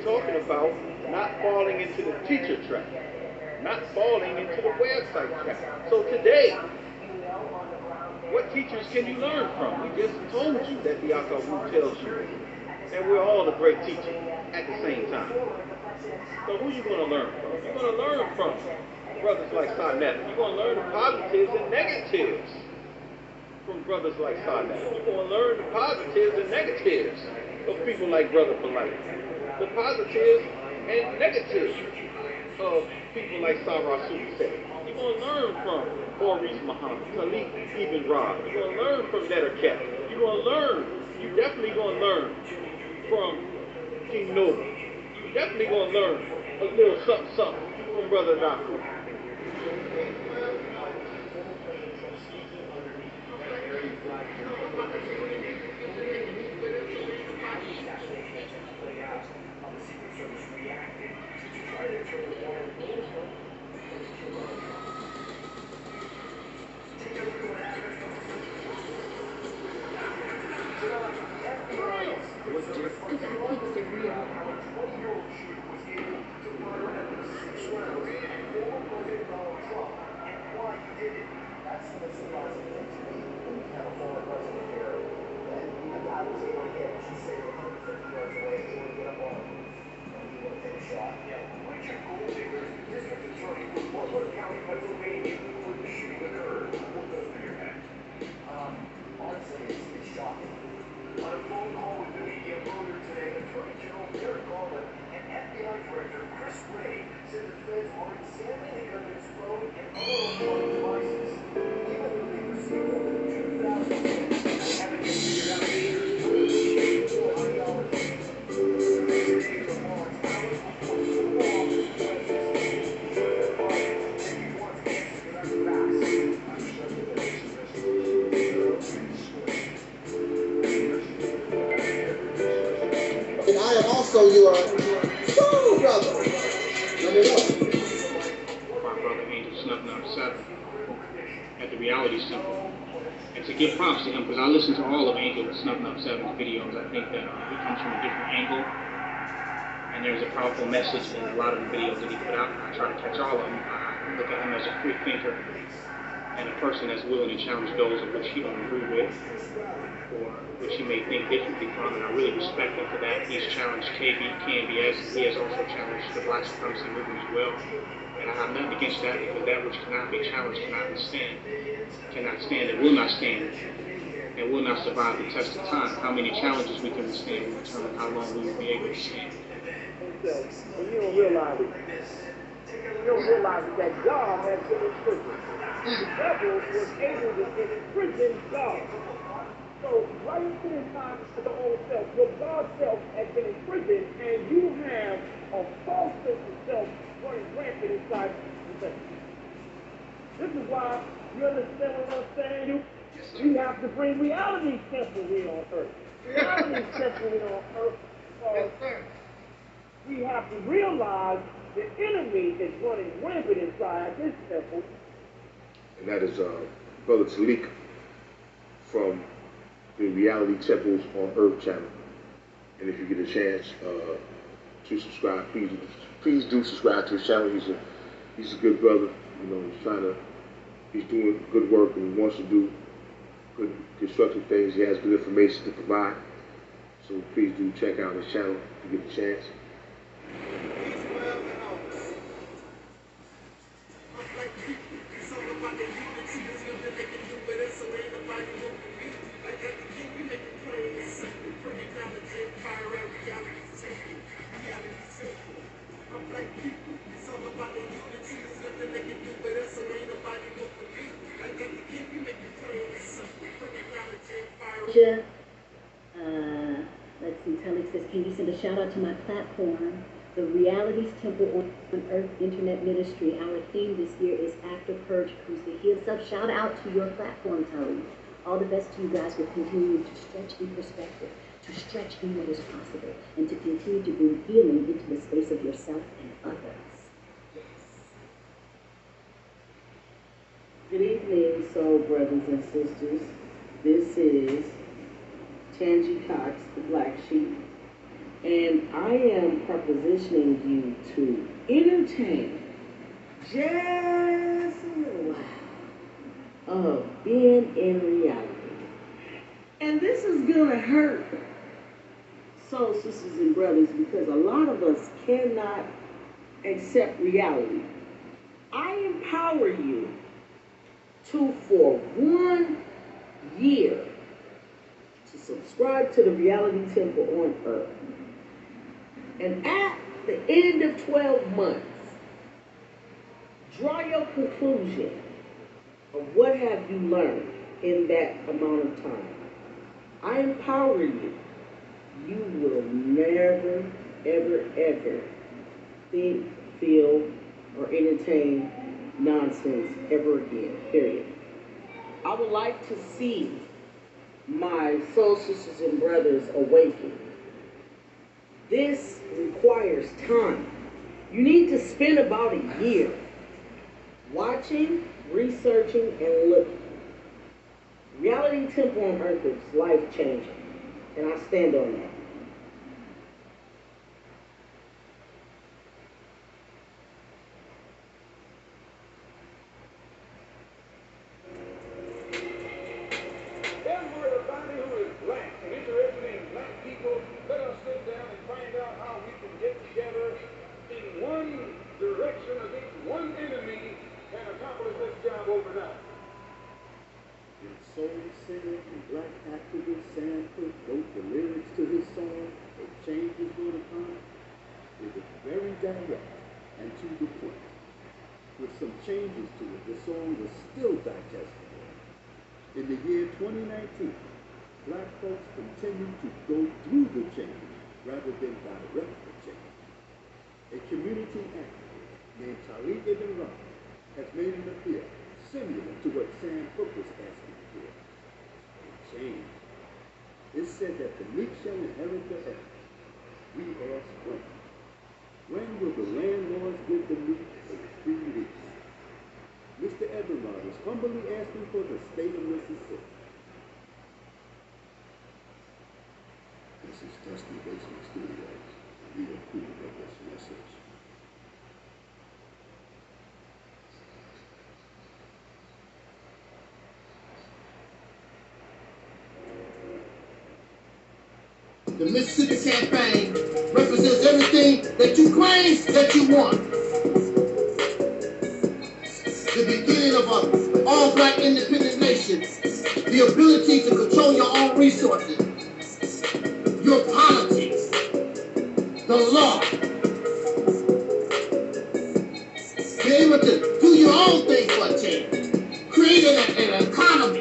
talking about not falling into the teacher trap, not falling into the website trap. So today, what teachers can you learn from? We just told you that the Akawu tells you that we're all a great teacher at the same time. So who are you going to learn from? You're going to learn from brothers like Sarnetta. You're going to learn the positives and negatives from brothers like Sarnetta. You're going to learn the positives and negatives of people like Brother Polite. The positives and negatives of people like Sarah Sulisek. You're going to learn from Maurice Muhammad, Khalid Ibn Rab. You're going to learn from Nettercat. You're going to learn, you're definitely going to learn from King Noble. You're definitely going to learn a little something from Brother Naku. So you are soul brother. My brother Angelsnupnup7 at the Reality Temple. And to give props to him, because I listened to all of Angelsnupnup7's videos. I think that he comes from a different angle. And there's a powerful message in a lot of the videos that he put out. I try to catch all of them. I look at him as a free thinker and a person that's willing to challenge those of which he don't agree with, or which he may think differently from, and I really respect him for that. He's challenged KBS. He has also challenged the Black supremacy movement as well. And I have nothing against that, because that which cannot be challenged cannot stand, and will not stand, and will not survive the test of time. How many challenges we can withstand will determine how long we will be able to stand. And you don't realize it. You don't realize that God has been in prison. The devil was able to imprison God. So right into this time to the old self, your God self has been in prison, and you have a false sense of self running rampant inside you. This is why you understand what I'm saying. You have to bring reality temple here on earth. Reality temple here on earth. Yes, sir. We have to realize the enemy is running rampant inside this temple. And that is Brother Talik from the Reality Temples on Earth channel. And if you get a chance to subscribe, please do subscribe to his channel. He's a good brother. You know, he's doing good work, and he wants to do good constructive things. He has good information to provide. So please do check out his channel if you get a chance. Let's see, Talik says, can you send a shout out to my platform, the Realities Temple on Earth Internet Ministry? Our theme this year is After Purge Cruise to Heal. So shout out to your platform, Talik. All the best to you guys with continuing to stretch in perspective, to stretch in what is possible, and to continue to bring healing into the space of yourself and others. Yes. Good evening, soul brothers and sisters. This is Tangi Cox, the Black Sheep, And I am propositioning you to entertain just a little while of being in reality. And this is gonna hurt soul sisters and brothers because a lot of us cannot accept reality. I empower you to, for 1 year, to subscribe to the reality temple on earth. And at the end of 12 months, draw your conclusion of what have you learned in that amount of time. I empower you. You will never, ever, ever think, feel, or entertain nonsense ever again, period. I would like to see my soul sisters and brothers awaken. This requires time. You need to spend about a year watching, researching, and looking. Reality Temple on Earth is life-changing, and I stand on that. Everybody who is black and interested in black people, let us sit down and find out how we can get together in one direction against one enemy and accomplish this job overnight. When soul singer and black activist Sam Cooke wrote the lyrics to his song, "A Change Is Gonna Come," it was very direct and to the point. With some changes to it, the song was still digestible. In the year 2019, black folks continue to go through the change rather than direct the change. A community activist named Tariq Ibn Rahman has made an appeal similar to what Sam Cooke was asking for. A change. It said that the meek shall inherit the earth. We ask when. When will the landlords give the meek a free lease? Mr. Everard is humbly asking for the state of Mississippi. This is Dusty Basement Studios. We approve of this message. The Mississippi campaign represents everything that you claim that you want. The beginning of an all-black independent nation, the ability to control your own resources, your politics, the law, be able to do your own thing for a change, create an economy,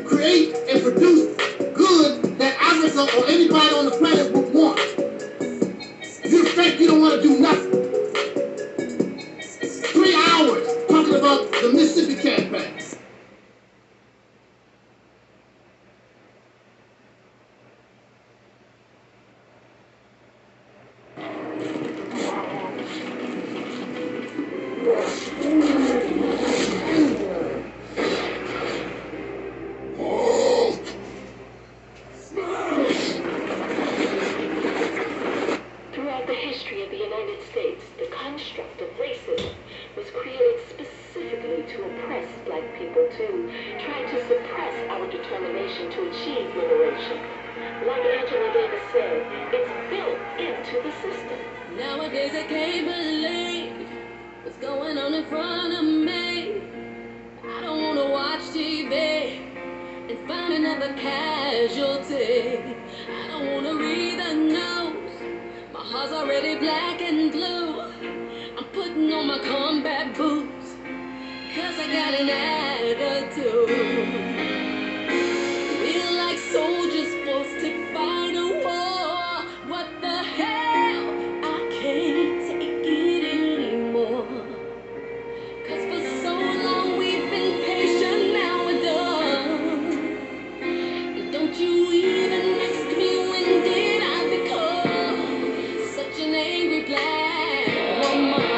create and produce goods that Africa or anybody on the planet would want. You think you don't want to do nothing. 3 hours talking about the Mississippi campaign. Throughout the history of the United States, the construct of racism was created specifically to oppress black people, to try to suppress our determination to achieve liberation. Like Angela Davis said, it's built into the system. Nowadays I can't believe what's going on in front of me. I don't want to watch TV and find another casualty. I don't want to read the news. My heart's already black and blue. I'm putting on my combat boots, 'cause I got an attitude. Feel like soldiers forced to fight a war. What the hell? I can't take it anymore. 'Cause for so long we've been patient, now we're done. And don't you even ask me when did I become such an angry black woman.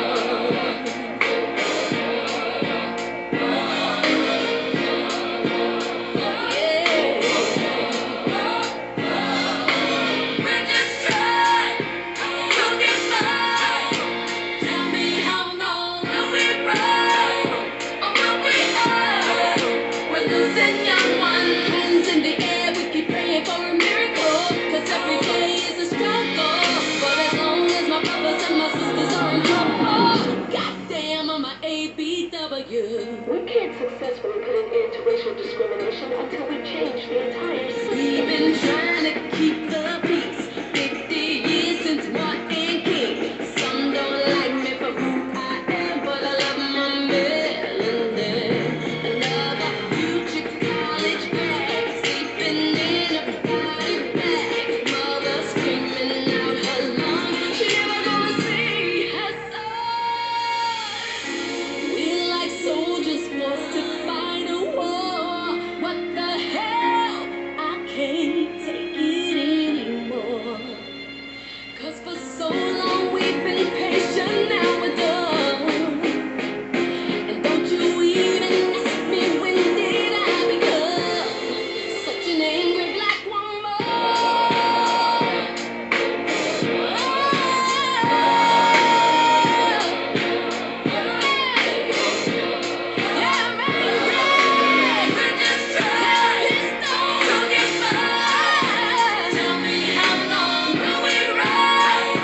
and young ones, hands in the air, we keep praying for a miracle. Cause every day is a struggle. But as long as my brothers and my sisters are in trouble, goddamn, I'm a ABW. We can't successfully put an end to racial discrimination until we change the entire system. We've been trying to keep the peace 50 years since Martin King. Some don't like me for who I am, but I love my melanin. Another future college grad sleeping in a body bag. Mother screaming out her lungs, she never gonna see her son. We're like soldiers forced to fight a war. What the hell? I can't take it anymore. Cause for so long we've been patient, now we're done. And don't you even ask me when did I become such an angry black woman. Yeah, I'm angry. We're just trying to get by. Tell me how long will we ride?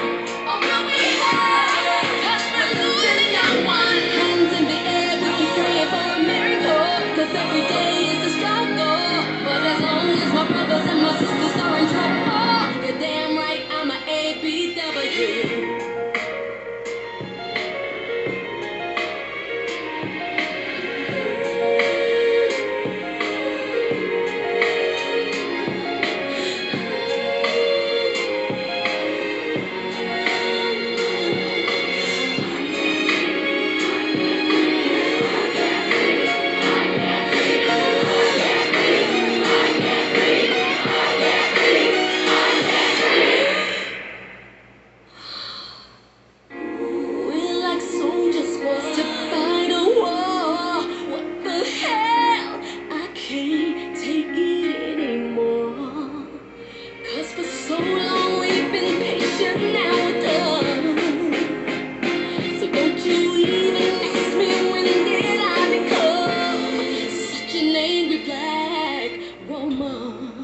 Or will we hide? 'Cause we're losing young ones. Hands in the air, we keep praying for a miracle. 'Cause every day is a struggle. But as long as my brothers and my sisters are in trouble, you're damn right I'm a ABW. We're like soldiers forced to fight a war. What the hell? I can't take it anymore. Cause for so long we've been patient, now we're done. So don't you even ask me when did I become such an angry black woman.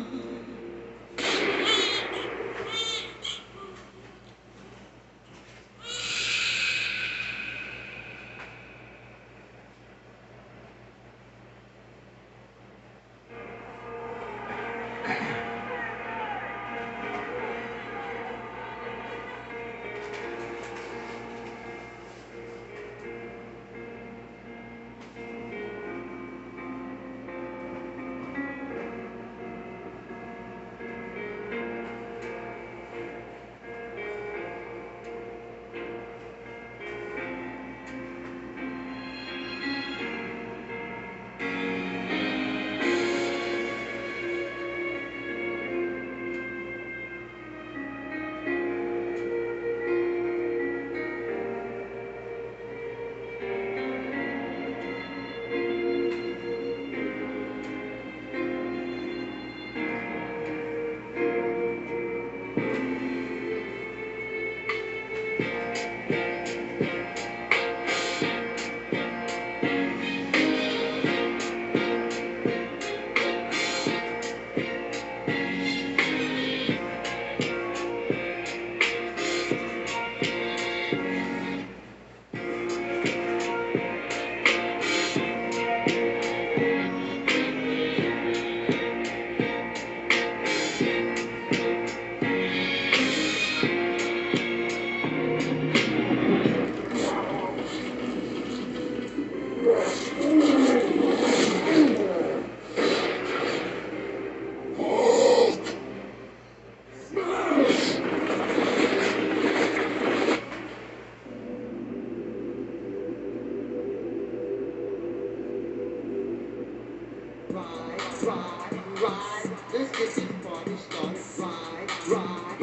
ride. Let's get this party started. Ride.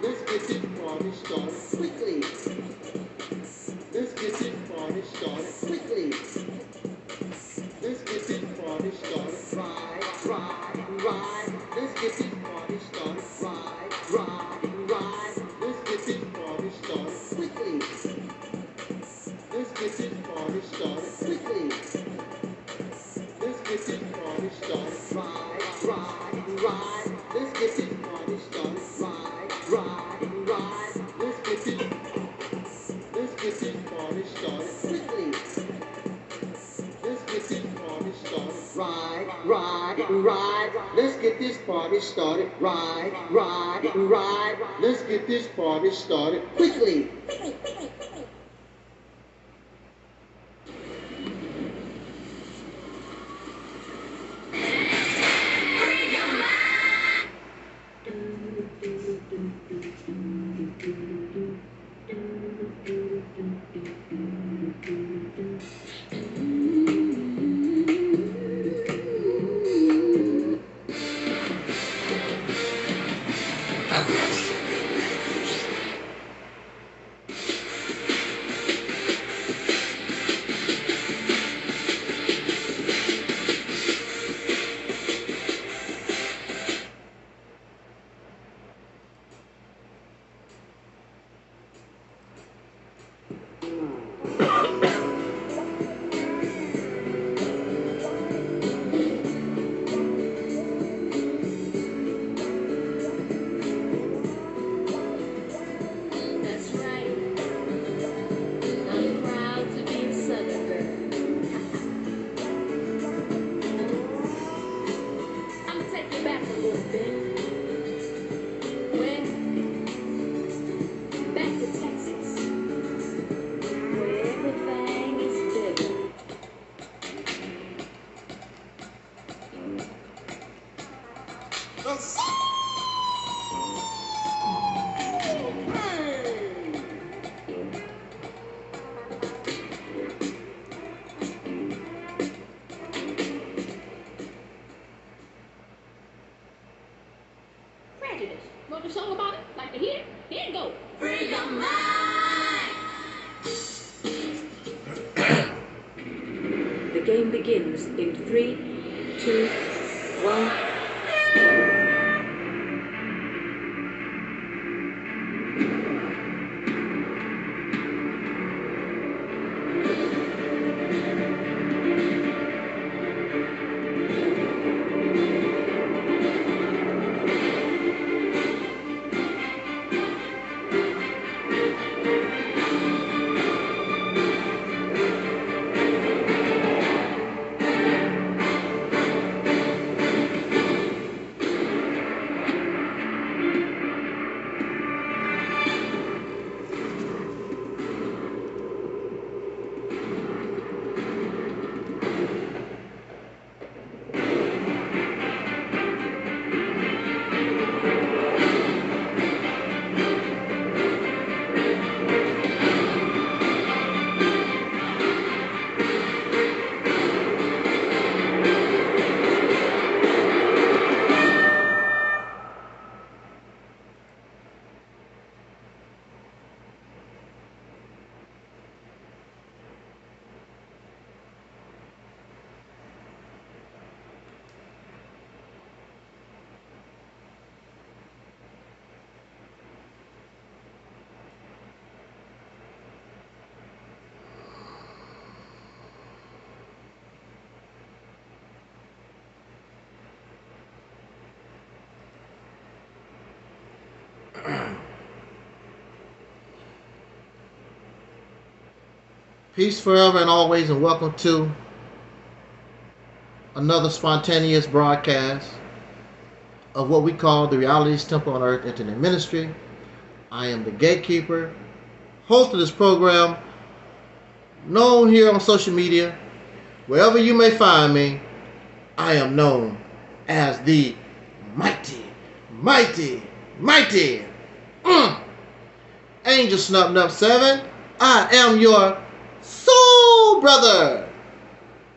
Let's get this party started quickly. Let's get this party started quickly. Let's get this party started. Ride. Let's get this party started. Ride. Let's get this party started quickly. Let's get this party started quickly. Let's get this party ride. Let's get this party started. Ride, ride, ride. Let's get this party started quickly. That's right. I'm proud to be a Southern girl. I'm gonna take you back a little bit. Where? Back to Texas, where everything is bigger. Prejudice. Wrote a song about it. Like to hear it? Here it go. Free your mind. The game begins in 3, 2, 1. Peace forever and always, and welcome to another spontaneous broadcast of what we call the Realities Temple on Earth Internet Ministry. I am the gatekeeper, host of this program, known here on social media. Wherever you may find me, I am known as the mighty, mighty, mighty Angelsnupnup7. I am your soul brother.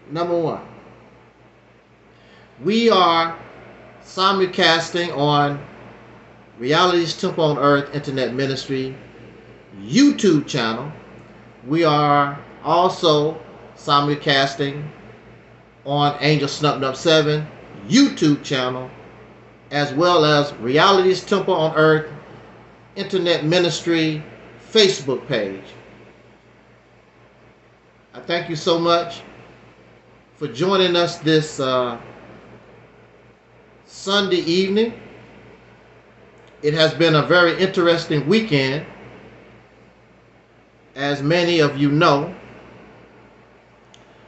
Number one. We are simulcasting on Realities Temple on Earth Internet Ministry YouTube channel. We are also simulcasting on Angelsnupnup7 YouTube channel, as well as Realities Temple on Earth Internet Ministry Facebook page. I thank you so much for joining us this Sunday evening. It has been a very interesting weekend, as many of you know.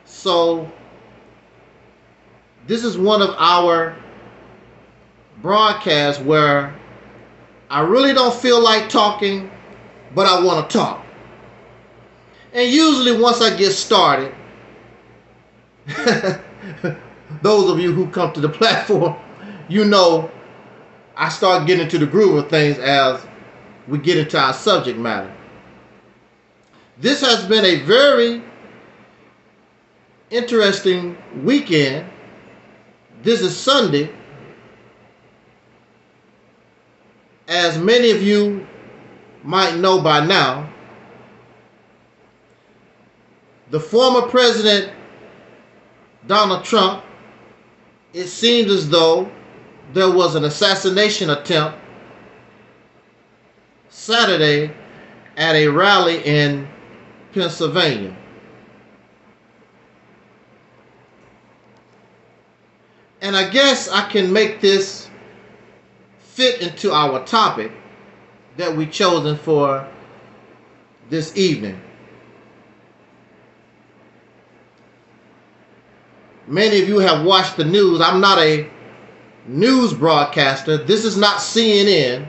So this is one of our broadcasts where I really don't feel like talking, but I want to talk. And usually once I get started, those of you who come to the platform, you know I start getting into the groove of things as we get into our subject matter. This has been a very interesting weekend. This is Sunday. As many of you might know by now, the former president, Donald Trump, it seems as though there was an assassination attempt Saturday at a rally in Pennsylvania. And I guess I can make this fit into our topic that we chosen for this evening. Many of you have watched the news. I'm not a news broadcaster. This is not CNN.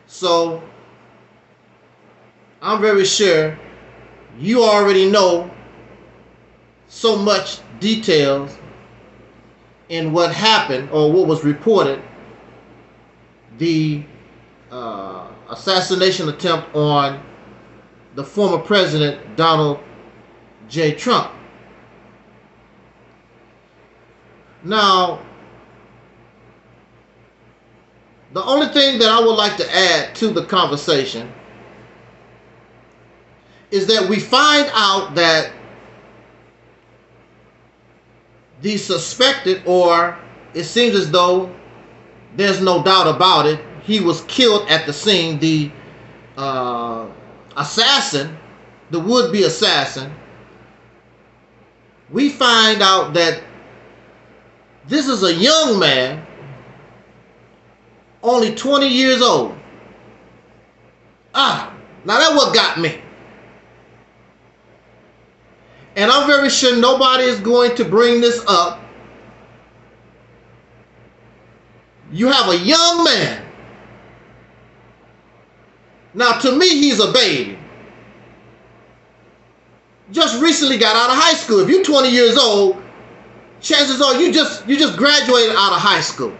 So I'm very sure you already know so much details in what happened or what was reported, the assassination attempt on the former president, Donald J. Trump. Now, the only thing that I would like to add to the conversation is that we find out that the suspected, or it seems as though there's no doubt about it, he was killed at the scene. The assassin, the would-be assassin, we find out that this is a young man, only 20 years old. Now that's what got me. And I'm very sure nobody is going to bring this up. You have a young man. Now, to me, he's a baby. Just recently got out of high school. If you're 20 years old, chances are you just graduated out of high school.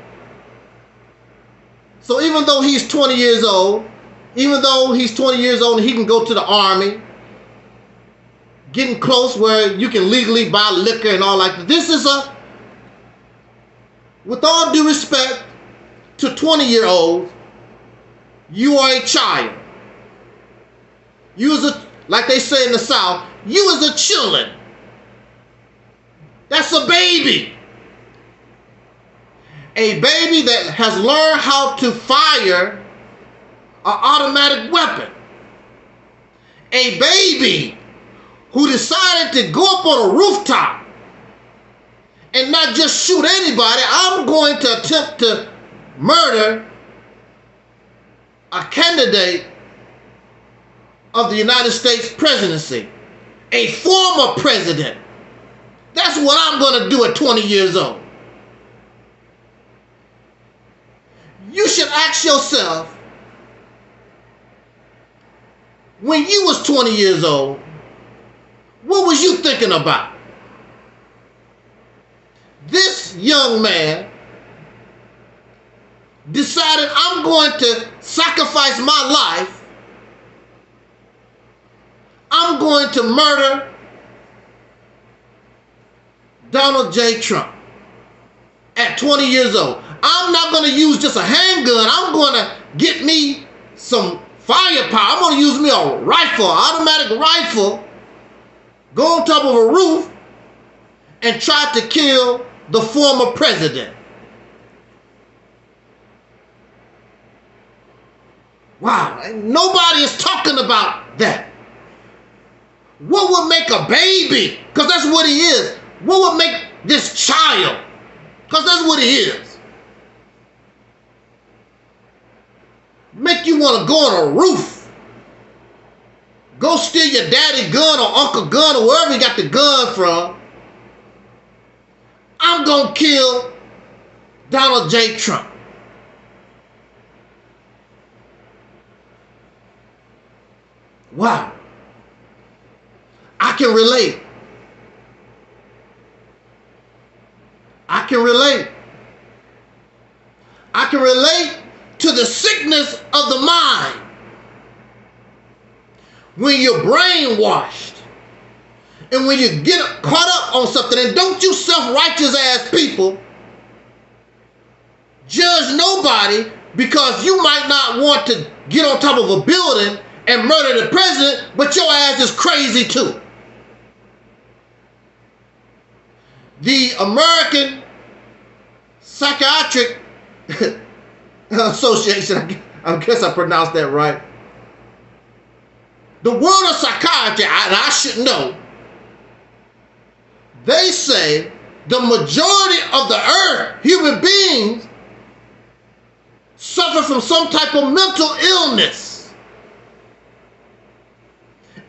So even though he's 20 years old, and he can go to the army, getting close where you can legally buy liquor and all like that. This is with all due respect to 20-year-olds, you are a child. Like they say in the South, you is a chillin'. That's a baby. A baby that has learned how to fire an automatic weapon. A baby who decided to go up on a rooftop and not just shoot anybody. I'm going to attempt to murder a candidate of the United States presidency, a former president. That's what I'm going to do at 20 years old. You should ask yourself, when you was 20 years old, what was you thinking about? This young man decided, I'm going to sacrifice my life. I'm going to murder Donald J. Trump at 20 years old. I'm not going to use just a handgun. I'm going to get me some firepower. I'm going to use me a rifle, automatic rifle, go on top of a roof and try to kill the former president. Wow, nobody is talking about that. What would make a baby, because that's what he is, what would make this child, because that's what he is, make you want to go on a roof, go steal your daddy gun or uncle gun or wherever you got the gun from? I'm going to kill Donald J. Trump. Wow. I can relate. I can relate. I can relate to the sickness of the mind when you're brainwashed and when you get caught up on something. And don't you self-righteous ass people judge nobody because you might not want to get on top of a building and murder the president, but your ass is crazy too. The American Psychiatric Association, I guess I pronounced that right. The world of psychiatry, and I should know, they say the majority of the earth, human beings, suffer from some type of mental illness.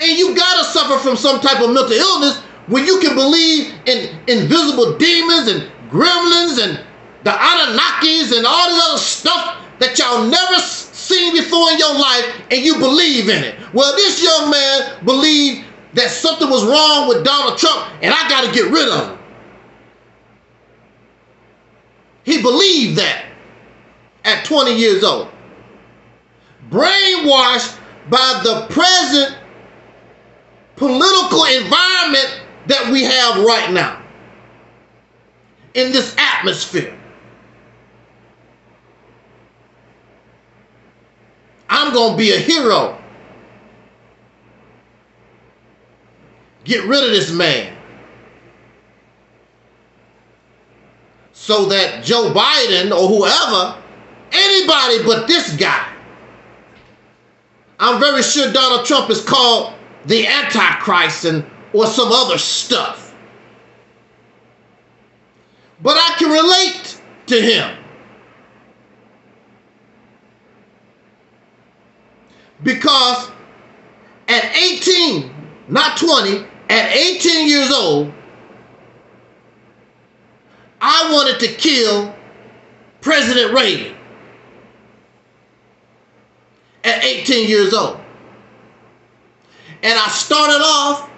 And you gotta suffer from some type of mental illness when you can believe in invisible demons and gremlins and the Anunnakis and all this other stuff that y'all never seen before in your life, and you believe in it. Well, this young man believed that something was wrong with Donald Trump and I got to get rid of him. He believed that at 20 years old. Brainwashed by the present political environment that we have right now in this atmosphere. I'm going to be a hero. Get rid of this man so that Joe Biden or whoever, anybody but this guy, I'm very sure Donald Trump is called the Antichrist or some other stuff. But I can relate to him. Because at 18, not 20, at 18 years old, I wanted to kill President Reagan. At 18 years old. And I started off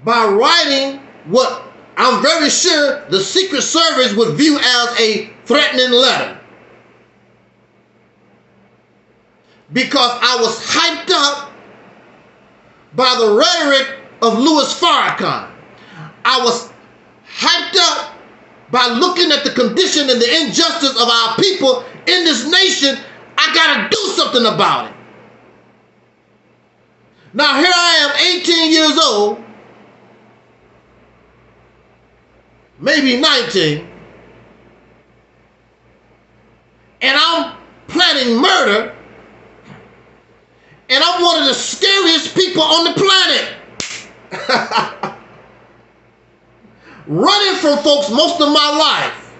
by writing what I'm very sure the Secret Service would view as a threatening letter. Because I was hyped up by the rhetoric of Louis Farrakhan. I was hyped up by looking at the condition and the injustice of our people in this nation. I gotta do something about it. Now here I am, 18 years old, maybe 19, and I'm planning murder. And I'm one of the scariest people on the planet. Running from folks most of my life.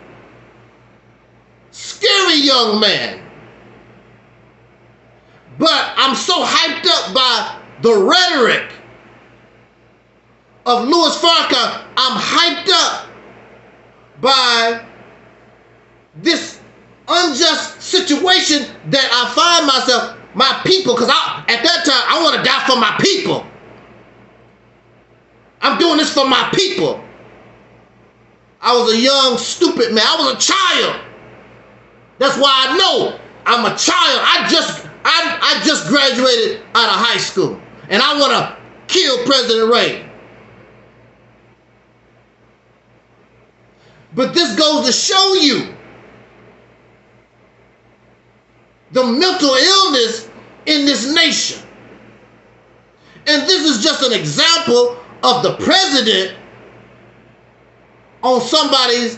Scary young man. But I'm so hyped up by the rhetoric of Louis Farrakhan. I'm hyped up by this unjust situation that I find myself. My people, because at that time, I want to die for my people. I'm doing this for my people. I was a young, stupid man. I was a child. That's why I know I'm a child. I just graduated out of high school. And I want to kill President Reagan. But this goes to show you the mental illness in this nation. And this is just an example of the president on somebody's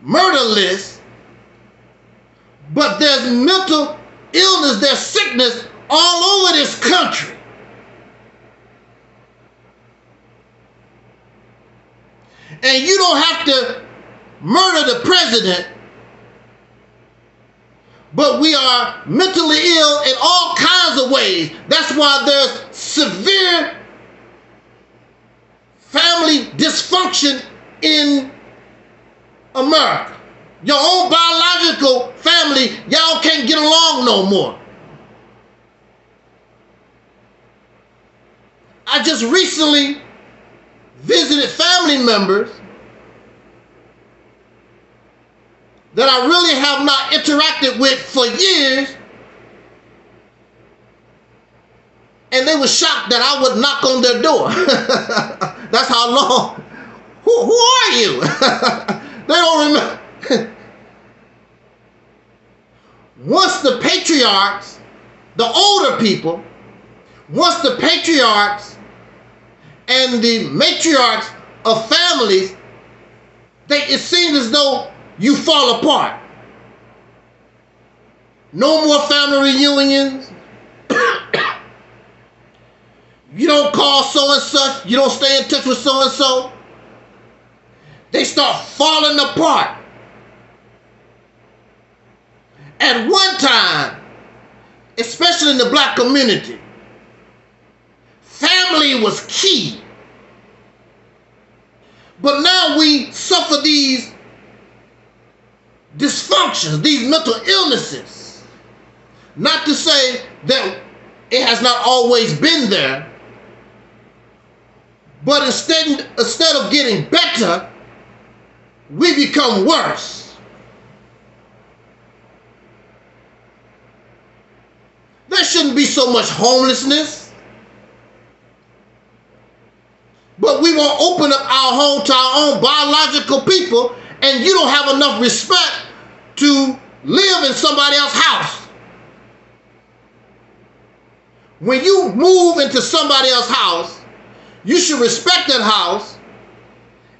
murder list. But there's mental illness, there's sickness all over this country. And you don't have to murder the president. But we are mentally ill in all kinds of ways. That's why there's severe family dysfunction in America. Your own biological family, y'all can't get along no more. I just recently visited family members that I really have not interacted with for years, and they were shocked that I would knock on their door. That's how long. Who are you? They don't remember. Once the patriarchs, the older people, once the patriarchs and the matriarchs of families, it seems as though you fall apart. No more family reunions. You don't call so and such. You don't stay in touch with so and so. They start falling apart. At one time, especially in the black community, family was key. But now we suffer these dysfunctions, these mental illnesses. Not to say that it has not always been there, but instead of getting better, we become worse. There shouldn't be so much homelessness. But we won't open up our home to our own biological people, and you don't have enough respect to live in somebody else's house. When you move into somebody else's house, you should respect that house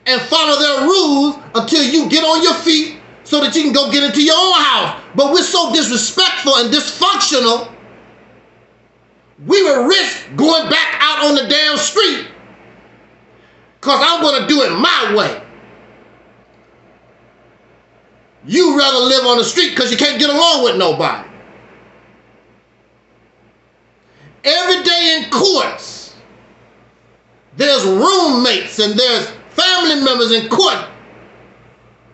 and follow their rules until you get on your feet so that you can go get into your own house. But we're so disrespectful and dysfunctional, we will risk going back out on the damn street because I'm going to do it my way. You rather live on the street because you can't get along with nobody. Every day in courts, there's roommates and there's family members in court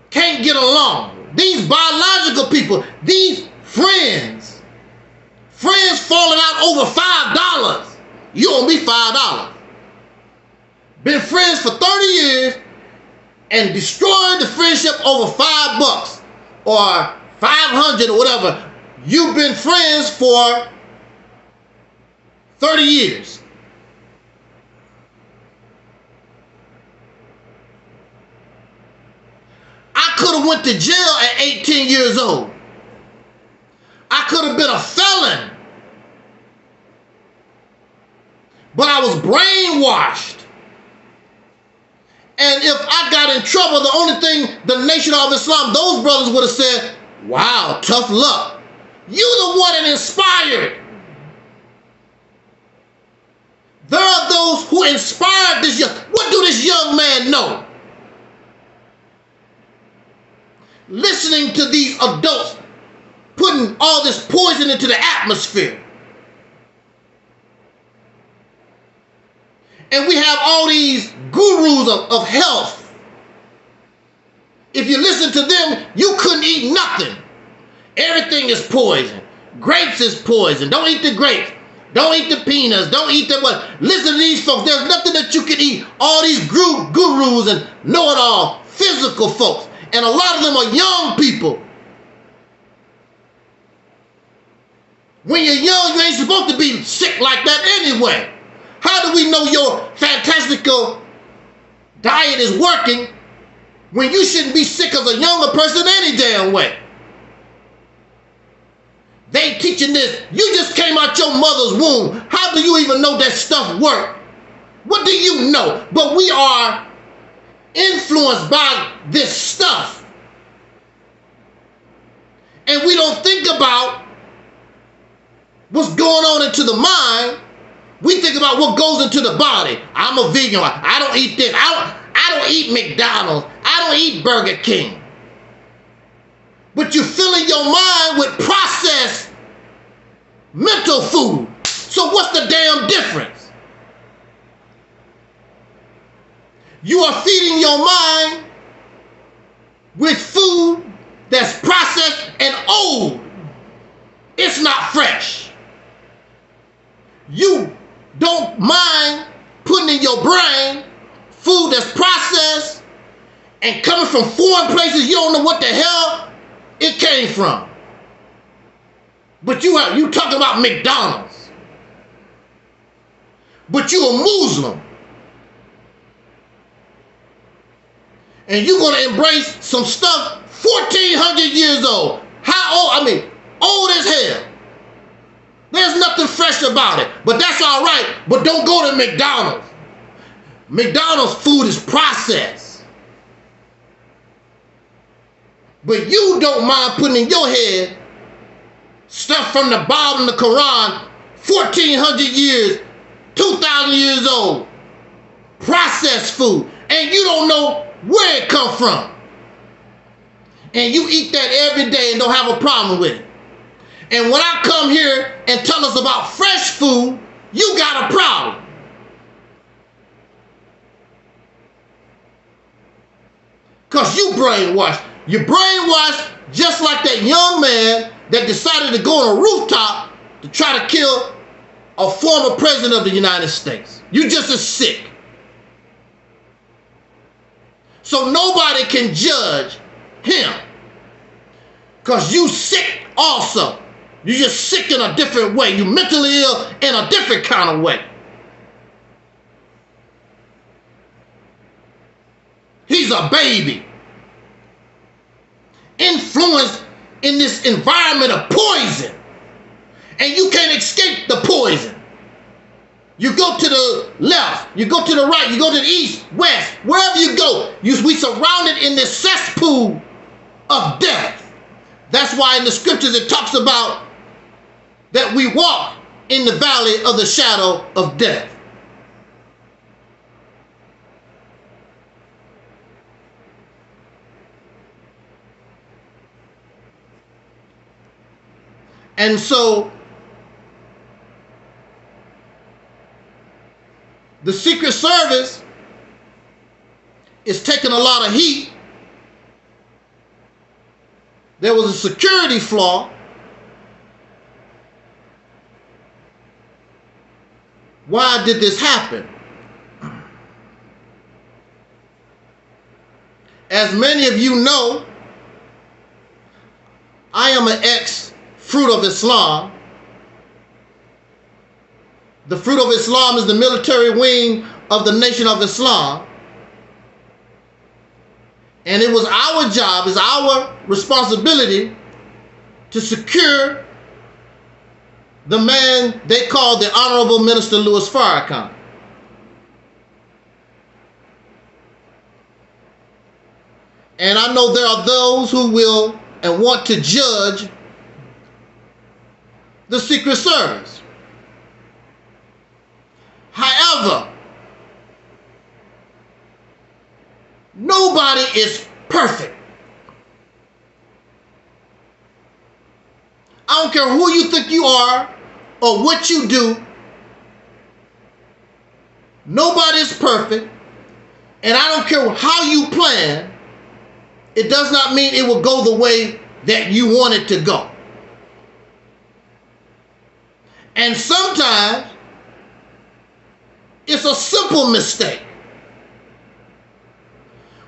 can't get along. These biological people, these friends falling out over $5. You owe me $5. Been friends for 30 years and destroyed the friendship over $5 or 500 or whatever. You've been friends for 30 years. I could have went to jail at 18 years old. I could have been a felon. But I was brainwashed. And if I got in trouble, the only thing the Nation of Islam, those brothers would have said, wow, tough luck. You're the one that inspired. There are those who inspired this young. What do this young man know? Listening to these adults putting all this poison into the atmosphere. And we have all these gurus of health. If you listen to them, you couldn't eat nothing. Everything is poison. Grapes is poison. Don't eat the grapes. Don't eat the peanuts. Don't eat the what. Listen to these folks. There's nothing that you can eat. All these gurus and know-it-all physical folks. And a lot of them are young people. When you're young, you ain't supposed to be sick like that anyway. How do we know your fantastical diet is working when you shouldn't be sick as a younger person any damn way? They teaching this. You just came out your mother's womb. How do you even know that stuff works? What do you know? But we are influenced by this stuff. And we don't think about what's going on into the mind. We think about what goes into the body. I'm a vegan. I don't eat this. I don't eat McDonald's. I don't eat Burger King. But you're filling your mind with processed mental food. So what's the damn difference? You are feeding your mind with and coming from foreign places, you don't know what the hell it came from. But you talking about McDonald's. But you a Muslim. And you're going to embrace some stuff 1,400 years old. How old? I mean, old as hell. There's nothing fresh about it. But that's all right. But don't go to McDonald's. McDonald's food is processed. But you don't mind putting in your head stuff from the Bible and the Quran, 1,400 years, 2,000 years old, processed food, and you don't know where it come from. And you eat that every day and don't have a problem with it. And when I come here and tell us about fresh food, you got a problem. Because you brainwashed. You're brainwashed just like that young man that decided to go on a rooftop to try to kill a former president of the United States. You just as sick. So nobody can judge him. Because you sick also. You're just sick in a different way. You're mentally ill in a different kind of way. He's a baby. Influenced in this environment of poison. And you can't escape the poison. You go to the left, you go to the right, you go to the east, west, wherever you go, we surrounded in this cesspool of death. That's why in the scriptures it talks about that we walk in the valley of the shadow of death. And so the Secret Service is taking a lot of heat. There was a security flaw. Why did this happen? As many of you know, I am an ex-Fruit of Islam. The Fruit of Islam is the military wing of the Nation of Islam. And it was our job, it's our responsibility to secure the man they called the Honorable Minister Louis Farrakhan. And I know there are those who will and want to judge the Secret Service. However, nobody is perfect. I don't care who you think you are or what you do. Nobody is perfect. And I don't care how you plan. It does not mean it will go the way that you want it to go. And sometimes it's a simple mistake.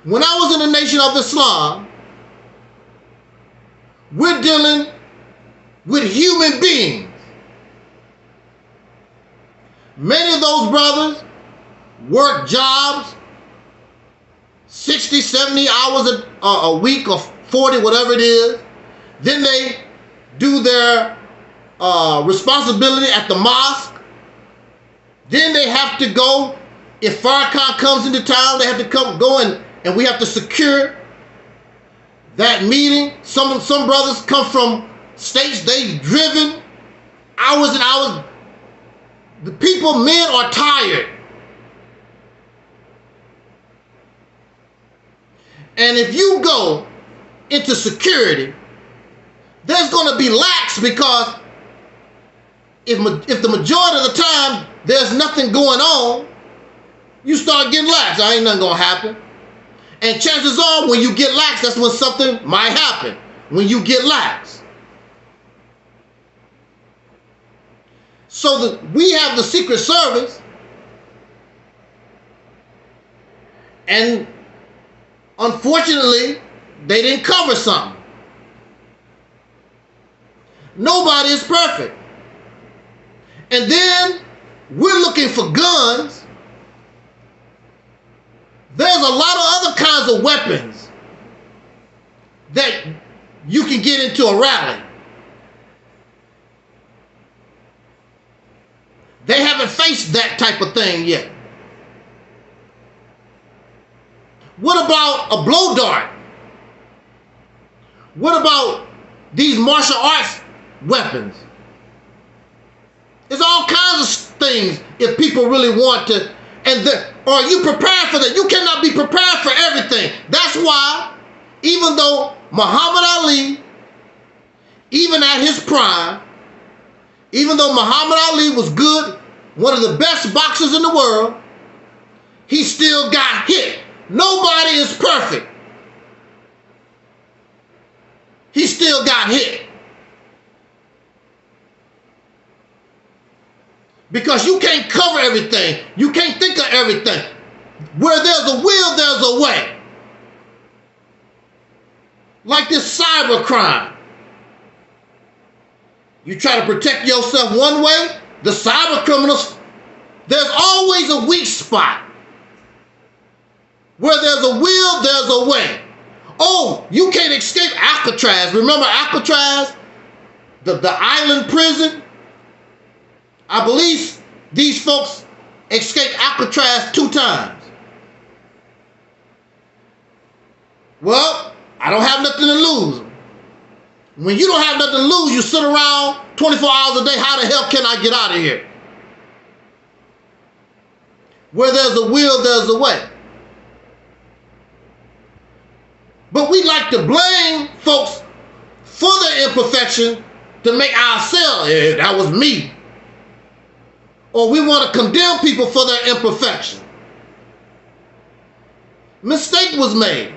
When I was in the Nation of Islam, we're dealing with human beings. Many of those brothers work jobs 60, 70 hours a week or 40, whatever it is. Then they do their responsibility at the mosque. Then they have to go, if Farrakhan comes into town, they have to go and we have to secure that meeting. Some brothers come from states they've driven hours and hours. The people, men, are tired. And if you go into security, there's going to be lax, because if the majority of the time there's nothing going on, you start getting lax. Ain't nothing going to happen. And chances are when you get lax, that's when something might happen. When you get lax. So we have the Secret Service, and Unfortunately, they didn't cover something. Nobody is perfect. And then we're looking for guns. There's a lot of other kinds of weapons that you can get into a rally. They haven't faced that type of thing yet. What about a blow dart? What about these martial arts weapons? There's all kinds of things if people really want to. And are you prepared for that? You cannot be prepared for everything. That's why, even though Muhammad Ali, even at his prime, even though Muhammad Ali was good, one of the best boxers in the world, he still got hit. Nobody is perfect. He still got hit. Because you can't cover everything. You can't think of everything. Where there's a will, there's a way. Like this cyber crime. You try to protect yourself one way, the cyber criminals, there's always a weak spot. Where there's a will, there's a way. Oh, you can't escape Alcatraz. Remember Alcatraz? The island prison? I believe these folks escaped Alcatraz 2 times. Well, I don't have nothing to lose. When you don't have nothing to lose, you sit around 24 hours a day. How the hell can I get out of here? Where there's a will, there's a way. But we like to blame folks for their imperfection to make ourselves, that was me. Or we want to condemn people for their imperfection. Mistake was made.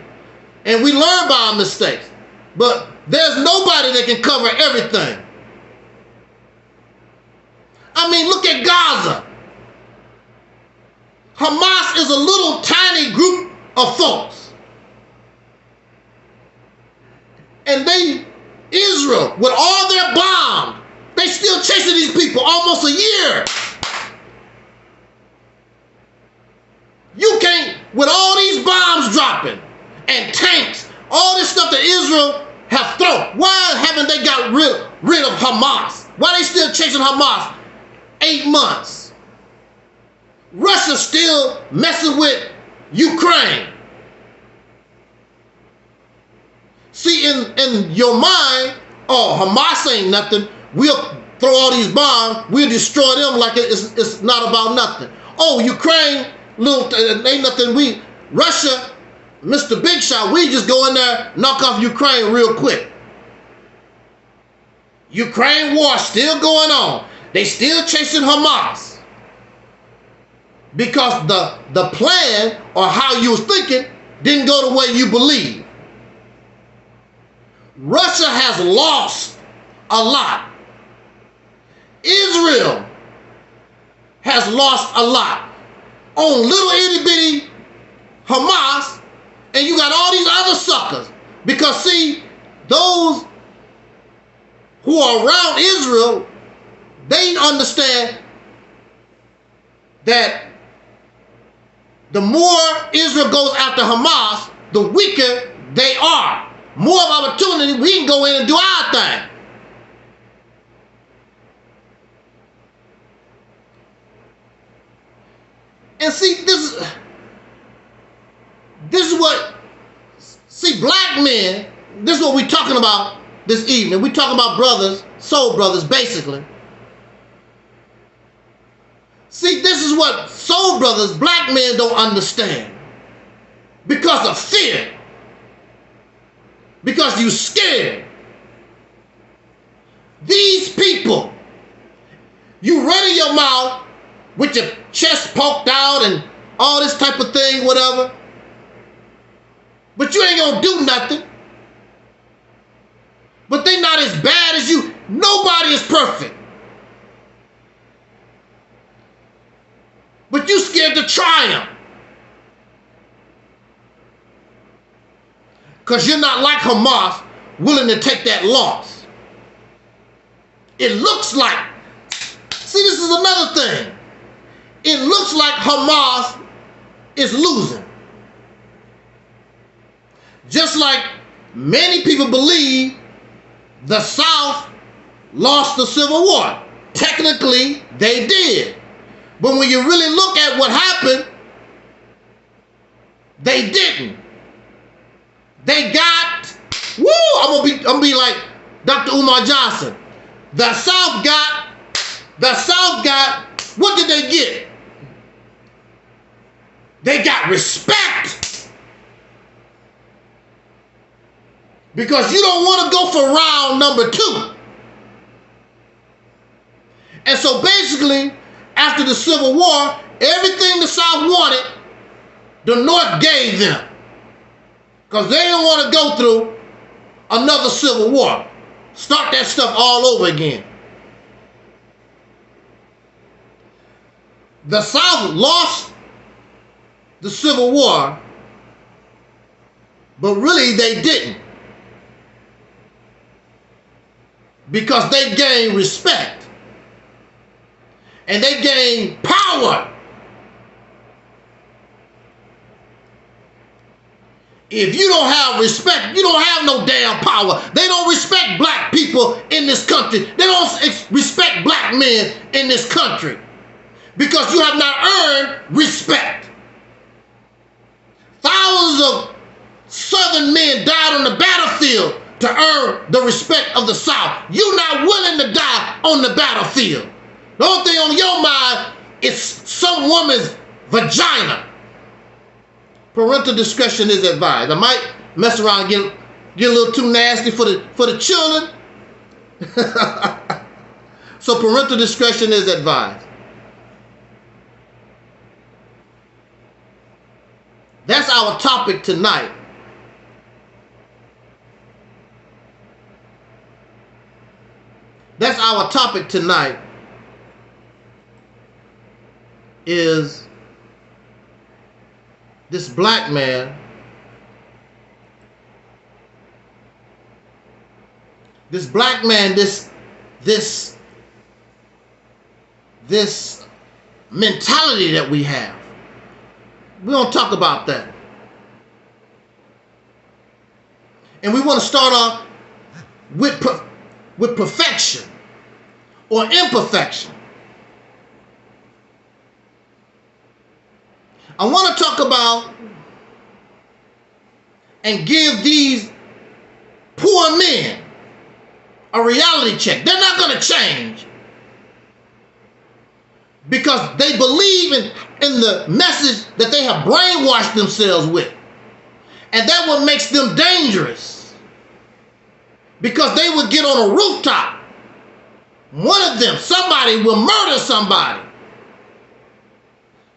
And we learn by our mistakes. But there's nobody that can cover everything. I mean, look at Gaza. Hamas is a little tiny group of folks. And Israel, with all their bombs, they still chasing these people almost a year. You can't, with all these bombs dropping and tanks, all this stuff that Israel have thrown, why haven't they got rid of Hamas? Why are they still chasing Hamas? 8 months. Russia's still messing with Ukraine. See, in your mind, oh, Hamas ain't nothing. We'll throw all these bombs. We'll destroy them like it's not about nothing. Oh, Ukraine, ain't nothing. Russia, Mr. Big Shot, we just go in there, knock off Ukraine real quick. Ukraine war still going on. They still chasing Hamas. Because the plan or how you was thinking didn't go the way you believe. Russia has lost a lot. Israel has lost a lot on little itty bitty Hamas, and you got all these other suckers. Because see, those who are around Israel, they understand that the more Israel goes after Hamas, the weaker they are. More of opportunity, we can go in and do our thing. And see, this is what, black men, this is what we're talking about this evening. We're talking about brothers, soul brothers, basically. See, this is what soul brothers, black men don't understand. Because of fear. Because you're scared. These people, you running your mouth with your chest poked out and all this type of thing, whatever. But you ain't gonna do nothing. But they not as bad as you. Nobody is perfect. But you scared to try them. because you're not like Hamas, willing to take that loss. It looks like, see, this is another thing. It looks like Hamas is losing. Just like many people believe the South lost the Civil War. Technically, they did. But when you really look at what happened, they didn't. They got, woo, I'm gonna be like Dr. Umar Johnson. The South got, what did they get? They got respect. Because you don't want to go for round number 2. And so basically, after the Civil War, everything the South wanted, the North gave them. Because they didn't want to go through another Civil War. Start that stuff all over again. The South lost the Civil War, but really they didn't. Because they gained respect. And they gained power. If you don't have respect, you don't have no damn power. They don't respect black people in this country. They don't respect black men in this country. Because you have not earned respect. Thousands of Southern men died on the battlefield to earn the respect of the South. You're not willing to die on the battlefield. The only thing on your mind is some woman's vagina. Parental discretion is advised. I might mess around and get a little too nasty for the children. So parental discretion is advised. That's our topic tonight. That's our topic tonight. Is this black man, this mentality that we have. We don't talk about that. And we want to start off with perfection or imperfection. I want to talk about and give these poor men a reality check. They're not going to change because they believe in the message that they have brainwashed themselves with. And that what makes them dangerous. Because they would get on a rooftop. One of them, somebody will murder somebody.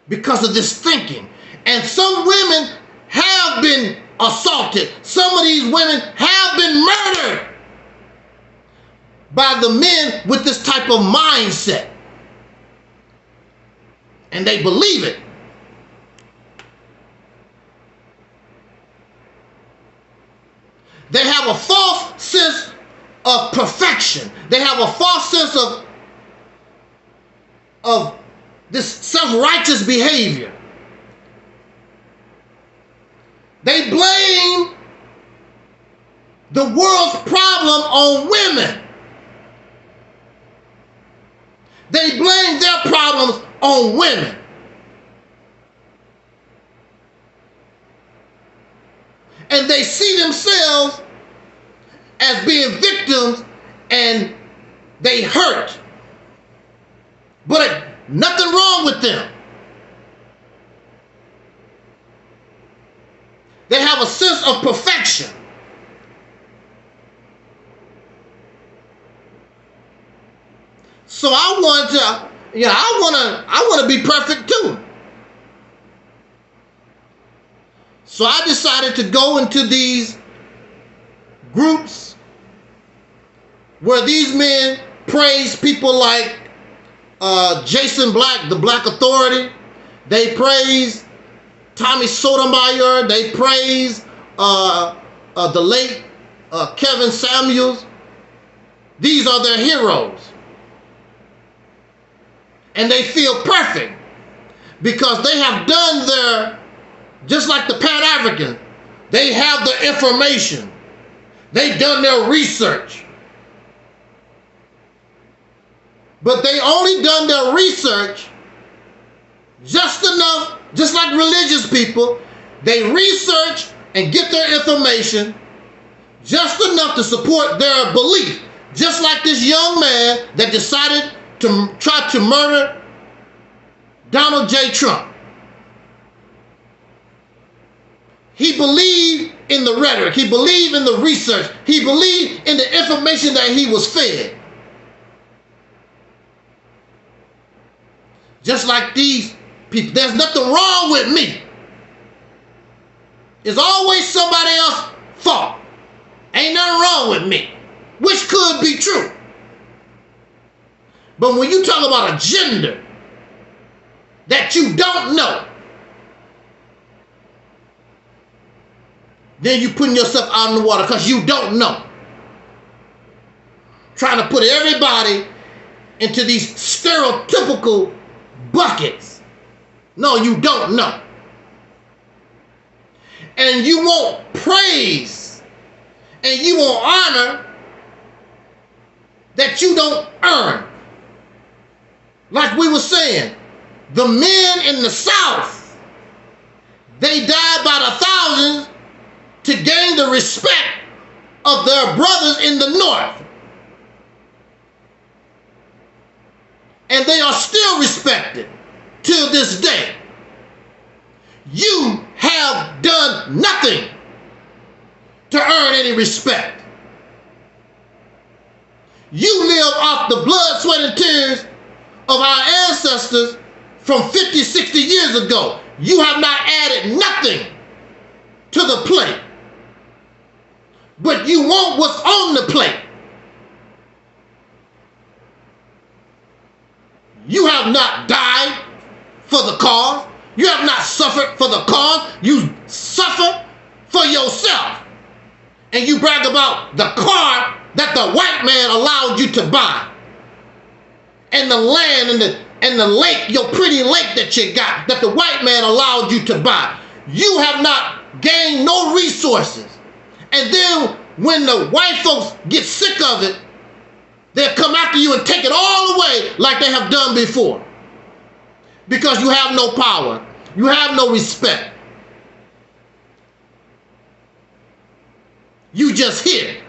Because of this thinking. And some women have been assaulted. Some of these women have been murdered by the men with this type of mindset. And they believe it. They have a false sense of perfection. They have a false sense of this self-righteous behavior. They blame the world's problem on women. They blame their problems on women. And they see themselves as being victims and they hurt. But nothing wrong with them. They have a sense of perfection. So I want to be perfect too. So I decided to go into these groups where these men praise people like Jason Black, the Black Authority. They praise Tommy Sotomayor. They praise the late Kevin Samuels. These are their heroes. And they feel perfect because they have done their, just like the Pan-Africans, they have the information. They've done their research. But they only done their research just enough, just like religious people. They research and get their information just enough to support their belief. Just like this young man that decided to try to murder Donald J. Trump. He believed in the rhetoric. He believed in the research. He believed in the information that he was fed. Just like these people. There's nothing wrong with me. It's always somebody else's fault. Ain't nothing wrong with me. Which could be true. But when you talk about a gender that you don't know, then you're putting yourself out in the water because you don't know. Trying to put everybody into these stereotypical buckets. No, you don't know. And you want praise and you want honor that you don't earn. Like we were saying, the men in the South, they died by the thousands to gain the respect of their brothers in the North. And they are still respected till this day. You have done nothing to earn any respect. You live off the blood, sweat, and tears of our ancestors from 50, 60 years ago. You have not added nothing to the plate. But you want what's on the plate. You have not died for the cause. You have not suffered for the cause. You suffer for yourself. And you brag about the car that the white man allowed you to buy. And the land and the lake, your pretty lake that you got, that the white man allowed you to buy. You have not gained no resources. And then when the white folks get sick of it, they'll come after you and take it all away like they have done before. Because you have no power. You have no respect. You just here.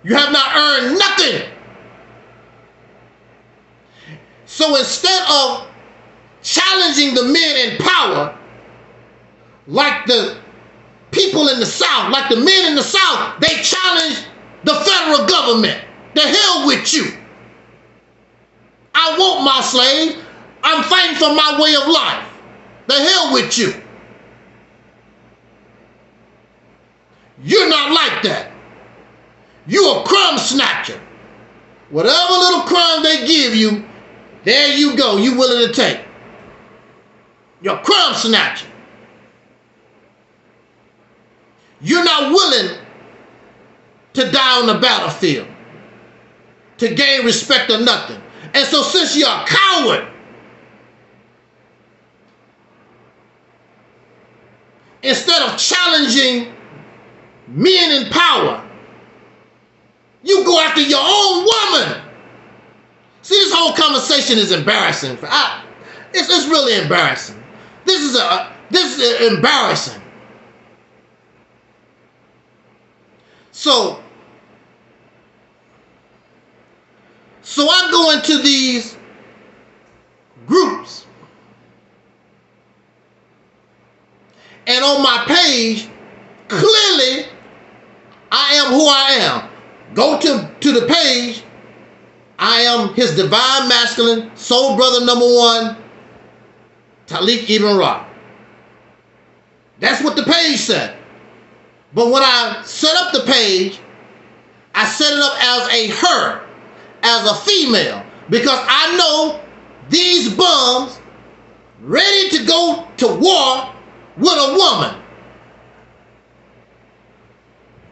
You have not earned nothing. So instead of challenging the men in power, like the people in the South, like the men in the South, they challenge the federal government. The hell with you. I want my slaves. I'm fighting for my way of life. The hell with you. You're not like that. You're a crumb snatcher. Whatever little crumb they give you, there you go. You're willing to take. You're a crumb snatcher. You're not willing to die on the battlefield to gain respect or nothing. And so since you're a coward, instead of challenging men in power, you go after your own woman. See, this whole conversation is embarrassing. It's really embarrassing. This is embarrassing. So I go into these groups, and on my page, clearly, I am who I am. Go to the page. I am his divine masculine soul brother #1, Talik Ibn Ra. That's what the page said. But when I set up the page, I set it up as a her, as a female, because I know these bums ready to go to war with a woman.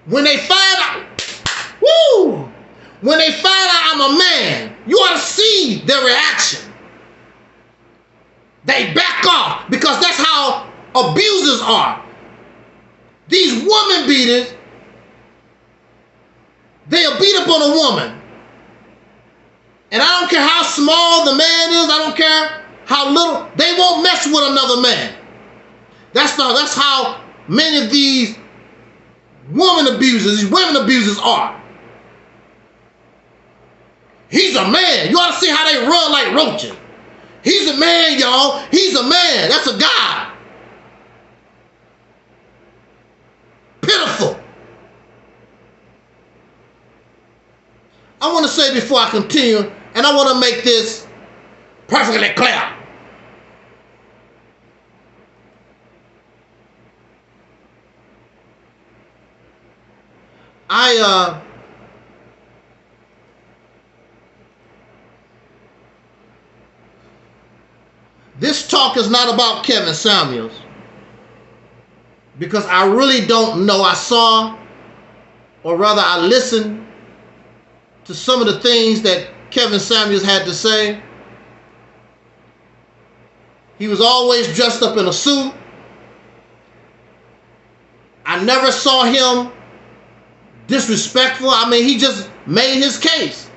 When they find out, woo! When they find out I'm a man, you ought to see their reaction. They back off because that's how abusers are. These woman beaters, they'll beat up on a woman. And I don't care how small the man is, I don't care how little, they won't mess with another man. That's how many of these women abusers are. He's a man. You ought to see how they run like roaches. He's a man, y'all. He's a man. That's a guy. Pitiful. I want to say before I continue, and I want to make this perfectly clear. This talk is not about Kevin Samuels, because I really don't know. I saw, or rather I listened to some of the things that Kevin Samuels had to say. He was always dressed up in a suit. I never saw him disrespectful. I mean, he just made his case.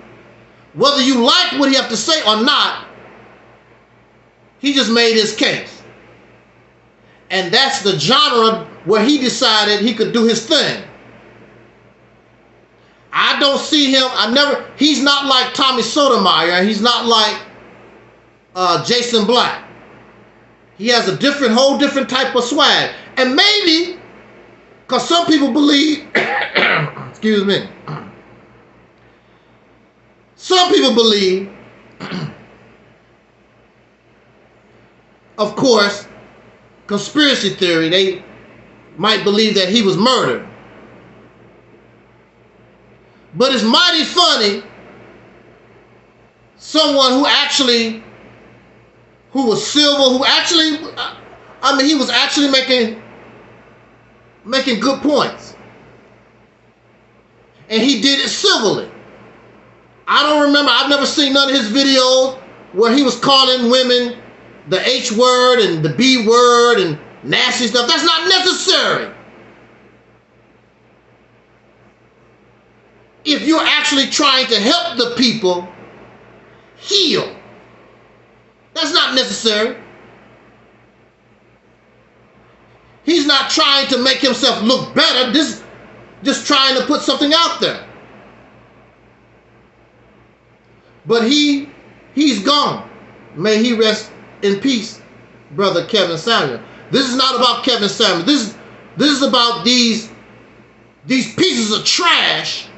Whether you like what he have to say or not, he just made his case. And that's the genre where he decided he could do his thing. I don't see him, he's not like Tommy Sotomayor. He's not like Jason Black. He has a whole different type of swag. And maybe, because some people believe, excuse me, some people believe, of course, conspiracy theory, they might believe that he was murdered. But it's mighty funny, someone who was civil, he was actually making good points. And he did it civilly. I don't remember, I've never seen none of his videos where he was calling women the H word and the B word and nasty stuff. That's not necessary. If you're actually trying to help the people heal, that's not necessary. He's not trying to make himself look better, just trying to put something out there. But he's gone. May he rest in peace, brother Kevin Samuel. This is not about Kevin Samuel. This is about these pieces of trash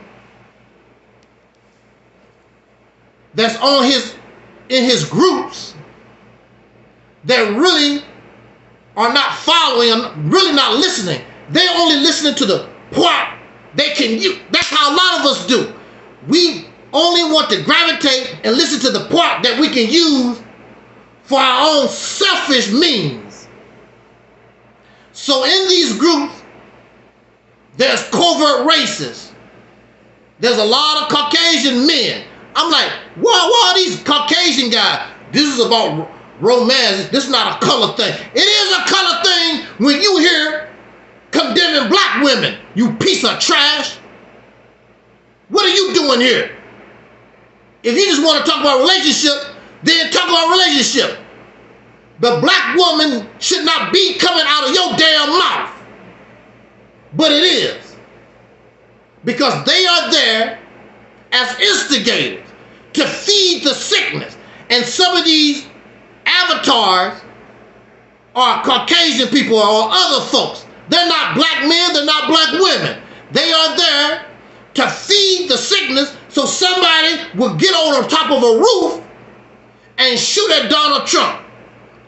that's in his groups that really are not following and really not listening. They're only listening to the part they can use. That's how a lot of us do. We only want to gravitate and listen to the part that we can use for our own selfish means. So in these groups, there's covert racists. There's a lot of Caucasian men. I'm like, why are these Caucasian guys? This is about romance. This is not a color thing. It is a color thing when you hear condemning black women, you piece of trash. What are you doing here? If you just want to talk about relationship, then talk about relationship. The black woman should not be coming out of your damn mouth. But it is. Because they are there as instigators to feed the sickness. And some of these avatars are Caucasian people or other folks. They're not black men, they're not black women. They are there to feed the sickness so somebody will get on top of a roof and shoot at Donald Trump.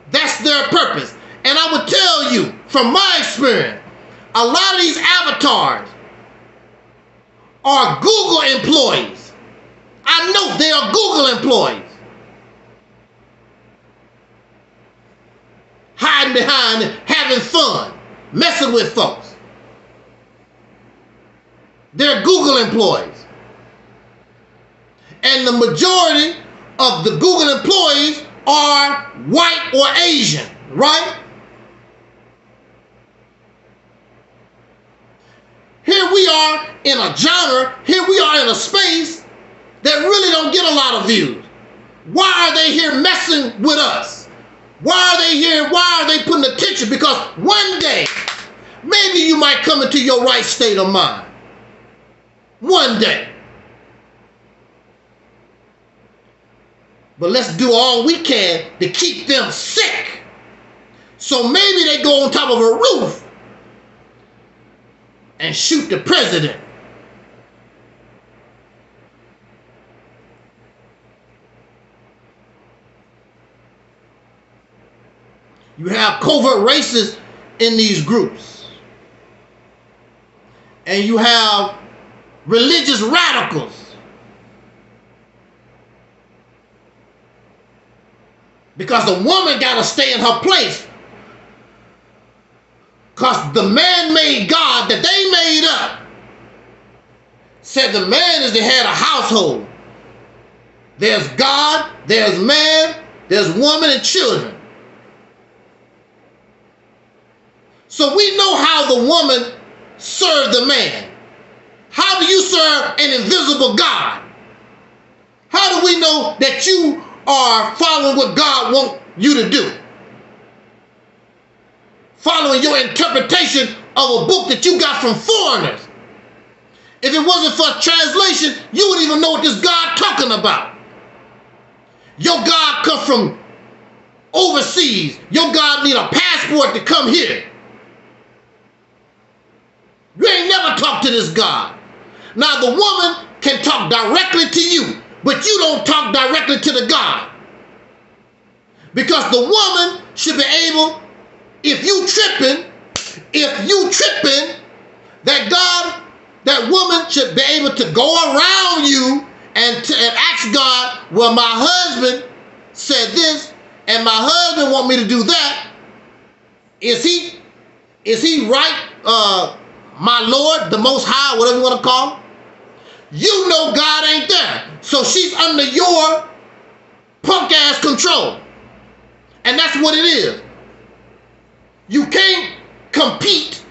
That's their purpose. And I would tell you, from my experience, a lot of these avatars are Google employees. I know they are Google employees. Hiding behind, having fun, messing with folks. They're Google employees. And the majority of the Google employees are white or Asian, right? Here we are in a genre, here we are in a space that really don't get a lot of views. Why are they here messing with us? Why are they here? Why are they putting attention? Because one day, maybe you might come into your right state of mind. One day. But let's do all we can to keep them sick. So maybe they go on top of a roof and shoot the president. You have covert racists in these groups. And you have religious radicals. Because the woman got to stay in her place. Because the man-made God that they made up said the man is the head of household. There's God, there's man, there's woman and children. So we know how the woman served the man. How do you serve an invisible God? How do we know that you are following what God wants you to do? Following your interpretation of a book that you got from foreigners. If it wasn't for translation, you wouldn't even know what this God talking about. Your God comes from overseas. Your God need a passport to come here. You ain't never talked to this God. Now the woman can talk directly to you, but you don't talk directly to the God. Because the woman should be able, if you tripping, that woman should be able to go around you and ask God, well, my husband said this, and my husband want me to do that. Is he right, my Lord, the Most High, whatever you want to call him? You know God ain't there. So she's under your punk ass control. And that's what it is. You can't compete.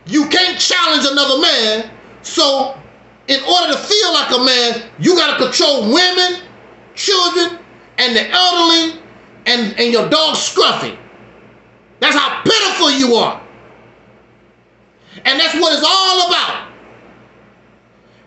You can't challenge another man. So in order to feel like a man, you got to control women, children, and the elderly, and your dog Scruffy. That's how pitiful you are. And that's what it's all about.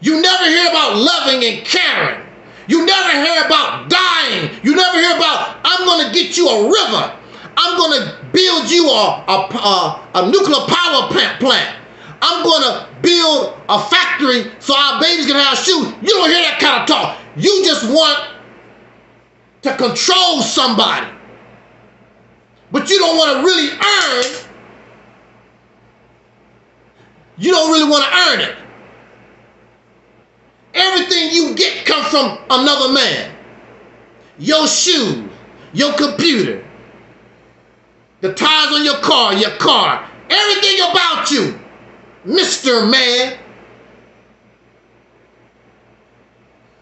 You never hear about loving and caring. You never hear about dying. You never hear about, I'm going to get you a river. I'm going to build you a nuclear power plant. I'm going to build a factory so our babies can have shoes. You don't hear that kind of talk. You just want to control somebody. But you don't want to really earn. You don't really want to earn it. Everything you get comes from another man. Your shoes, your computer, the tires on your car, everything about you, Mr. Man.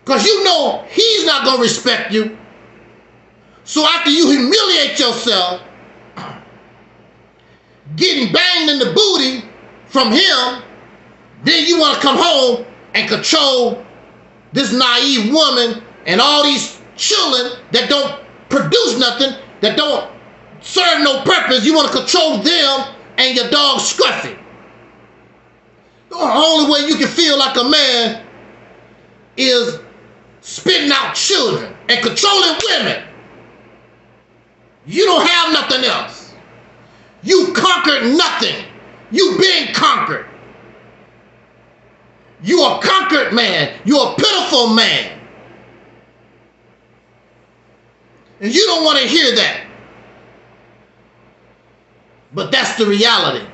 Because you know he's not going to respect you. So after you humiliate yourself, getting banged in the booty from him, then you want to come home and control this naive woman and all these children that don't produce nothing, that don't serve no purpose. You want to control them and your dog Scruffy. The only way you can feel like a man is spitting out children and controlling women. You don't have nothing else. You conquered nothing. You've been conquered. You are a conquered man. You're a pitiful man. And you don't want to hear that. But that's the reality.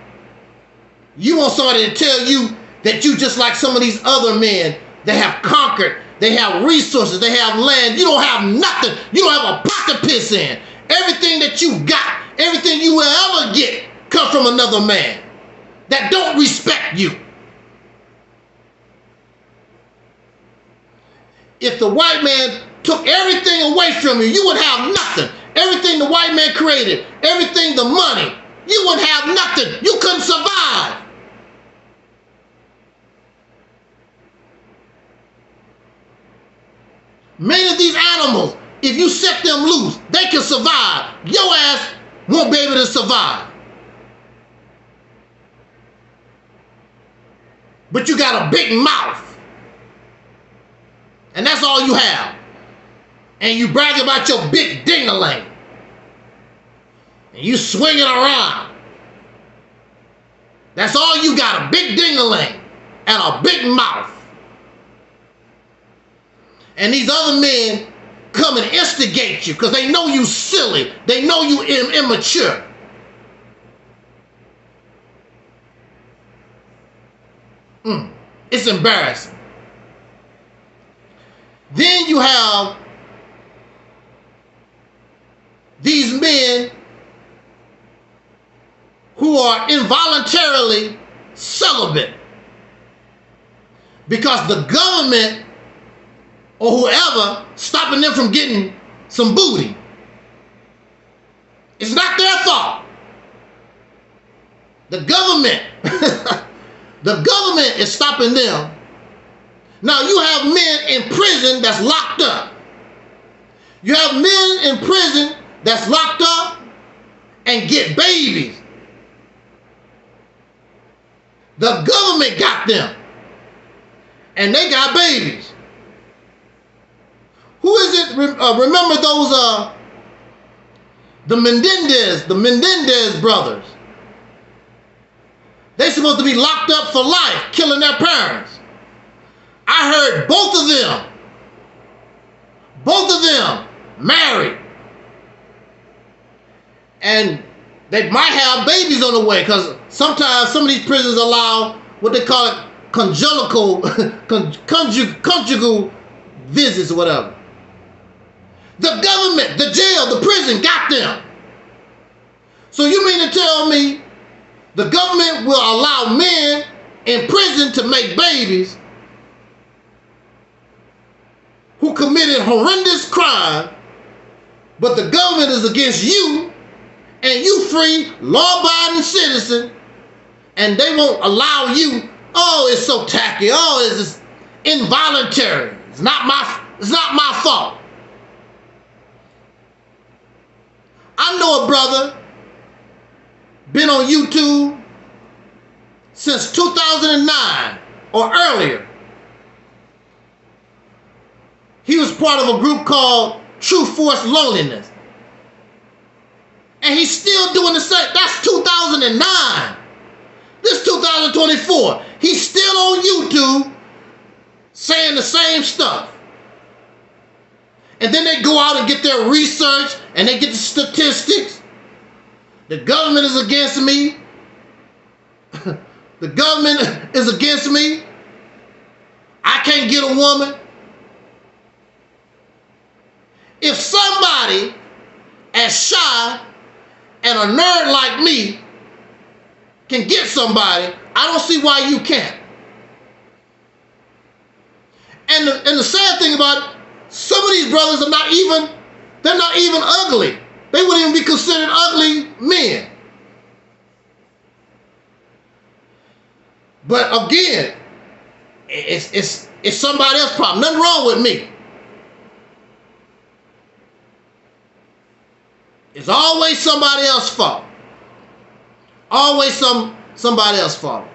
You want somebody to tell you that you just like some of these other men that have conquered. They have resources. They have land. You don't have nothing. You don't have a pot to piss in. Everything that you got, everything you will ever get, comes from another man that don't respect you. if the white man took everything away from you, you would have nothing. Everything the white man created, everything, the money, you wouldn't have nothing. You couldn't survive. Many of these animals, if you set them loose, they can survive. Your ass won't be able to survive. But you got a big mouth. And that's all you have. And you brag about your big ding-a-ling. And you swing it around. That's all you got, a big ding-a-ling and a big mouth. And these other men come and instigate you because they know you silly. They know you immature. It's embarrassing. Then you have these men who are involuntarily celibate because the government or whoever stopping them from getting some booty. It's not their fault. The government, the government is stopping them. Now you have men in prison that's locked up. You have men in prison that's locked up and get babies. The government got them. And they got babies. Who is it? Remember those, the Menendez brothers. They supposed to be locked up for life, killing their parents. I heard both of them married. And they might have babies on the way because sometimes some of these prisons allow what they call it conjugal visits or whatever. The government, the jail, the prison got them. So you mean to tell me the government will allow men in prison to make babies who committed horrendous crime, but the government is against you and you free, law-abiding citizen, and they won't allow you? Oh, it's so tacky. Oh, it's just involuntary. It's not my fault. I know a brother, been on YouTube since 2009 or earlier. He was part of a group called True Force Loneliness. And he's still doing the same. That's 2009. This 2024. He's still on YouTube saying the same stuff. And then they go out and get their research and they get the statistics. The government is against me. The government is against me. I can't get a woman. If somebody as shy and a nerd like me can get somebody, I don't see why you can't. And the sad thing about it, some of these brothers are not even ugly. They wouldn't even be considered ugly men. But again, it's somebody else's problem. Nothing wrong with me. It's always somebody else's fault. Always somebody else's fault.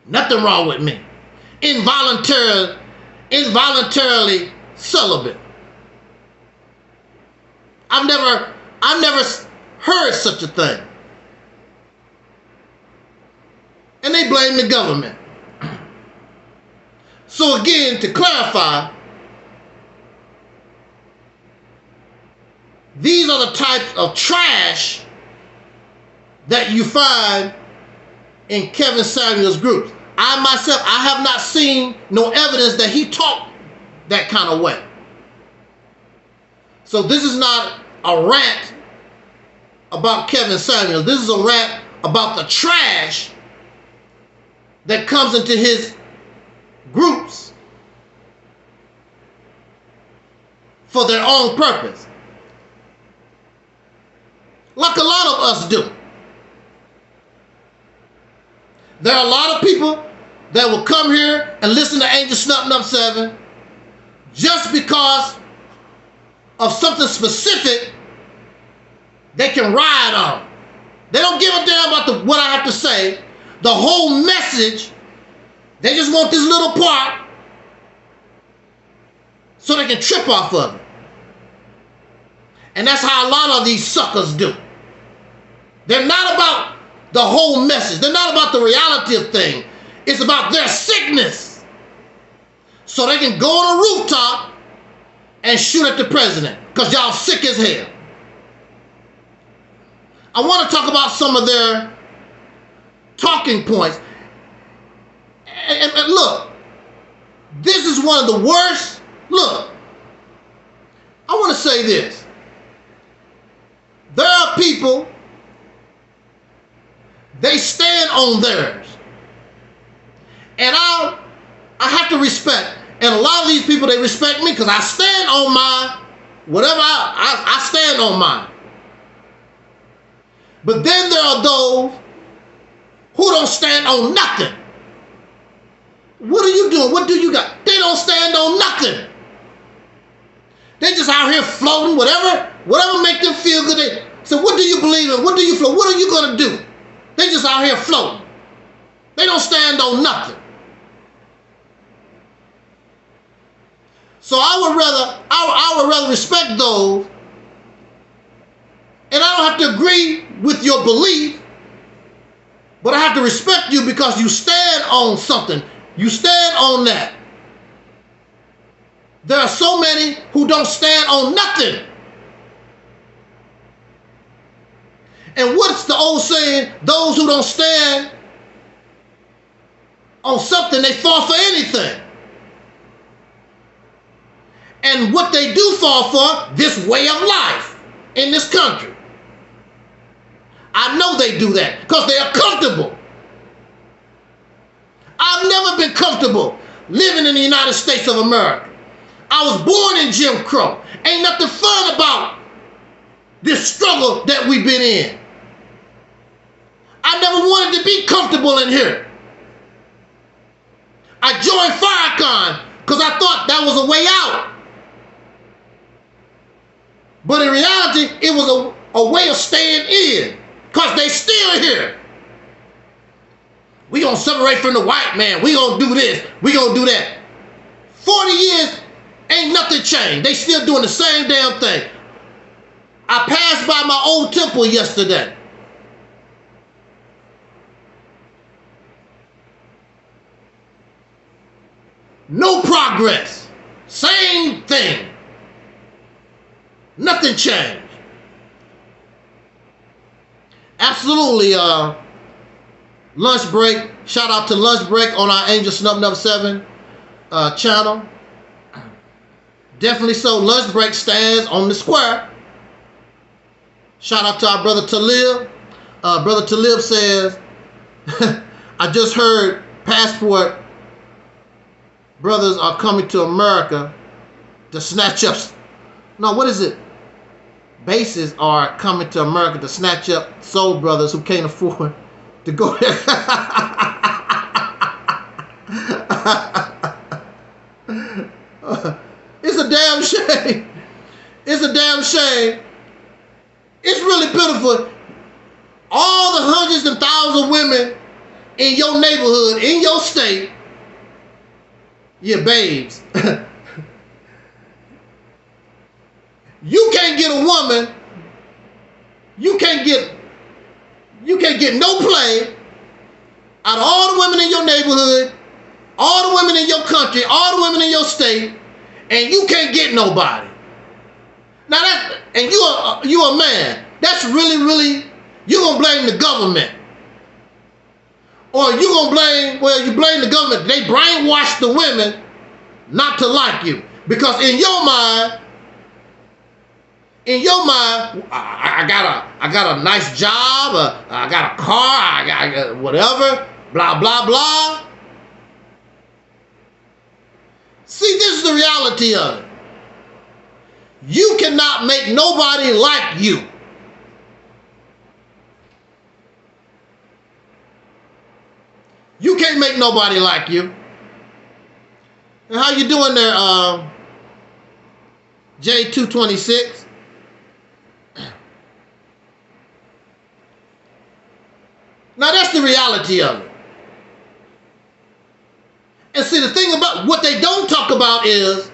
Nothing wrong with me. Involuntarily celibate. I've never heard such a thing. And they blame the government. So again, to clarify, these are the types of trash that you find in Kevin Samuels' groups. I myself, I have not seen no evidence that he talked that kind of way. So this is not a rant about Kevin Samuels. This is a rant about the trash that comes into his groups for their own purpose, like a lot of us do. There are a lot of people that will come here and listen to Angelsnupnup7 just because of something specific they can ride on. They don't give a damn about what I have to say. The whole message, they just want this little part so they can trip off of it. And that's how a lot of these suckers do. They're not about the whole message. They're not about the reality of things. It's about their sickness. So they can go on a rooftop and shoot at the president because y'all sick as hell. I want to talk about some of their talking points. And look, this is one of the worst. Look, I want to say this. There are people, they stand on theirs. And I have to respect. And a lot of these people, they respect me because I stand on my, whatever I stand on mine. But then there are those who don't stand on nothing. What are you doing? What do you got? They don't stand on nothing. They just out here floating, whatever make them feel good. So what do you believe in? What do you float? What are you going to do? They just out here floating. They don't stand on nothing. So I would rather respect those, and I don't have to agree with your belief, but I have to respect you because you stand on something. You stand on that. There are so many who don't stand on nothing. And what's the old saying? Those who don't stand on something, they fall for anything. And what they do fall for, this way of life in this country. I know they do that because they are comfortable. I've never been comfortable living in the United States of America. I was born in Jim Crow. Ain't nothing fun about this struggle that we've been in. I never wanted to be comfortable in here. I joined Farrakhan because I thought that was a way out. But in reality, it was a way of staying in because they still here. We gonna separate from the white man. We gonna do this. We gonna do that. 40 years, ain't nothing changed. They still doing the same damn thing. I passed by my old temple yesterday. No progress. Same thing. Nothing changed. Absolutely, lunch break. Shout out to lunch break on our Angelsnupnup7 channel. Definitely so. Lunch break stands on the square. Shout out to our brother Talib. Brother Talib says, I just heard passport brothers are coming to America to snatch up. No, what is it? Bases are coming to America to snatch up soul brothers who can't afford to go there. It's a damn shame. It's a damn shame. It's really pitiful. All the hundreds and thousands of women in your neighborhood, in your state, your babes. You can't get a woman. You can't get no play out of all the women in your neighborhood, all the women in your country, all the women in your state, and you can't get nobody. Now that, and you a man. That's really, you're gonna blame the government. Or you gonna blame, well, you blame the government. They brainwash the women not to like you. Because in your mind, I got a nice job, I got a car, I got whatever, blah, blah, blah. See, this is the reality of it. You cannot make nobody like you. You can't make nobody like you. And how you doing there, J226? Now that's the reality of it. And see, the thing about what they don't talk about is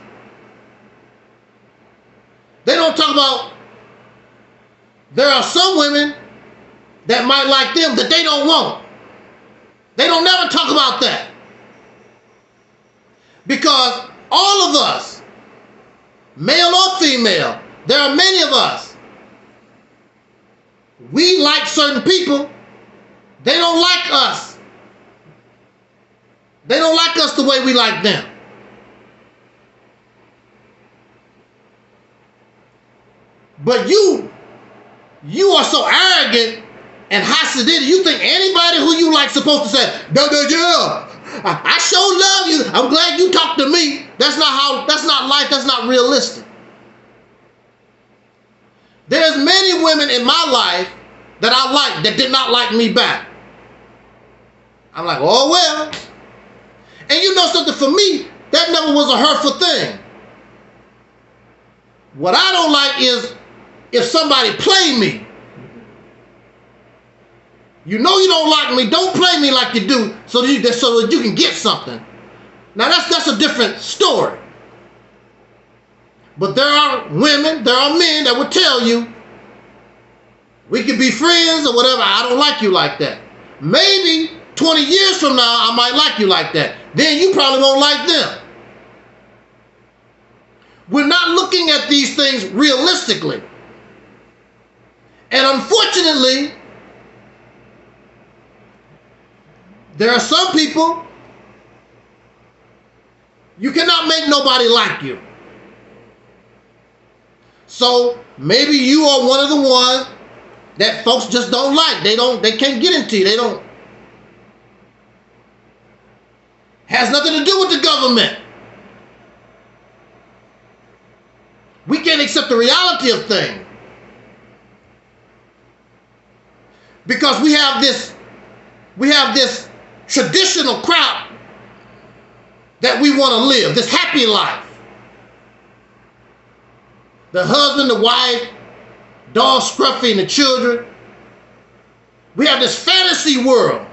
they don't talk about there are some women that might like them that they don't want. They don't never talk about that. Because all of us, male or female, there are many of us, we like certain people, they don't like us. They don't like us the way we like them. But you are so arrogant and hostile. You think anybody who you like supposed to say, yeah, I sure love you. I'm glad you talked to me. That's not life. That's not realistic. There's many women in my life that I like that did not like me back. I'm like, oh well. And you know something, for me, that never was a hurtful thing. What I don't like is if somebody play me. You know you don't like me, don't play me like you do so that you can get something. Now that's a different story. But there are women, there are men that would tell you, we could be friends or whatever, I don't like you like that. Maybe 20 years from now, I might like you like that. Then you probably won't like them. We're not looking at these things realistically. And unfortunately, there are some people, you cannot make nobody like you. So maybe you are one of the ones that folks just don't like. They can't get into you. Has nothing to do with the government. We can't accept the reality of things. Because we have this traditional crowd that we want to live, this happy life. The husband, the wife, dog Scruffy, and the children. We have this fantasy world.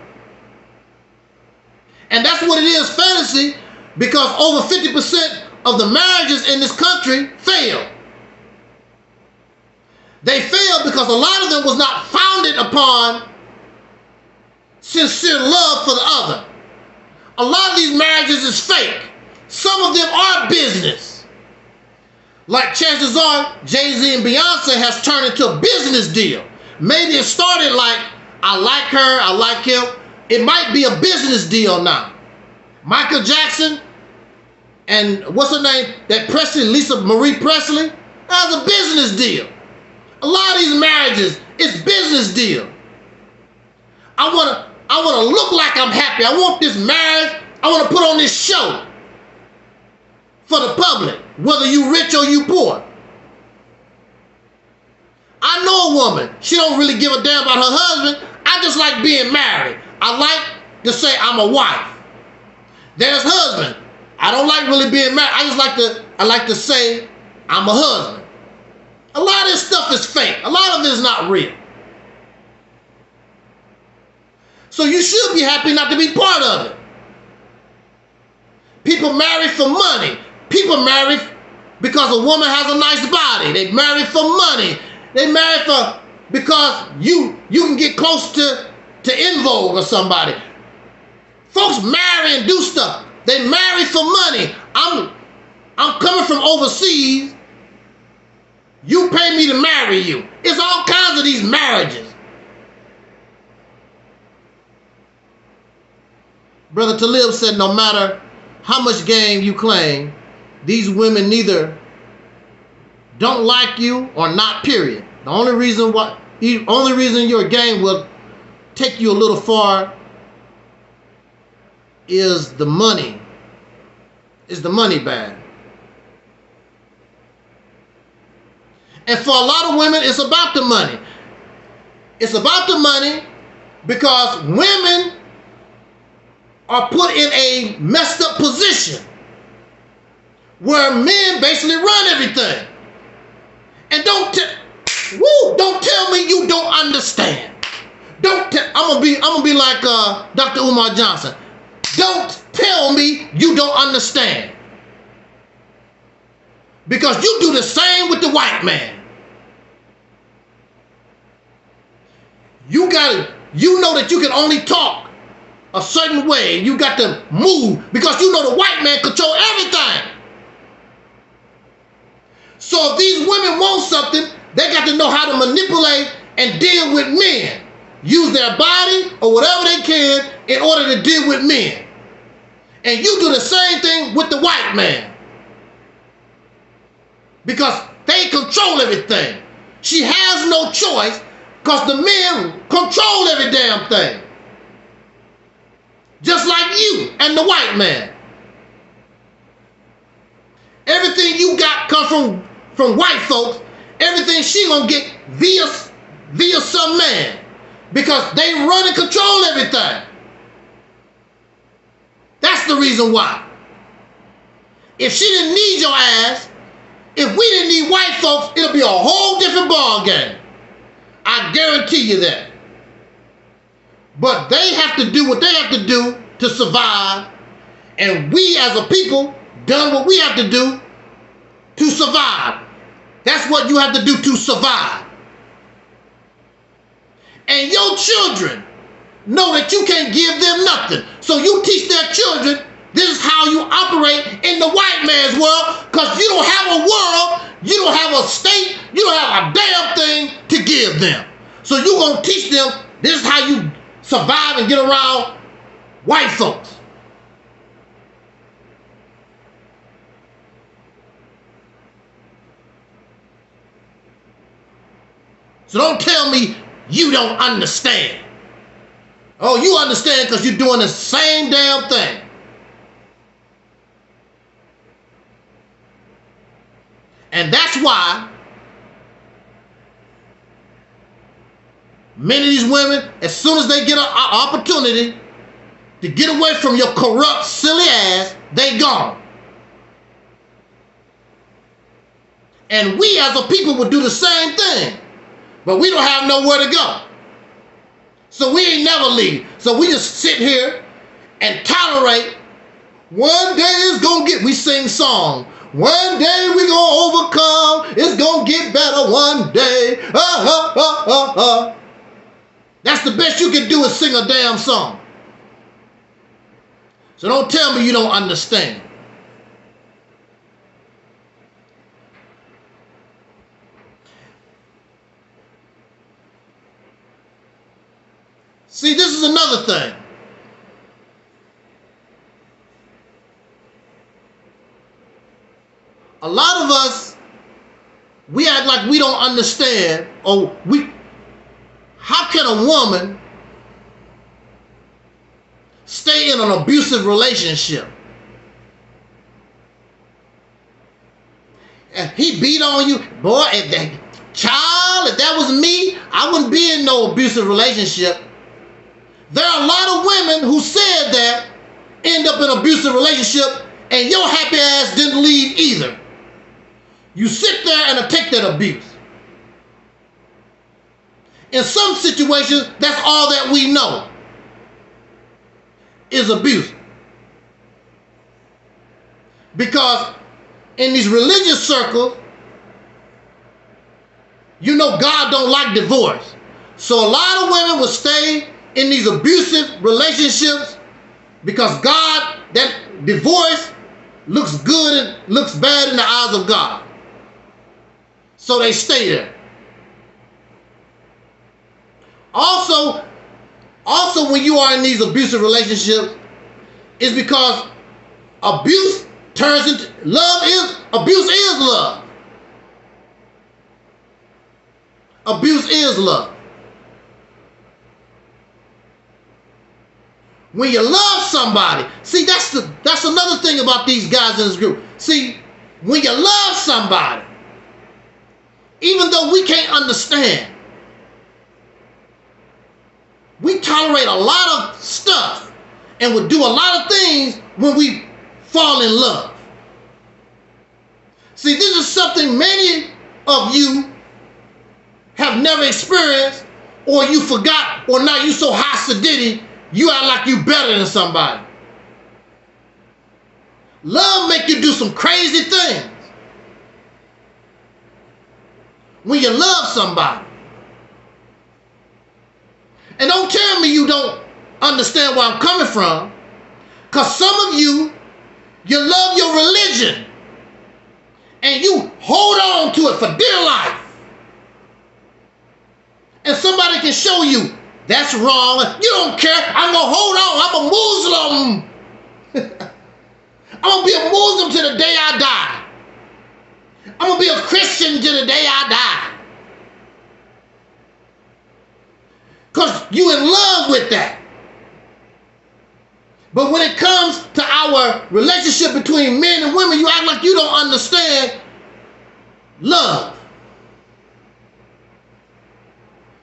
And that's what it is, fantasy, because over 50% of the marriages in this country fail. They failed because a lot of them was not founded upon sincere love for the other. A lot of these marriages is fake. Some of them are business. Like chances are, Jay-Z and Beyonce has turned into a business deal. Maybe it started like, I like her, I like him. It might be a business deal now. Michael Jackson and what's her name? That Presley, Lisa Marie Presley. That was a business deal. A lot of these marriages, it's business deal. I want to look like I'm happy. I want this marriage. I want to put on this show for the public, whether you rich or you poor. I know a woman. She don't really give a damn about her husband. I just like being married. I like to say I'm a wife. There's husband. I don't like really being married. I like to say I'm a husband. A lot of this stuff is fake. A lot of it is not real. So you should be happy not to be part of it. People marry for money. People marry because a woman has a nice body. They marry for money. They marry because you can get close to En Vogue or somebody. Folks marry and do stuff. They marry for money. I'm coming from overseas. You pay me to marry you. It's all kinds of these marriages. Brother Talib said, no matter how much game you claim, these women neither don't like you or not, period. The only reason your game will take you a little far is the money is the money bag. And for a lot of women, it's about the money. It's about the money because women are put in a messed up position where men basically run everything. And don't tell me you don't understand. I'm gonna be like Dr. Umar Johnson. Don't tell me you don't understand. Because you do the same with the white man. You know that you can only talk a certain way. You got to move because you know the white man control everything. So if these women want something, they got to know how to manipulate and deal with men. Use their body or whatever they can in order to deal with men. And you do the same thing with the white man. Because they control everything. She has no choice because the men control every damn thing. Just like you and the white man. Everything you got comes from white folks. Everything she gonna get via some man. Because they run and control everything. That's the reason why. If she didn't need your ass, if we didn't need white folks, it'll be a whole different ball game. I guarantee you that. But they have to do what they have to do to survive. And we as a people done what we have to do to survive. That's what you have to do to survive. And your children know that you can't give them nothing. So you teach their children this is how you operate in the white man's world because you don't have a world, you don't have a state, you don't have a damn thing to give them. So you're going to teach them this is how you survive and get around white folks. So don't tell me you don't understand. Oh, you understand because you're doing the same damn thing. And that's why many of these women, as soon as they get an opportunity to get away from your corrupt, silly ass, they gone. And we as a people would do the same thing. But we don't have nowhere to go. So we ain't never leave. So we just sit here and tolerate. One day it's gonna get, we sing song. One day we gonna overcome. It's gonna get better one day. That's the best you can do is sing a damn song. So don't tell me you don't understand. See, this is another thing. A lot of us, we act like we don't understand, or how can a woman stay in an abusive relationship? If he beat on you, boy, if that was me, I wouldn't be in no abusive relationship. There are a lot of women who said that end up in an abusive relationship and your happy ass didn't leave either. You sit there and take that abuse. In some situations, that's all that we know is abuse. Because in these religious circles, you know God don't like divorce. So a lot of women will stay in these abusive relationships because God, that divorce looks good and looks bad in the eyes of God. So they stay there. Also when you are in these abusive relationships, it's because abuse turns into abuse is love. Abuse is love. When you love somebody, see, that's another thing about these guys in this group. See, when you love somebody, even though we can't understand, we tolerate a lot of stuff and would do a lot of things when we fall in love. See, this is something many of you have never experienced, or you forgot, or now you so high sedity, you act like you better than somebody. Love make you do some crazy things. When you love somebody. And don't tell me you don't understand where I'm coming from, because some of you love your religion and you hold on to it for dear life. And somebody can show you that's wrong. You don't care. I'm going to hold on. I'm a Muslim. I'm going to be a Muslim till the day I die. I'm going to be a Christian till the day I die. Because you in love with that. But when it comes to our relationship between men and women, you act like you don't understand love.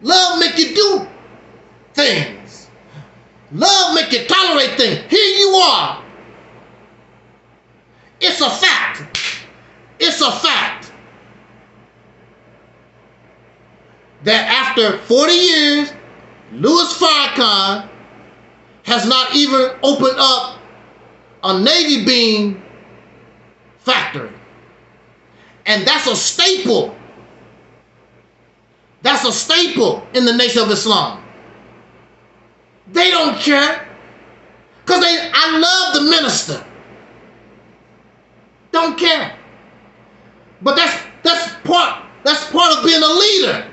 Love make you do things. Love make you tolerate things. Here you are. It's a fact. It's a fact that after 40 years, Louis Farrakhan has not even opened up a Navy bean factory. And that's a staple. That's a staple in the Nation of Islam. They don't care. Because I love the minister. Don't care. But that's part of being a leader.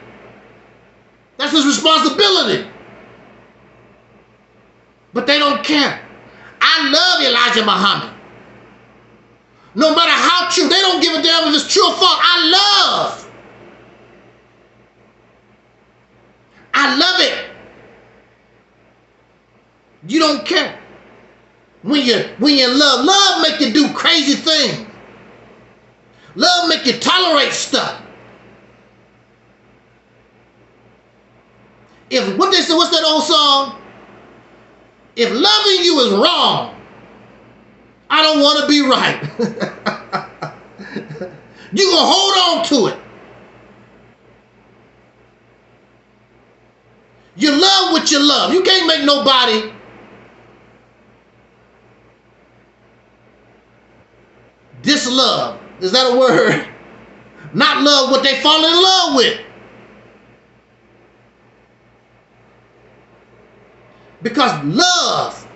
That's his responsibility. But they don't care. I love Elijah Muhammad. No matter how true, they don't give a damn if it's true or false. I love it. You don't care. When you're in love, love make you do crazy things. Love make you tolerate stuff. What's that old song? If loving you is wrong, I don't want to be right. You gonna hold on to it. You love what you love. You can't make nobody dislove. Is that a word? Not love what they fall in love with. Because love.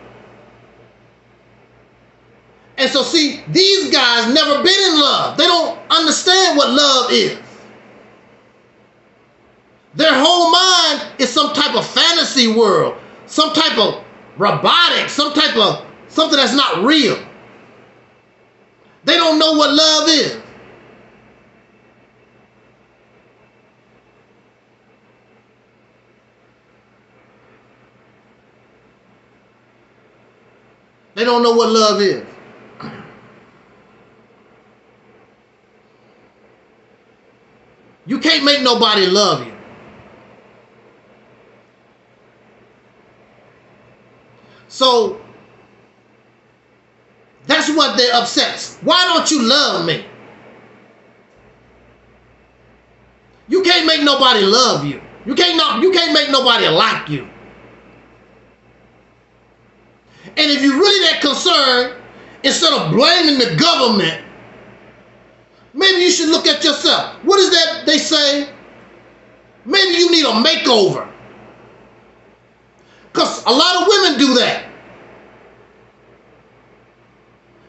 And so see, these guys never been in love. They don't understand what love is. Their whole mind is some type of fantasy world, some type of robotic, something that's not real. They don't know what love is. They don't know what love is. You can't make nobody love you. So that's what they're upset. Why don't you love me? You can't make nobody love you. You can't make nobody like you. And if you're really that concerned, instead of blaming the government, maybe you should look at yourself. What is that they say? Maybe you need a makeover. Because a lot of women do that.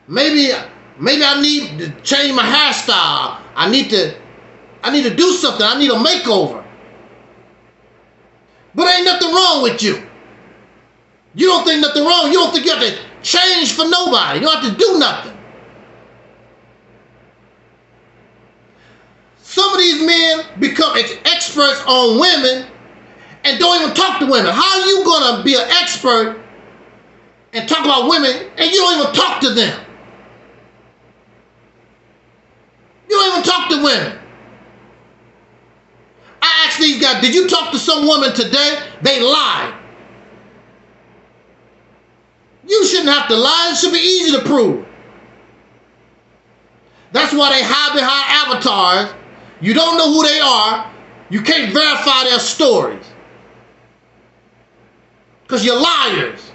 Maybe I need to change my hairstyle. I need to do something. I need a makeover. But ain't nothing wrong with you. You don't think nothing wrong. You don't think you have to change for nobody. You don't have to do nothing. Some of these men become experts on women and don't even talk to women. How are you going to be an expert and talk about women, and you don't even talk to them. You don't even talk to women. I asked these guys, did you talk to some woman today? They lied. You shouldn't have to lie. It should be easy to prove. That's why they hide behind avatars. You don't know who they are. You can't verify their stories. Because you're liars.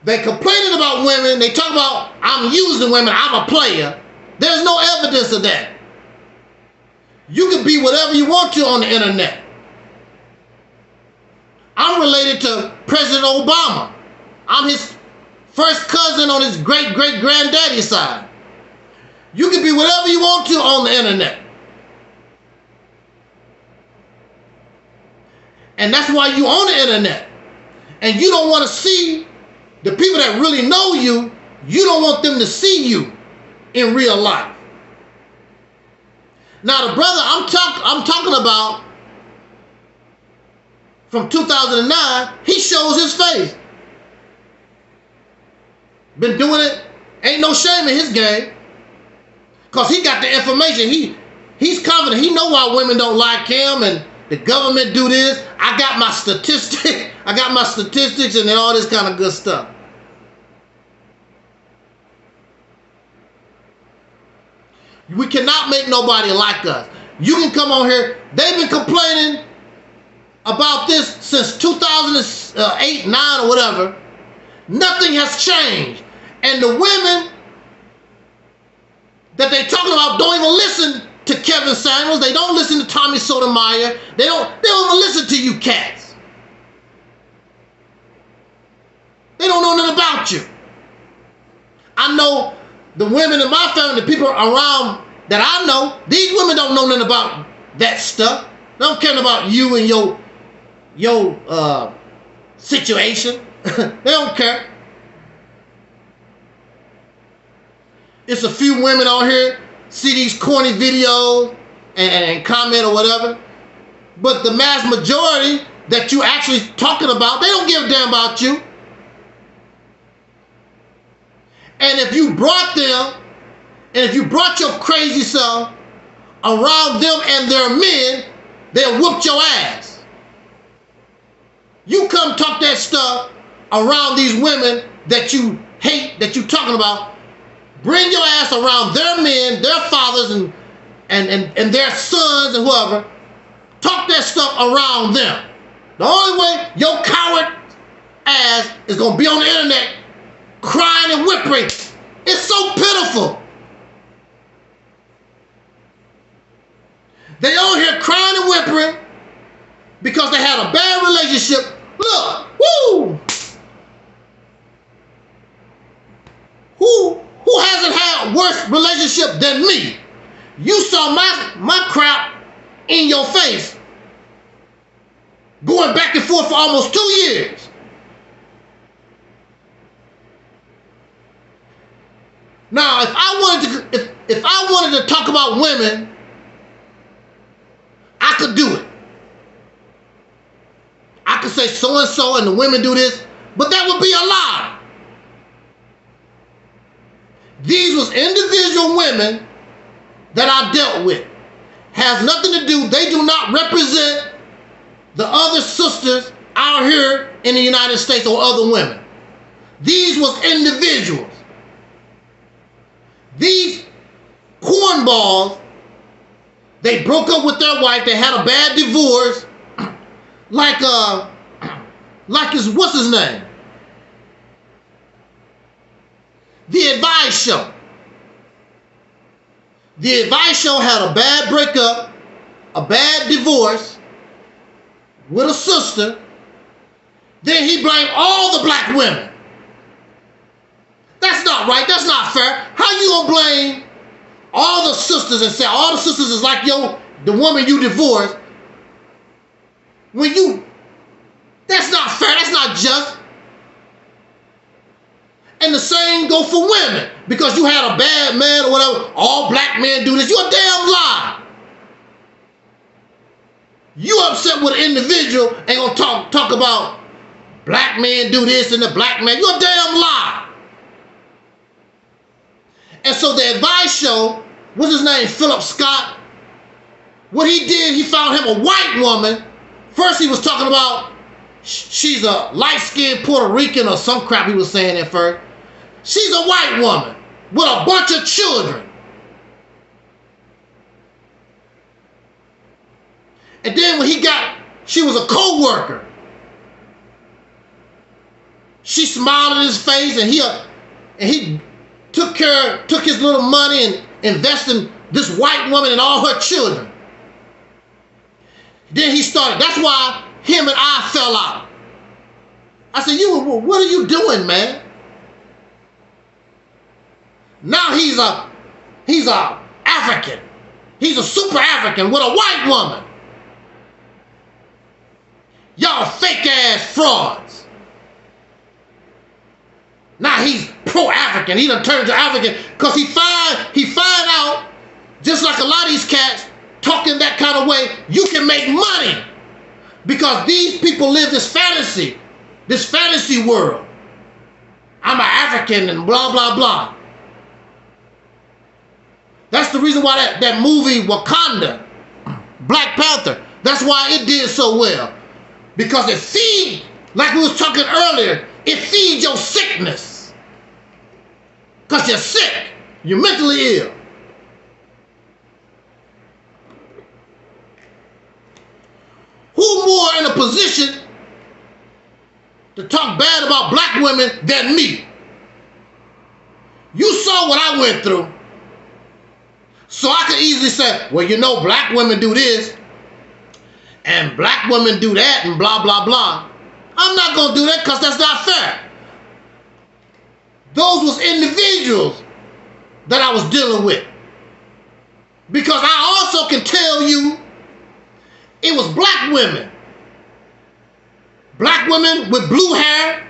They complaining about women. They talk about, I'm using women. I'm a player. There's no evidence of that. You can be whatever you want to on the internet. I'm related to President Obama. I'm his first cousin on his great-great-granddaddy side. You can be whatever you want to on the internet. And that's why you on the internet. And you don't want to see the people that really know you. You don't want them to see you in real life. Now the brother I'm talking about from 2009, he shows his face. Been doing it, ain't no shame in his game. Because he got the information. He's confident. He know why women don't like him and the government do this. I got my statistics. I got my statistics and all this kind of good stuff. We cannot make nobody like us. You can come on here. They've been complaining about this since 2008, 9 or whatever. Nothing has changed. And the women that they talking about don't even listen to Kevin Samuels. They don't listen to Tommy Sotomayor. They don't even listen to you cats. They don't know nothing about you. I know the women in my family, the people around that I know, these women don't know nothing about that stuff. They don't care about you and your situation. They don't care. It's a few women on here see these corny videos and comment or whatever. But the mass majority that you actually talking about, they don't give a damn about you. And if you brought them, and if you brought your crazy self around them and their men, they'll whoop your ass. You come talk that stuff around these women that you hate, that you talking about, bring your ass around their men, their fathers, and their sons and whoever. Talk that stuff around them. The only way your coward ass is going to be on the internet crying and whimpering. It's so pitiful. They on here crying and whimpering because they had a bad relationship. Look, woo! Who hasn't had worse relationship than me? You saw my crap in your face. Going back and forth for almost 2 years. Now, if I wanted to talk about women, I could do it. I could say so and so and the women do this, but that would be a lie. These was individual women that I dealt with. Has nothing to do, they do not represent the other sisters out here in the United States or other women. These was individuals. These cornballs, they broke up with their wife, they had a bad divorce, like what's his name? The Advice Show. The Advice Show had a bad breakup, a bad divorce with a sister. Then he blamed all the black women. That's not right. That's not fair. How you gonna blame all the sisters and say all the sisters is like the woman you divorced? That's not fair. That's not just. And the same go for women. Because you had a bad man or whatever, all black men do this. You're a damn lie. You upset with an individual, ain't gonna talk about black men do this and the black man. You're a damn lie. And so the advice show, what's his name, Philip Scott, what he did, he found him a white woman. First he was talking about she's a light-skinned Puerto Rican or some crap he was saying at first. She's a white woman with a bunch of children. And then when she was a co-worker. She smiled in his face, and he took his little money and invested in this white woman and all her children. Then he started. That's why him and I fell out. I said, what are you doing, man? Now he's a African. He's a super African with a white woman. Y'all fake ass frauds. Now he's pro-African. He done turned to African because he find out, just like a lot of these cats talking that kind of way, you can make money because these people live this fantasy world. I'm an African and blah, blah, blah. That's the reason why that movie Wakanda, Black Panther, that's why it did so well. Because it feeds, like we was talking earlier, it feeds your sickness. Because you're sick. You're mentally ill. Who more in a position to talk bad about black women than me? You saw what I went through. So I could easily say, well, you know, black women do this and black women do that and blah, blah, blah. I'm not going to do that because that's not fair. Those was individuals that I was dealing with. Because I also can tell you it was black women. Black women with blue hair,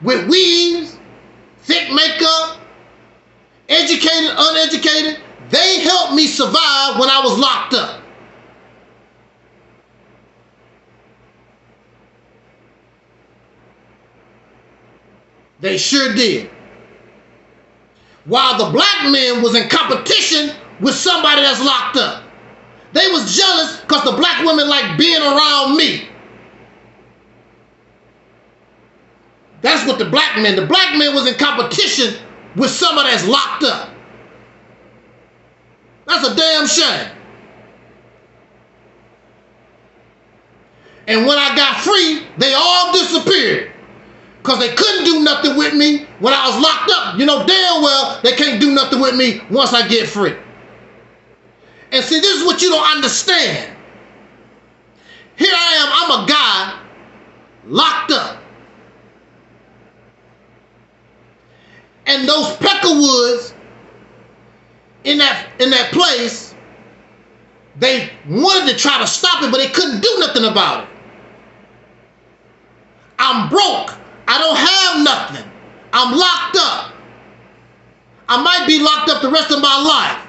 with weaves, thick makeup, educated, uneducated. They helped me survive when I was locked up. They sure did. While the black men was in competition with somebody that's locked up. They was jealous because the black women like being around me. That's what the black men was in competition with somebody that's locked up. That's a damn shame. And when I got free, they all disappeared. Because they couldn't do nothing with me when I was locked up. You know damn well they can't do nothing with me once I get free. And see, this is what you don't understand. Here I am, I'm a guy locked up. And those Peckerwoods in that place, they wanted to try to stop it, but they couldn't do nothing about it. I'm broke. I don't have nothing. I'm locked up. I might be locked up the rest of my life.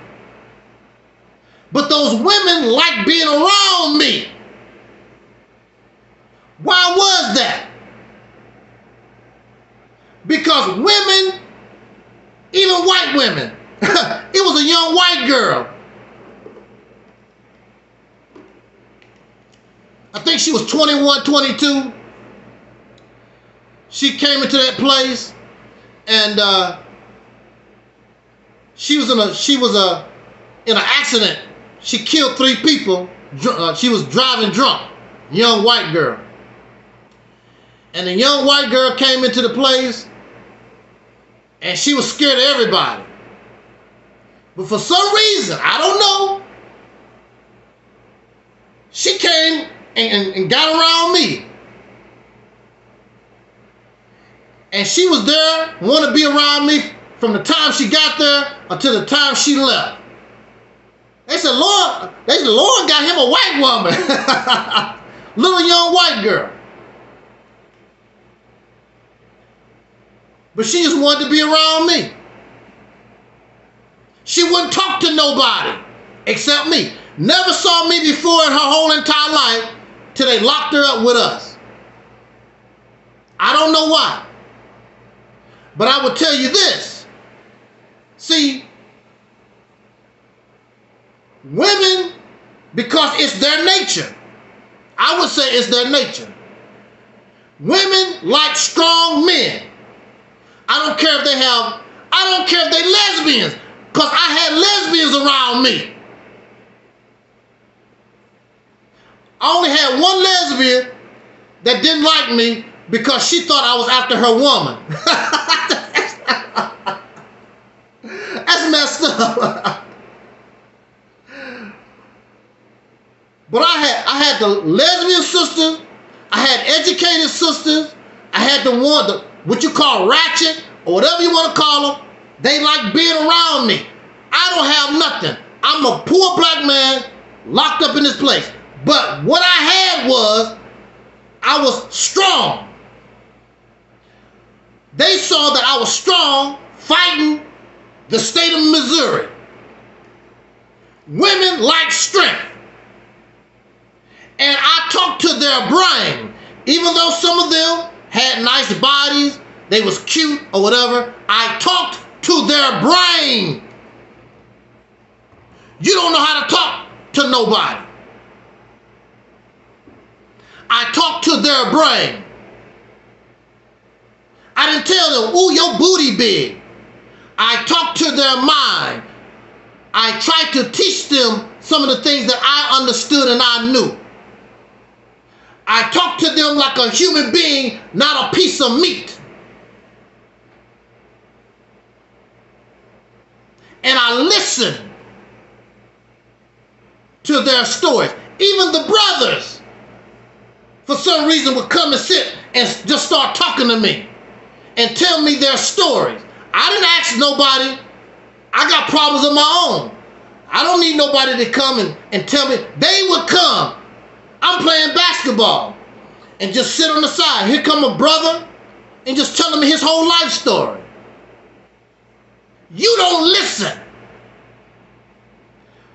But those women like being around me. Why was that? Because women, even white women, it was a young white girl. I think she was 21, 22. She came into that place, and she was in an accident. She killed 3 people. She was driving drunk, young white girl. And the young white girl came into the place, and she was scared of everybody. But for some reason, I don't know, she came and got around me. And she was there, wanted to be around me from the time she got there until the time she left. They said, Lord got him a white woman. Little young white girl. But she just wanted to be around me. She wouldn't talk to nobody except me. Never saw me before in her whole entire life till they locked her up with us. I don't know why. But I will tell you this. See, women, because it's their nature, I would say it's their nature. Women like strong men. I don't care if they lesbians, because I had lesbians around me. I only had one lesbian that didn't like me because she thought I was after her woman. That's messed up. But I had the lesbian sisters, I had educated sisters, I had what you call ratchet, or whatever you want to call them. They like being around me. I don't have nothing. I'm a poor black man locked up in this place. But what I had was, I was strong. They saw that I was strong fighting the state of Missouri. Women like strength. And I talked to their brain. Even though some of them had nice bodies, they was cute or whatever, I talked to their brain. You don't know how to talk to nobody. I talked to their brain. I didn't tell them, ooh, your booty big. I talked to their mind. I tried to teach them some of the things that I understood and I knew. I talked to them like a human being, not a piece of meat. And I listened to their stories. Even the brothers, for some reason, would come and sit and just start talking to me and tell me their stories. I didn't ask nobody. I got problems of my own. I don't need nobody to come and tell me. They would come. I'm playing basketball and just sit on the side. Here come a brother and just telling me his whole life story. You don't listen.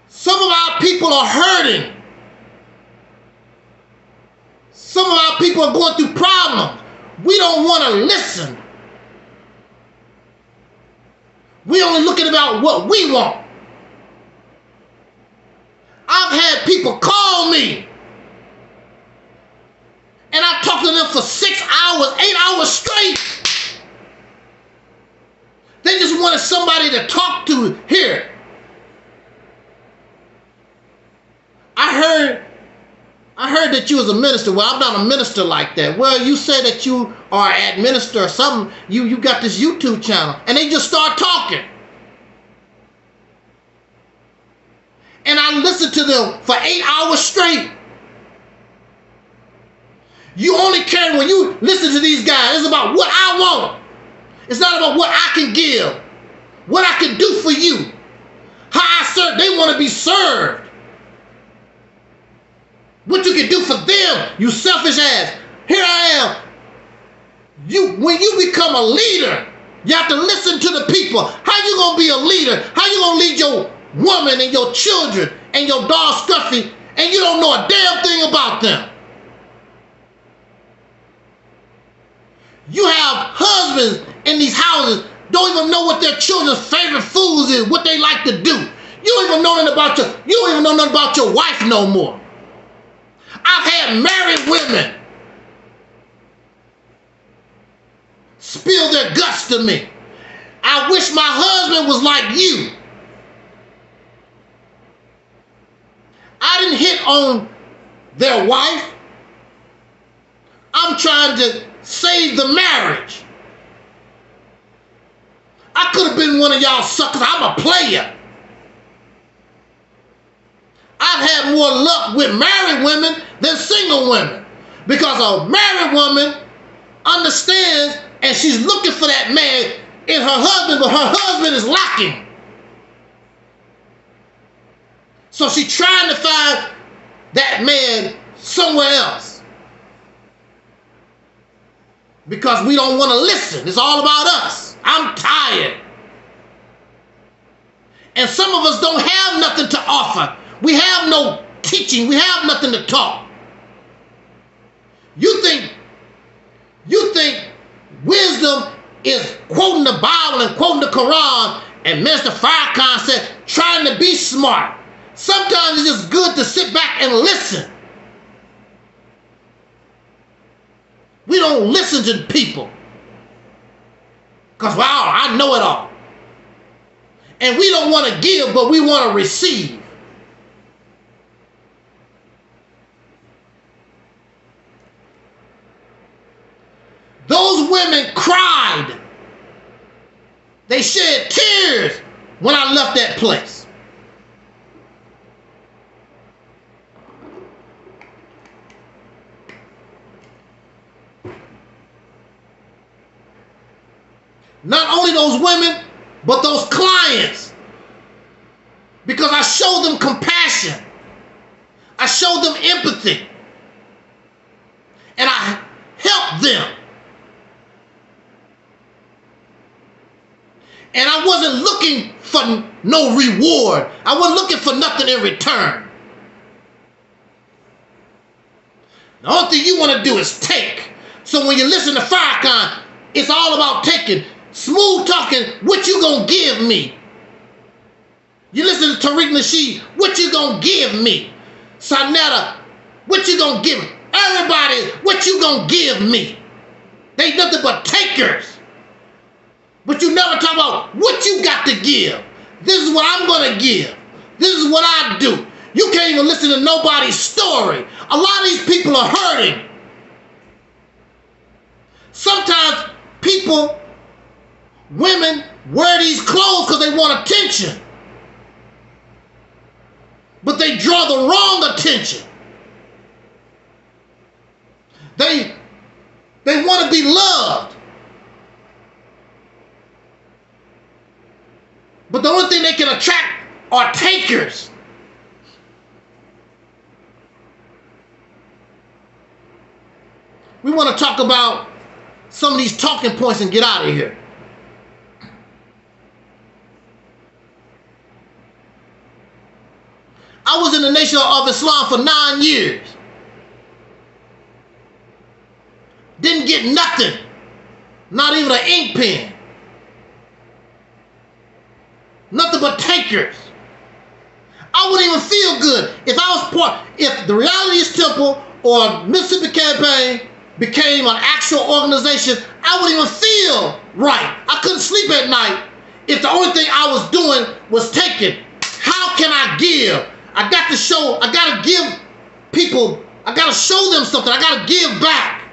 Some of our people are hurting. Some of our people are going through problems. We don't want to listen. We only looking about what we want. I've had people call me and I talked to them for 6 hours, 8 hours straight. They just wanted somebody to talk to here. I heard that you was a minister. Well, I'm not a minister like that. Well, you say that you are an minister or something. You got this YouTube channel. And they just start talking. And I listened to them for 8 hours straight. You only care when you listen to these guys. It's about what I want. It's not about what I can give. What I can do for you. How I serve. They want to be served. What you can do for them, you selfish ass. Here I am. When you become a leader, you have to listen to the people. How you gonna be a leader? How you gonna lead your woman and your children and your dog Scruffy and you don't know a damn thing about them? You have husbands in these houses don't even know what their children's favorite foods is, what they like to do. You don't even know nothing about your wife no more. I've had married women spill their guts to me. I wish my husband was like you. I didn't hit on their wife. I'm trying to save the marriage. I could have been one of y'all suckers. I'm a player. I've had more luck with married women than single women. Because a married woman understands and she's looking for that man in her husband, but her husband is lacking. So she's trying to find that man somewhere else. Because we don't want to listen. It's all about us. I'm tired. And some of us don't have nothing to offer. We have no teaching. We have nothing to talk. You think You think wisdom is quoting the Bible and quoting the Quran, and Mr. Farrakhan said, trying to be smart. Sometimes it's just good to sit back and listen. We don't listen to people. Because, wow, I know it all. And we don't want to give, but we want to receive. Those women cried. They shed tears when I left that place. Not only those women, but those clients. Because I showed them compassion. I showed them empathy. And I helped them. And I wasn't looking for no reward. I wasn't looking for nothing in return. The only thing you want to do is take. So when you listen to Farrakhan, it's all about taking. Smooth talking, what you gonna give me? You listen to Tariq Nasheed, what you gonna give me? Sonetta, what you gonna give me? Everybody, what you gonna give me? They nothing but takers. But you never talk about what you got to give. This is what I'm gonna give. This is what I do. You can't even listen to nobody's story. A lot of these people are hurting. Sometimes people, women, wear these clothes because they want attention. But they draw the wrong attention. They want to be loved. But the only thing they can attract are takers. We want to talk about some of these talking points and get out of here. I was in the Nation of Islam for 9 years. Didn't get nothing. Not even an ink pen. Nothing but takers. I wouldn't even feel good if the Realities Temple or Mississippi Campaign became an actual organization. I wouldn't even feel right. I couldn't sleep at night if the only thing I was doing was taking. How can I give? I got to give people, I got to show them something. I got to give back.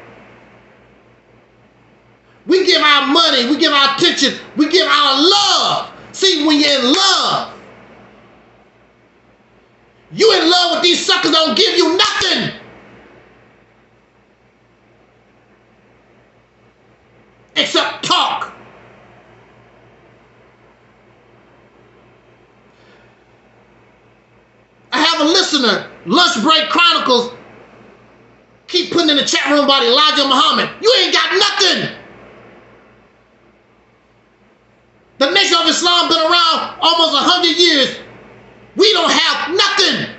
We give our money, we give our attention, we give our love. See, when you're in love, you in love with these suckers don't give you nothing. Except talk. I have a listener, Lunch Break Chronicles, keep putting in the chat room about Elijah Muhammad. You ain't got nothing. The Nation of Islam been around almost 100 years. We don't have nothing.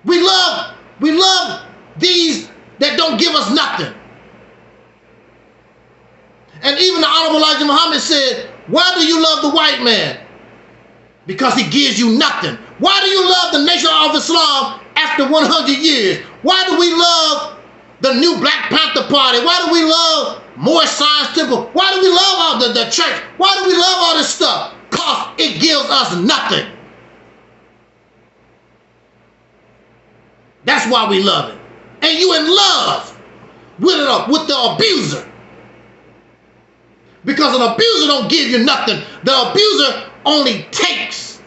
We love these that don't give us nothing. And even the Honorable Elijah Muhammad said, why do you love the white man? Because he gives you nothing. Why do you love the Nation of Islam after 100 years? Why do we love the new Black Panther Party? Why do we love more Science Temple? Why do we love all the church? Why do we love all this stuff? Because it gives us nothing. That's why we love it. And you in love with the abuser. Because an abuser don't give you nothing. The abuser only takes.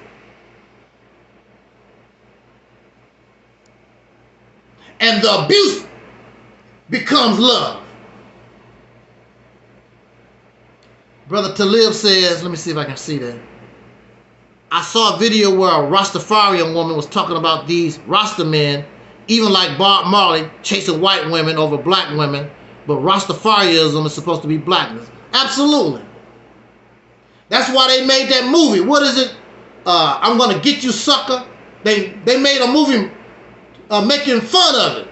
And the abuse becomes love. Brother Talib says, let me see if I can see that. I saw a video where a Rastafarian woman was talking about these Rasta men, even like Bob Marley, chasing white women over black women, but Rastafarianism is supposed to be blackness. Absolutely. That's why they made that movie. What is it? I'm Gonna Get You, Sucker. They made a movie making fun of it.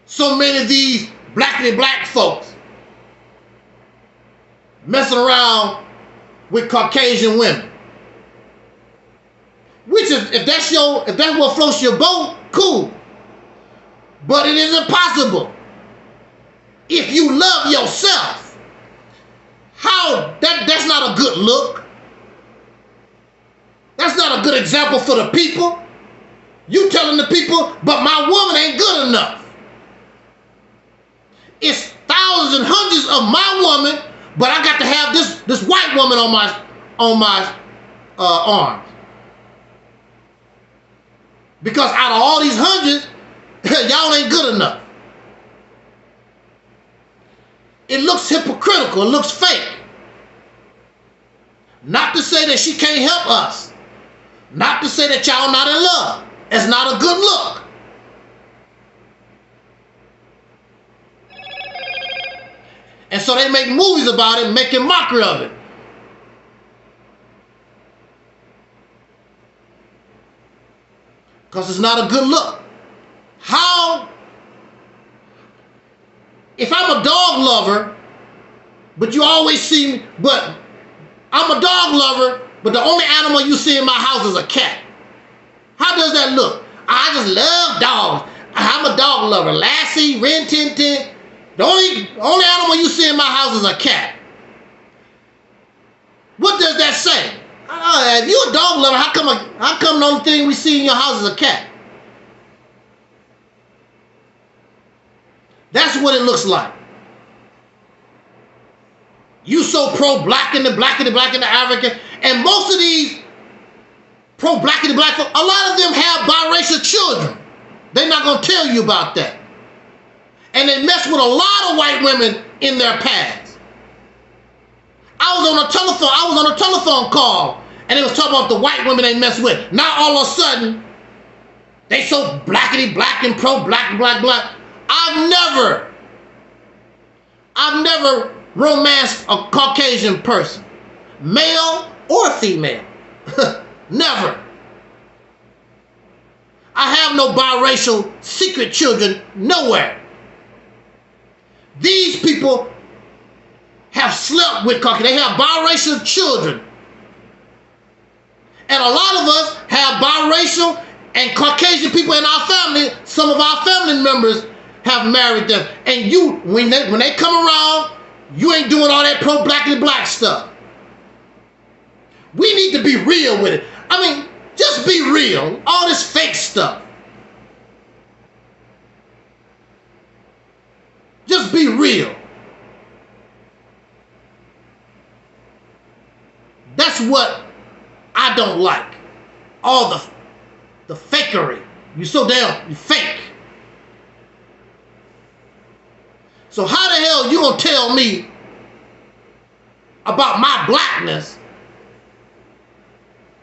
so many of these blackity black folks messing around with Caucasian women. Which is, if that's what floats your boat, cool. But it is impossible. If you love yourself, that's not a good look. That's not a good example for the people. You telling the people, but my woman ain't good enough. It's thousands and hundreds of my woman, but I got to have this white woman on my arms. Because out of all these hundreds, y'all ain't good enough. It looks hypocritical. It looks fake. Not to say that she can't help us. Not to say that y'all not in love. It's not a good look. And so they make movies about it, making mockery of it. Because it's not a good look. How? If I'm a dog lover, but you always see me, but I'm a dog lover, but the only animal you see in my house is a cat. How does that look? I just love dogs. I'm a dog lover. Lassie, Rin Tin Tin. The only animal you see in my house is a cat. What does that say? If you're a dog lover, how come the only thing we see in your house is a cat? That's what it looks like. You so pro-black and the black and the black and the African, and most of these pro-black and the black folk, a lot of them have biracial children. They're not going to tell you about that. And they mess with a lot of white women in their past. I was on a telephone call, and they was talking about the white women they mess with. Now all of a sudden, they so blackity black and pro-black and black. I've never romanced a Caucasian person, male or female. Never. I have no biracial secret children nowhere. These people have slept with Caucasian. They have biracial children. And a lot of us have biracial and Caucasian people in our family. Some of our family members have married them. And when they come around, you ain't doing all that pro-black and black stuff. We need to be real with it. I mean, just be real. All this fake stuff. Just be real. That's what I don't like. All the fakery. You fake. So how the hell you gonna tell me about my blackness?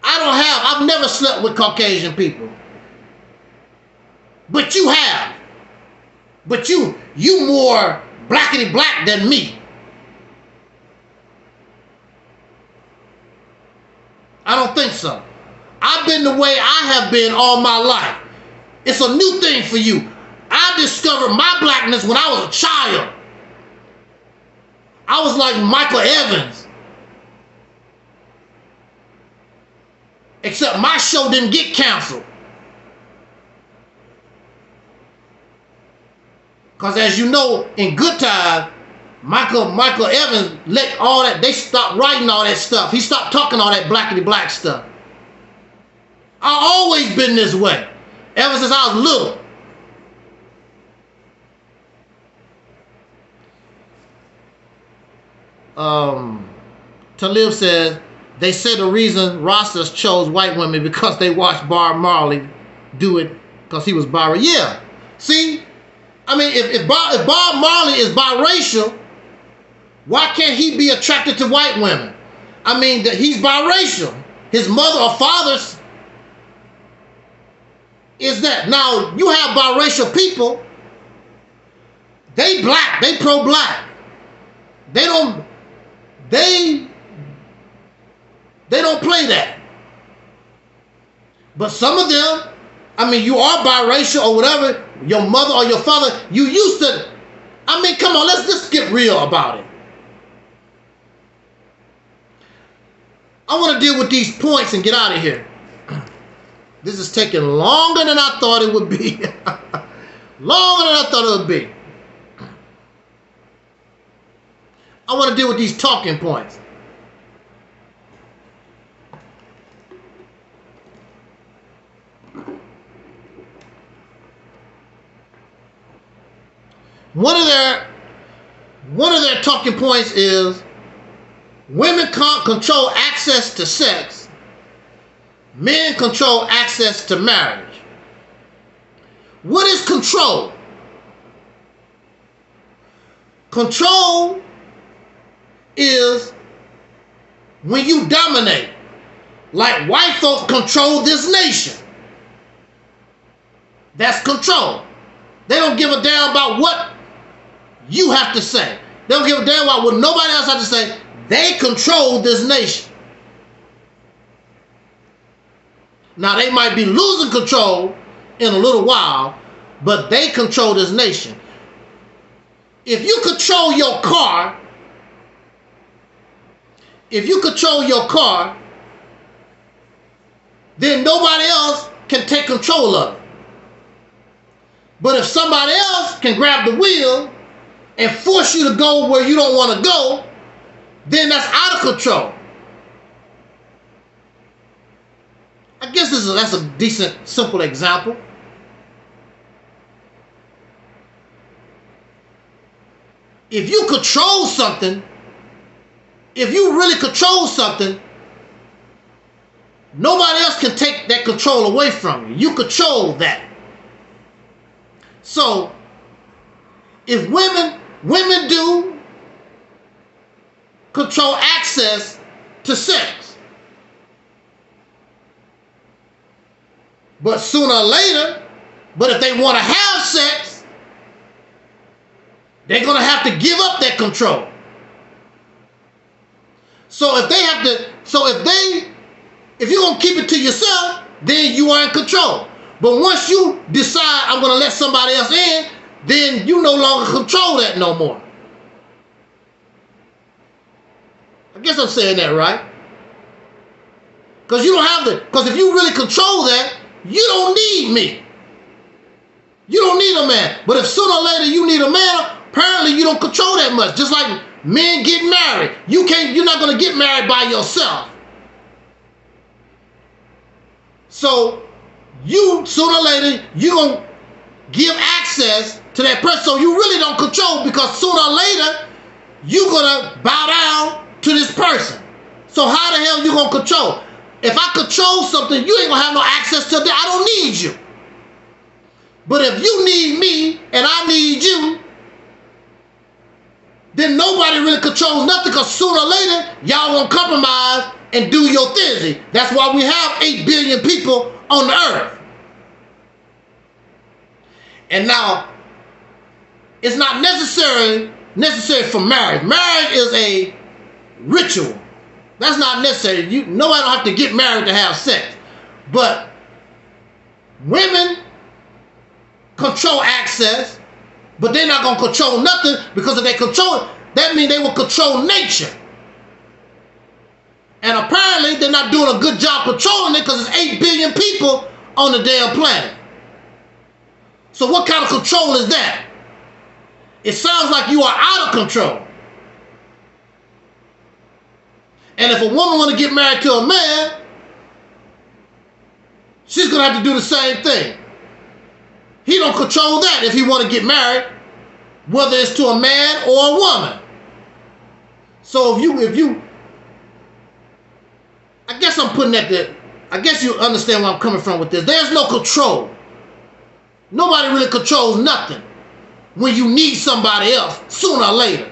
I've never slept with Caucasian people. But you have. But you more blackity black than me. I don't think so. I've been the way I have been all my life. It's a new thing for you. I discovered my blackness when I was a child. I was like Michael Evans. Except my show didn't get canceled. Because as you know, in good time, Michael Evans let all that, they stopped writing all that stuff. He stopped talking all that blackity black stuff. I've always been this way. Ever since I was little. Talib says, they say the reason Rastas chose white women because they watched Bob Marley do it because he was biracial. Yeah. See? I mean, if Bob Marley is biracial, why can't he be attracted to white women? I mean, he's biracial. His mother or father is that. Now, you have biracial people. They black. They pro-black. They don't play that. But some of them, I mean, you are biracial or whatever, your mother or your father, you used to, I mean, come on, let's just get real about it. I want to deal with these points and get out of here. This is taking longer than I thought it would be. Longer than I thought it would be. I want to deal with these talking points. One of their talking points is women can't control access to sex. Men control access to marriage. What is control? Control is when you dominate. Like white folks control this nation. That's control. They don't give a damn about what you have to say. They don't give a damn about what nobody else has to say. They control this nation. Now they might be losing control in a little while, but they control this nation. If you control your car, then nobody else can take control of it. But if somebody else can grab the wheel and force you to go where you don't want to go, then that's out of control. I guess that's a decent, simple example. If you control something, if you really control something, nobody else can take that control away from you. You control that. So, if women do control access to sex, but sooner or later, but if they want to have sex, they're going to have to give up that control. So if you're going to keep it to yourself, then you are in control. But once you decide I'm going to let somebody else in, then you no longer control that no more. I guess I'm saying that right. Because you don't have to, because if you really control that, you don't need me. You don't need a man. But if sooner or later you need a man, apparently you don't control that much. Just like men get married. You're not going to get married by yourself. So you, sooner or later, you're going to give access to that person. So you really don't control, because sooner or later, you're going to bow down to this person. So how the hell you going to control? If I control something, you ain't going to have no access to that. I don't need you. But if you need me and I need you, then nobody really controls nothing, because sooner or later, y'all won't compromise and do your thing. That's why we have 8 billion people on the earth. And now, it's not necessary for marriage. Marriage is a ritual. That's not necessary. Nobody don't have to get married to have sex. But women control access, but they're not going to control nothing, because if they control it, that means they will control nature. And apparently they're not doing a good job controlling it, because there's 8 billion people on the damn planet. So what kind of control is that? It sounds like you are out of control. And if a woman want to get married to a man, she's going to have to do the same thing. He don't control that if he want to get married, whether it's to a man or a woman. So if you, I guess I'm putting that there. I guess you understand where I'm coming from with this. There's no control. Nobody really controls nothing when you need somebody else sooner or later.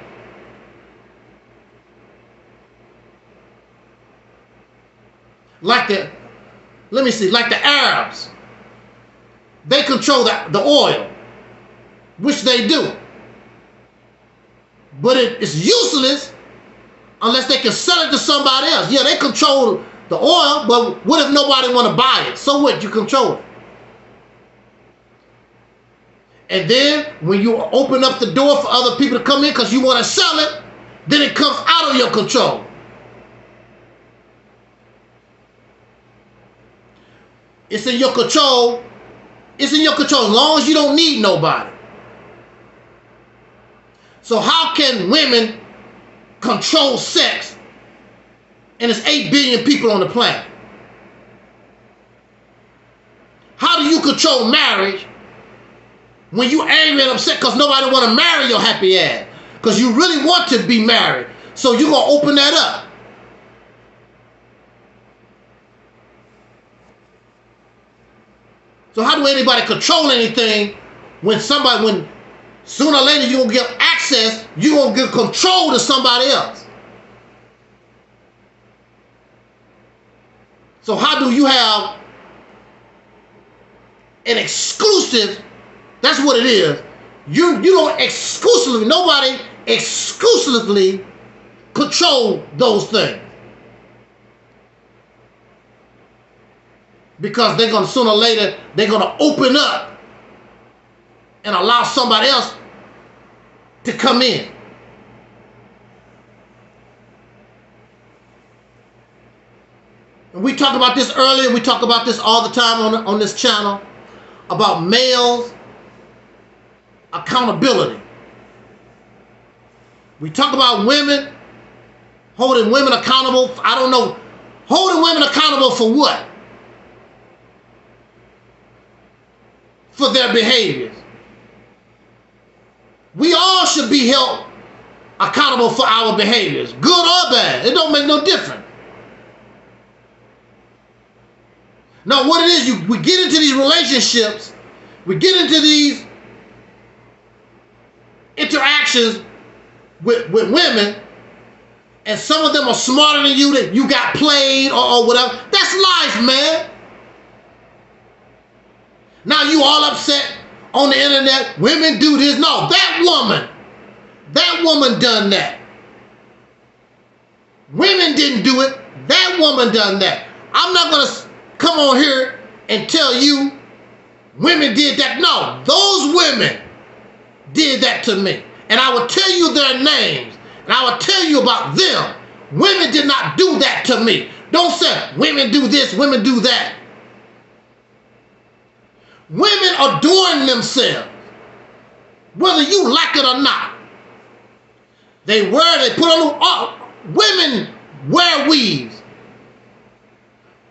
Like the Arabs. They control the oil, which they do. But it's useless unless they can sell it to somebody else. Yeah, they control the oil, but what if nobody want to buy it? So what? You control it. And then when you open up the door for other people to come in because you want to sell it, then it comes out of your control. It's in your control. It's in your control as long as you don't need nobody. So how can women control sex and there's 8 billion people on the planet? How do you control marriage when you angry and upset because nobody want to marry your happy ass? Because you really want to be married. So you're going to open that up. So how do anybody control anything when sooner or later you're going to give access, you're going to give control to somebody else? So how do you have an exclusive? That's what it is. You don't exclusively, nobody exclusively control those things. Because they're going to sooner or later, they're going to open up and allow somebody else to come in. And we talked about this earlier. We talk about this all the time on this channel about males' accountability. We talk about women, holding women accountable. I don't know, holding women accountable for what? For their behaviors. We all should be held accountable for our behaviors, good or bad. It don't make no difference. Now what it is, we get into these relationships, we get into these interactions with women, and some of them are smarter than you, that you got played or whatever. That's life, man. Now you all upset on the internet, women do this. No, that woman done that. Women didn't do it, that woman done that. I'm not going to come on here and tell you women did that. No, those women did that to me. And I will tell you their names, and I will tell you about them. Women did not do that to me. Don't say women do this, women do that. Women adorn themselves, whether you like it or not. They put on, women wear weaves.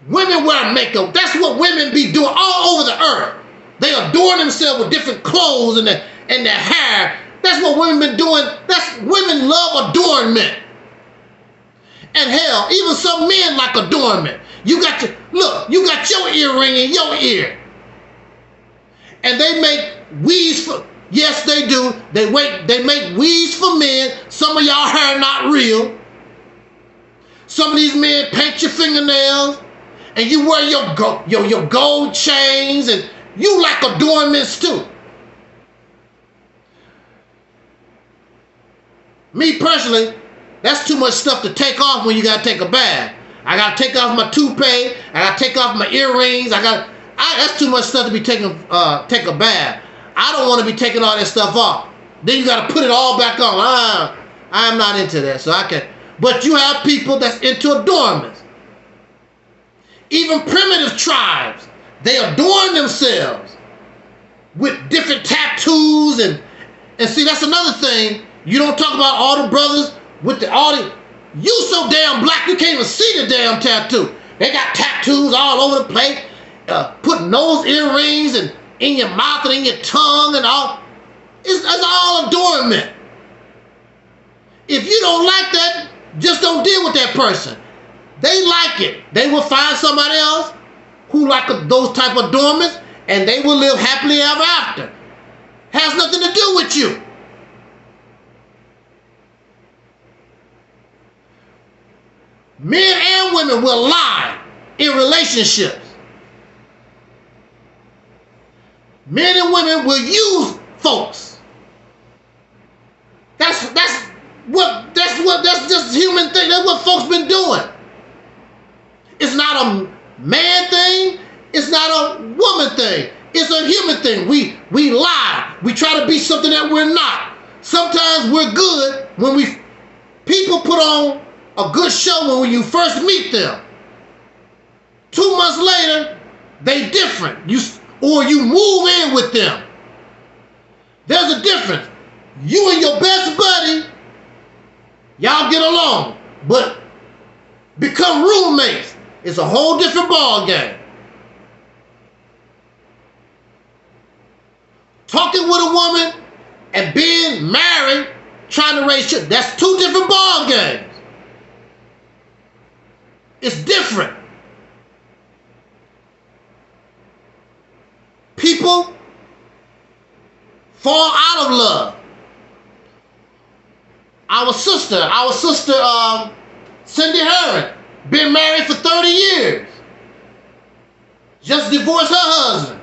Women wear makeup. That's what women be doing all over the earth. They adorn themselves with different clothes and their hair. That's what women been doing. Women love adornment. And hell, even some men like adornment. You got your earring in your ear. And they make weaves for, yes they do. They make weaves for men. Some of y'all hair not real. Some of these men paint your fingernails. And you wear your gold chains, and you like adornments too. Me personally, that's too much stuff to take off when you gotta take a bath. I gotta take off my toupee, I gotta take off my earrings, that's too much stuff to be take a bath. I don't want to be taking all that stuff off. Then you gotta put it all back on. I'm not into that, so I can. But you have people that's into adornments. Even primitive tribes, they adorn themselves with different tattoos and see, that's another thing. You don't talk about all the brothers with you so damn black you can't even see the damn tattoo. They got tattoos all over the place, putting nose earrings and in your mouth and in your tongue and all. It's all adornment. If you don't like that, just don't deal with that person. They like it. They will find somebody else who like those type of adornments, and they will live happily ever after. Has nothing to do with you. Men and women will lie in relationships. Men and women will use folks. That's just a human thing. That's what folks been doing. It's not a man thing. It's not a woman thing. It's a human thing. We lie. We try to be something that we're not. Sometimes we're good when people put on a good show when you first meet them. 2 months later, they different. Or you move in with them. There's a difference. You and your best buddy, y'all get along, but become roommates. It's a whole different ball game. Talking with a woman and being married, trying to raise children, that's two different ball games. It's different. People fall out of love. Our sister, Cindy Herron, been married for 30 years. Just divorced her husband.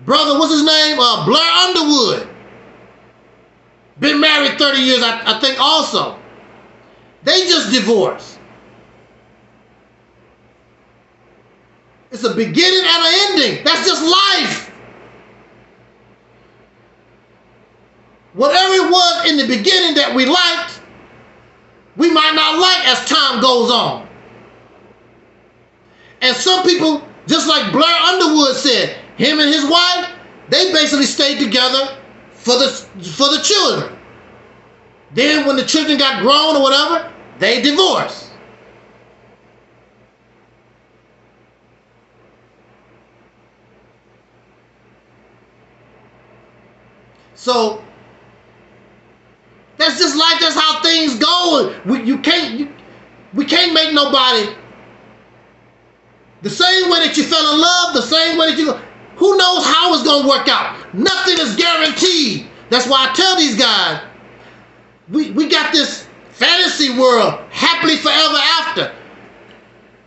Brother, what's his name? Blair Underwood. Been married 30 years, I think also. They just divorced. It's a beginning and an ending. That's just life. Whatever it was in the beginning that we liked, we might not like as time goes on. And some people, just like Blair Underwood said, him and his wife, they basically stayed together for the children. Then when the children got grown or whatever, they divorced. So that's just like that's how things go. We can't make nobody the same way that you fell in love, the same way that you. Who knows how it's gonna work out? Nothing is guaranteed. That's why I tell these guys, we got this fantasy world, happily forever after.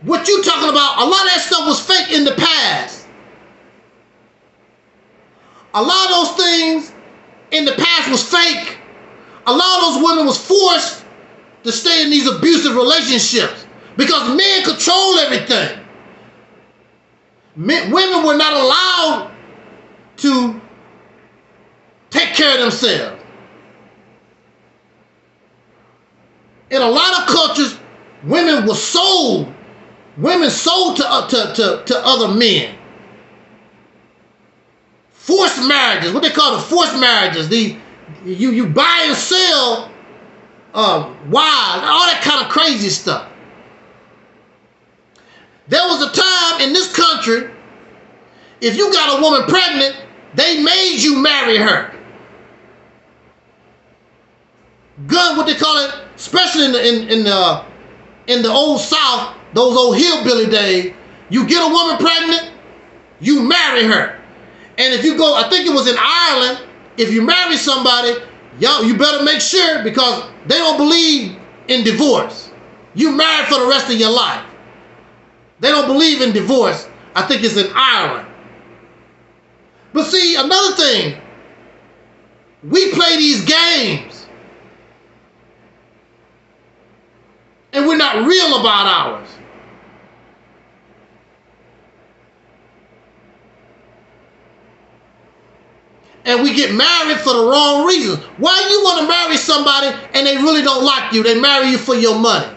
What you talking about? A lot of that stuff was fake in the past. A lot of those things in the past was fake. A lot of those women was forced to stay in these abusive relationships because men control everything. Women were not allowed to take care of themselves. In a lot of cultures, women were sold. Women sold to other men. Forced marriages, what they call the forced marriages. You buy and sell wives, all that kind of crazy stuff. There was a time in this country, if you got a woman pregnant, they made you marry her. What they call it, especially in the old South, those old hillbilly days, you get a woman pregnant, you marry her. And if you go, I think it was in Ireland, if you marry somebody, you better make sure because they don't believe in divorce. You married for the rest of your life. They don't believe in divorce. I think it's in Ireland. But see, another thing, we play these games and we're not real about ours. And we get married for the wrong reasons. Why you want to marry somebody and they really don't like you? They marry you for your money.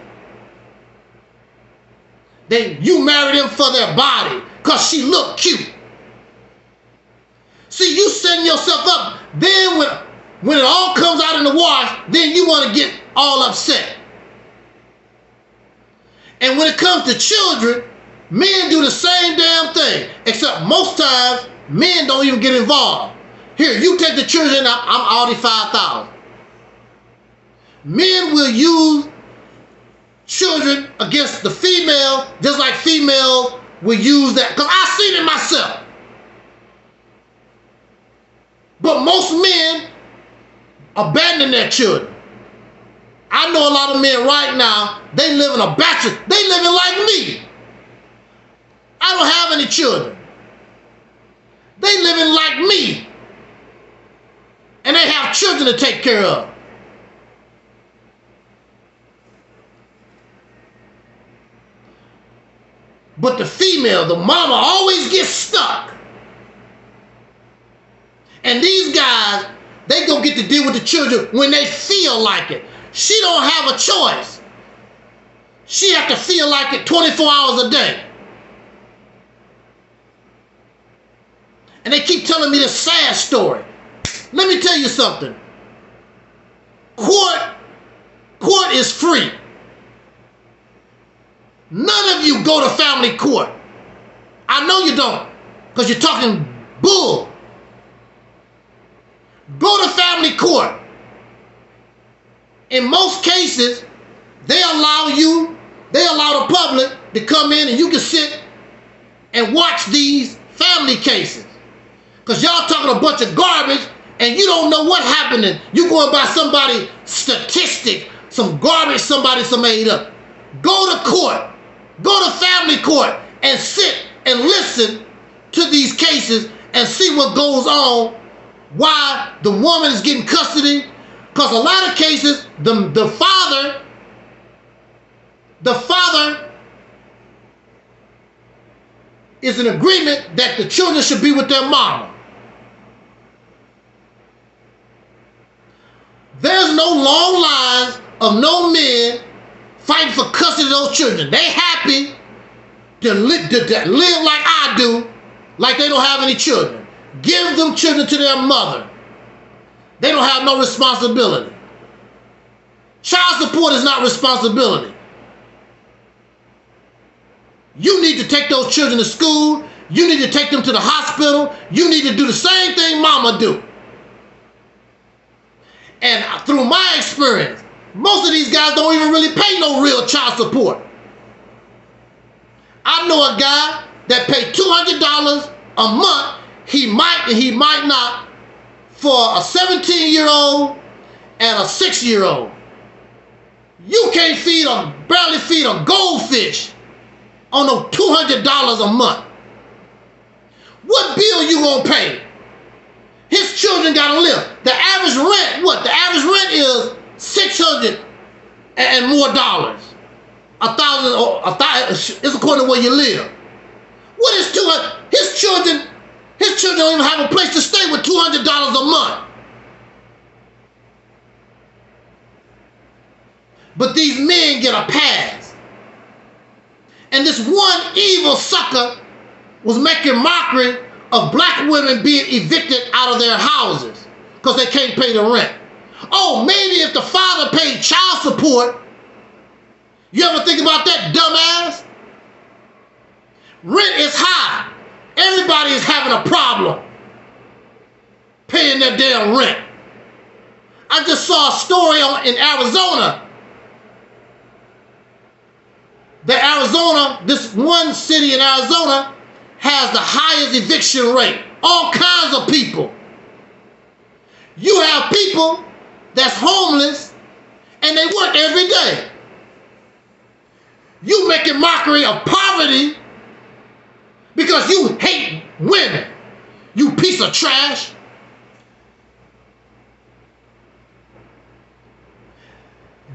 You marry them for their body because she look cute. See, you setting yourself up. Then when it all comes out in the wash, then you want to get all upset. And when it comes to children, men do the same damn thing. Except most times, men don't even get involved. Here, you take the children up, I'm already 5,000. Men will use children against the female, just like females will use that. Because I've seen it myself. But most men abandon their children. I know a lot of men right now, they live in a bachelor. They living like me. I don't have any children. They living like me. And they have children to take care of. But the female, the mama, always gets stuck. And these guys, they go get to deal with the children when they feel like it. She don't have a choice. She have to feel like it 24 hours a day. And they keep telling me this sad story. Let me tell you something. Court is free. None of you go to family court. I know you don't, because you're talking bull. Go to family court. In most cases, they allow the public to come in and you can sit and watch these family cases. Because y'all talking a bunch of garbage and you don't know what happened. You going by somebody's statistic, some garbage somebody made up. Go to court. Go to family court and sit and listen to these cases and see what goes on, why the woman is getting custody. Because a lot of cases, the father is in agreement that the children should be with their mama. There's no long lines of no men fighting for custody of those children. They happy to live like I do, like they don't have any children. Give them children to their mother. They don't have no responsibility. Child support is not responsibility. You need to take those children to school. You need to take them to the hospital. You need to do the same thing mama do. And through my experience, most of these guys don't even really pay no real child support. I know a guy that paid $200 a month. He might and he might not for a 17-year-old and a 6-year-old. You can't barely feed a goldfish on no $200 a month. What bill you gonna pay? His children gotta live. The average rent, what? The average rent is $600 and more dollars. $1,000, it's according to where you live. What is $200? His children don't even have a place to stay with $200 a month. But these men get a pass. And this one evil sucker was making mockery of black women being evicted out of their houses because they can't pay the rent. Oh, maybe if the father paid child support. You ever think about that, dumbass? Rent is high. Everybody is having a problem paying their damn rent. I just saw a story in Arizona. This one city in Arizona has the highest eviction rate. All kinds of people. You have people that's homeless and they work every day. You making mockery of poverty because you hate women. You piece of trash.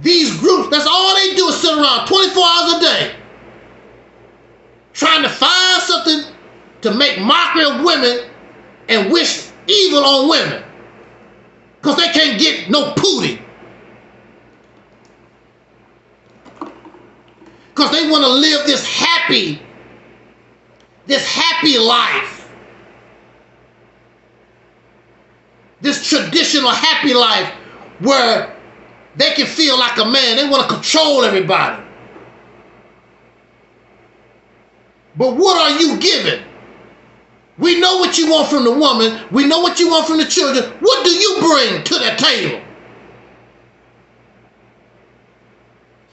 These groups, that's all they do is sit around 24 hours a day trying to find something to make mockery of women and wish evil on women because they can't get no pootie. Because they want to live this happy life. This traditional happy life where they can feel like a man. They want to control everybody. But what are you giving? We know what you want from the woman. We know what you want from the children. What do you bring to that table?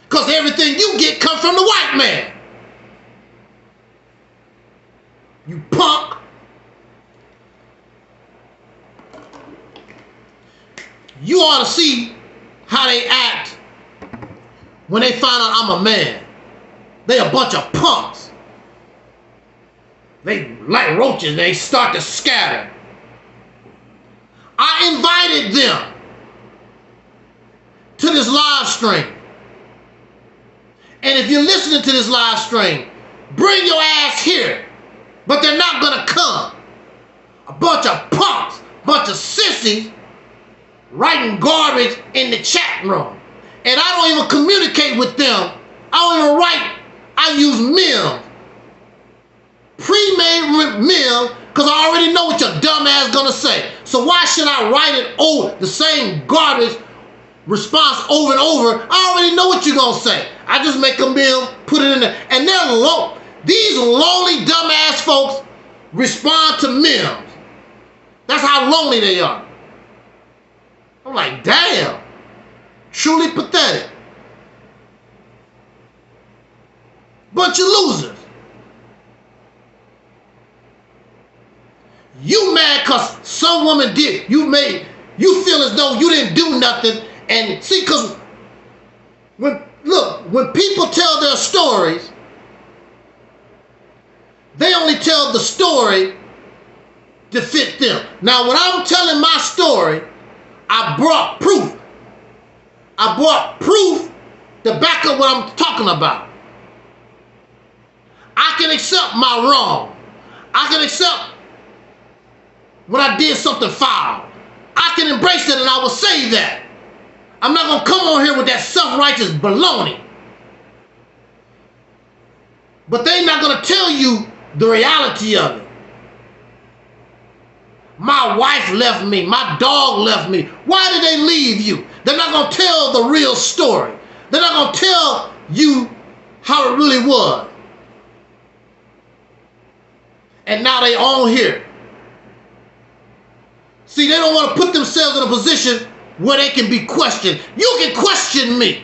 Because everything you get comes from the white man. You punk. You ought to see how they act when they find out I'm a man. They a bunch of punks. They like roaches. They start to scatter. I invited them to this live stream. And if you're listening to this live stream, bring your ass here. But they're not going to come. A bunch of punks bunch of sissies writing garbage in the chat room. And I don't even communicate with them. I don't even write. I use memes. Pre-made memes, because I already know what your dumb ass is gonna say. So why should I write it over the same garbage response over and over? I already know what you're gonna say. I just make a meme, put it in there, and they're low. These lonely dumbass folks respond to memes. That's how lonely they are. I'm like, damn, truly pathetic. Bunch of losers. You mad because some woman did. You feel as though you didn't do nothing. And see, because when people tell their stories, they only tell the story to fit them. Now, when I'm telling my story, I brought proof. I brought proof to back up what I'm talking about. I can accept my wrong. I can accept when I did something foul. I can embrace it and I will say that. I'm not going to come on here with that self-righteous baloney. But they're not going to tell you the reality of it. My wife left me. My dog left me. Why did they leave you? They're not going to tell the real story. They're not going to tell you how it really was. And now they on here. See, they don't want to put themselves in a position where they can be questioned. You can question me.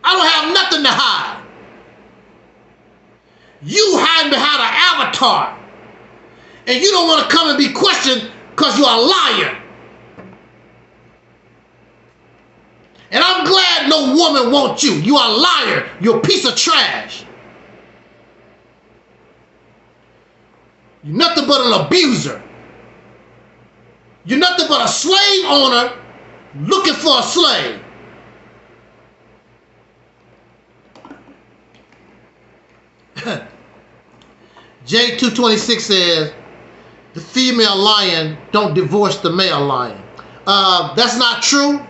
I don't have nothing to hide. You hide behind an avatar. And you don't want to come and be questioned because you're a liar. And I'm glad no woman wants you. You're a liar. You're a piece of trash. You're nothing but an abuser. You're nothing but a slave owner looking for a slave. J226 says, the female lion don't divorce the male lion. That's not true.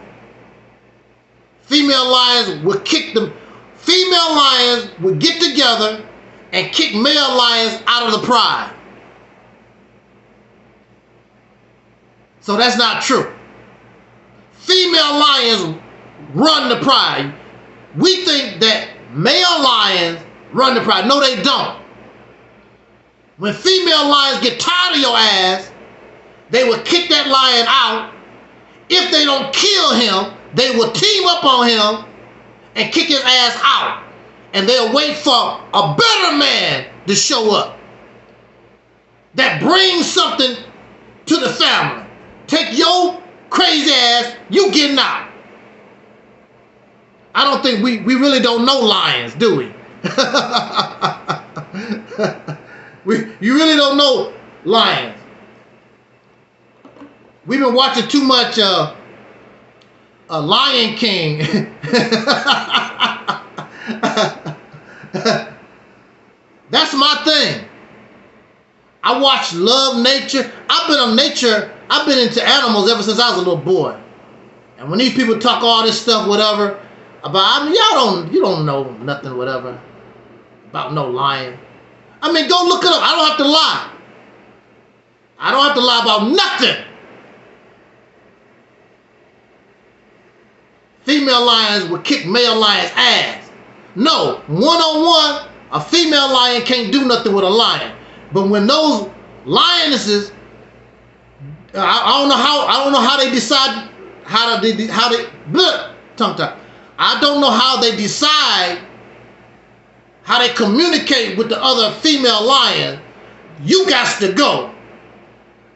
Female lions would kick them. Female lions would get together and kick male lions out of the pride. So that's not true. Female lions run the pride. We think that male lions run the pride. No, they don't. When female lions get tired of your ass, they will kick that lion out. If they don't kill him, they will team up on him and kick his ass out. And they'll wait for a better man to show up that brings something to the family. Take your crazy ass, you getting out. I don't think we really don't know lions, do we? You really don't know lions. We've been watching too much Lion King. That's my thing. I watch Love Nature. I've been into animals ever since I was a little boy. And when these people talk all this stuff, whatever, about, you don't know nothing, whatever, about no lion. I mean, go look it up. I don't have to lie. I don't have to lie about nothing. Female lions would kick male lions' ass. No, one-on-one, a female lion can't do nothing with a lion. But when those lionesses, I don't know how they decide tongue tie. I don't know how they decide how they communicate with the other female lion. You got to go.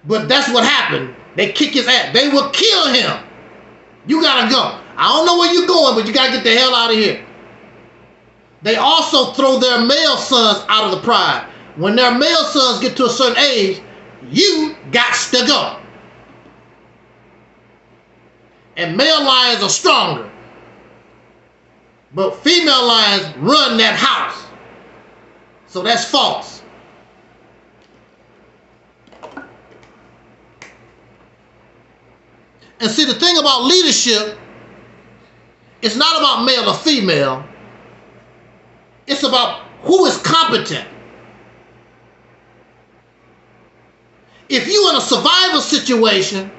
But that's what happened. They kick his ass. They will kill him. You gotta go. I don't know where you're going, but you gotta get the hell out of here. They also throw their male sons out of the pride. When their male sons get to a certain age, you got to go. And male lions are stronger. But female lions run that house. So that's false. And see, the thing about leadership, it's not about male or female. It's about who is competent. If you in a survival situation,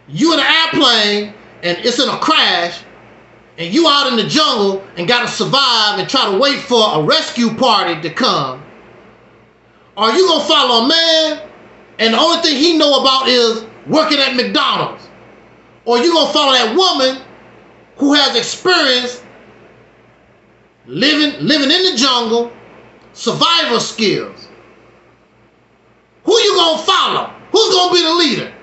you in an airplane and it's in a crash, and you out in the jungle and got to survive and try to wait for a rescue party to come, are you going to follow a man and the only thing he know about is working at McDonald's? Or you going to follow that woman who has experience living in the jungle, survival skills? Who you going to follow? Who's going to be the leader?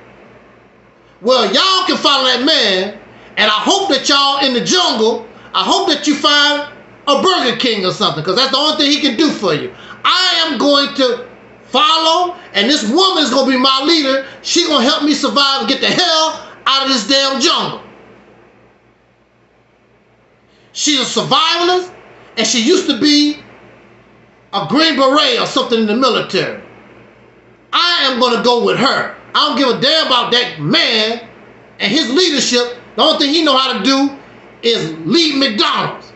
Well, y'all can follow that man, and I hope that y'all in the jungle, I hope that you find a Burger King or something, because that's the only thing he can do for you. I am going to follow, and this woman is going to be my leader. She's going to help me survive and get the hell out of this damn jungle. She's a survivalist, and she used to be a Green Beret or something in the military. I am going to go with her. I don't give a damn about that man and his leadership. The only thing he know how to do is lead McDonald's.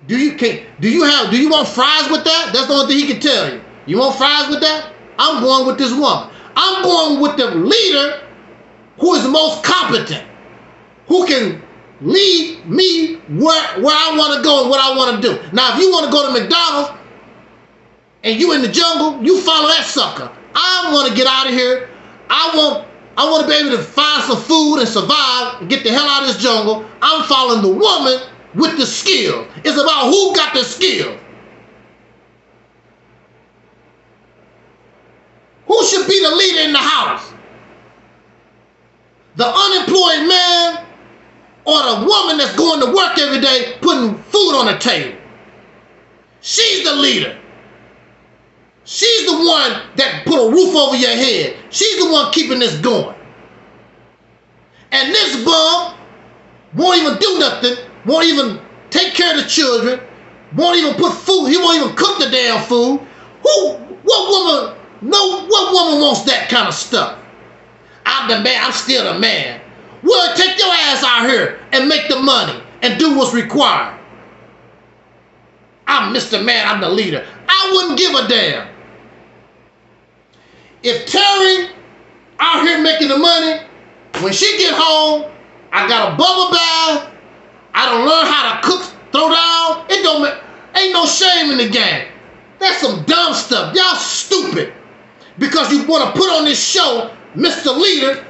Do you want fries with that? That's the only thing he can tell you. You want fries with that? I'm going with this woman. I'm going with the leader who is the most competent, who can lead me where I want to go and what I want to do. Now, if you want to go to McDonald's and you in the jungle, you follow that sucker. I want to get out of here. I want to be able to find some food and survive and get the hell out of this jungle. I'm following the woman with the skills. It's about who got the skills. Who should be the leader in the house? The unemployed man or the woman that's going to work every day putting food on the table? She's the leader. She's the one that put a roof over your head. She's the one keeping this going. And this bum won't even do nothing, won't even take care of the children, won't even put food, he won't even cook the damn food. What woman wants that kind of stuff? I'm the man, I'm still the man. Well, take your ass out here and make the money and do what's required. I'm Mr. Man, I'm the leader. I wouldn't give a damn. If Terry out here making the money, when she get home, I got a bubble bath, I don't learn how to cook, throw down, ain't no shame in the game. That's some dumb stuff. Y'all stupid. Because you want to put on this show, Mr. Leader,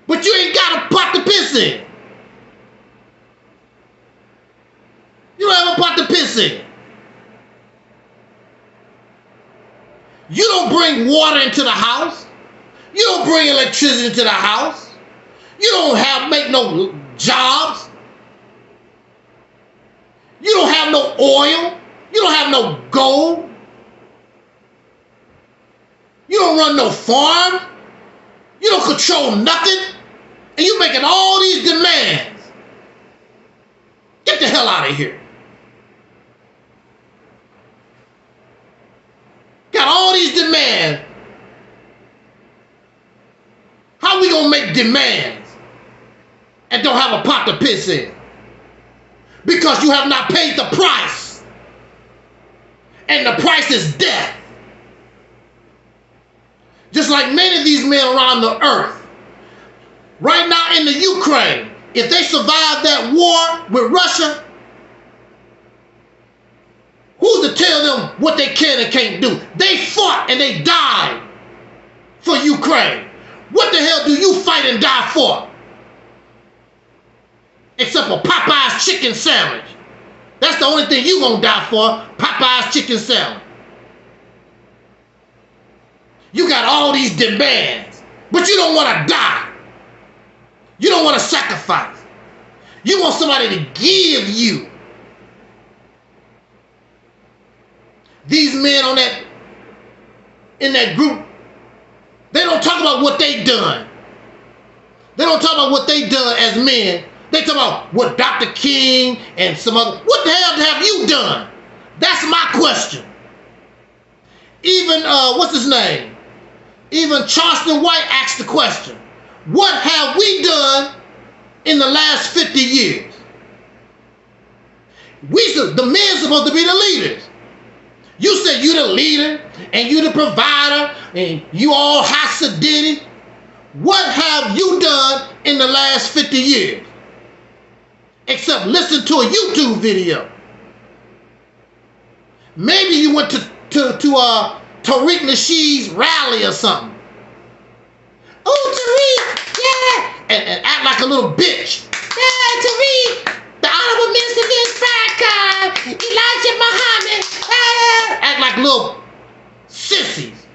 but you ain't got a pot to piss in. You don't have a pot to piss in. You don't bring water into the house. You don't bring electricity into the house. You don't make no jobs. You don't have no oil. You don't have no gold. You don't run no farm. You don't control nothing. And you making all these demands. Get the hell out of here. Got all these demands. How we gonna make demands and don't have a pot to piss in? Because you have not paid the price. And the price is death. Just like many of these men around the earth. Right now in the Ukraine, if they survive that war with Russia, who's to tell them what they can and can't do? They fought and they died for Ukraine. What the hell do you fight and die for? Except for Popeye's chicken sandwich. That's the only thing you gonna die for, Popeye's chicken sandwich. You got all these demands, but you don't want to die. You don't want to sacrifice. You want somebody to give you. These men in that group, they don't talk about what they done. They don't talk about what they done as men. They talk about what Dr. King and some other, what the hell have you done? That's my question. Even, what's his name? Even Charleston White asked the question, what have we done in the last 50 years? The men supposed to be the leaders. You said you the leader and you the provider and you all Hasidini. What have you done in the last 50 years? Except listen to a YouTube video. Maybe you went to Tariq Nasheed's rally or something. Oh, Tariq, yeah, and act like a little bitch. Yeah, Tariq, the Honorable Minister Vince Farrakhan, Elijah Muhammad, act like little sissies.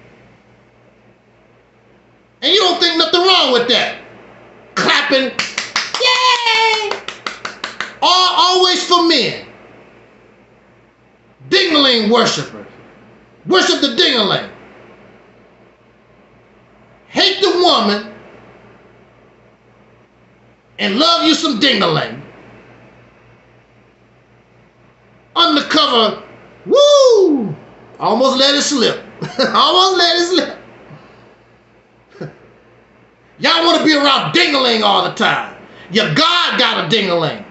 And you don't think nothing wrong with that. Clapping, yay! Always for men. Ding-a-ling worshipers. Worship the ding-a-ling. Hate the woman and love you some ding-a-ling. Undercover, woo! Almost let it slip. Almost let it slip. Y'all want to be around ding-a-ling all the time. Your God got a ding-a-ling.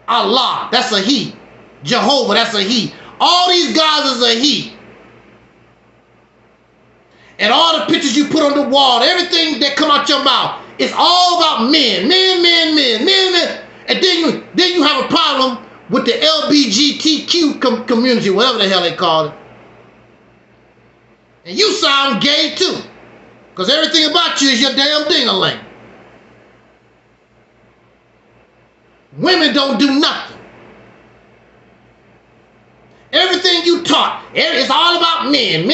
Allah, that's a he. Jehovah, that's a he. All these gods is a he. And all the pictures you put on the wall, everything that come out your mouth, it's all about men. Men. And then you have a problem with the LGBTQ community, whatever the hell they call it. And you sound gay too. Because everything about you is your damn ding-a-ling. Women don't do nothing. Everything you taught, it's all about men.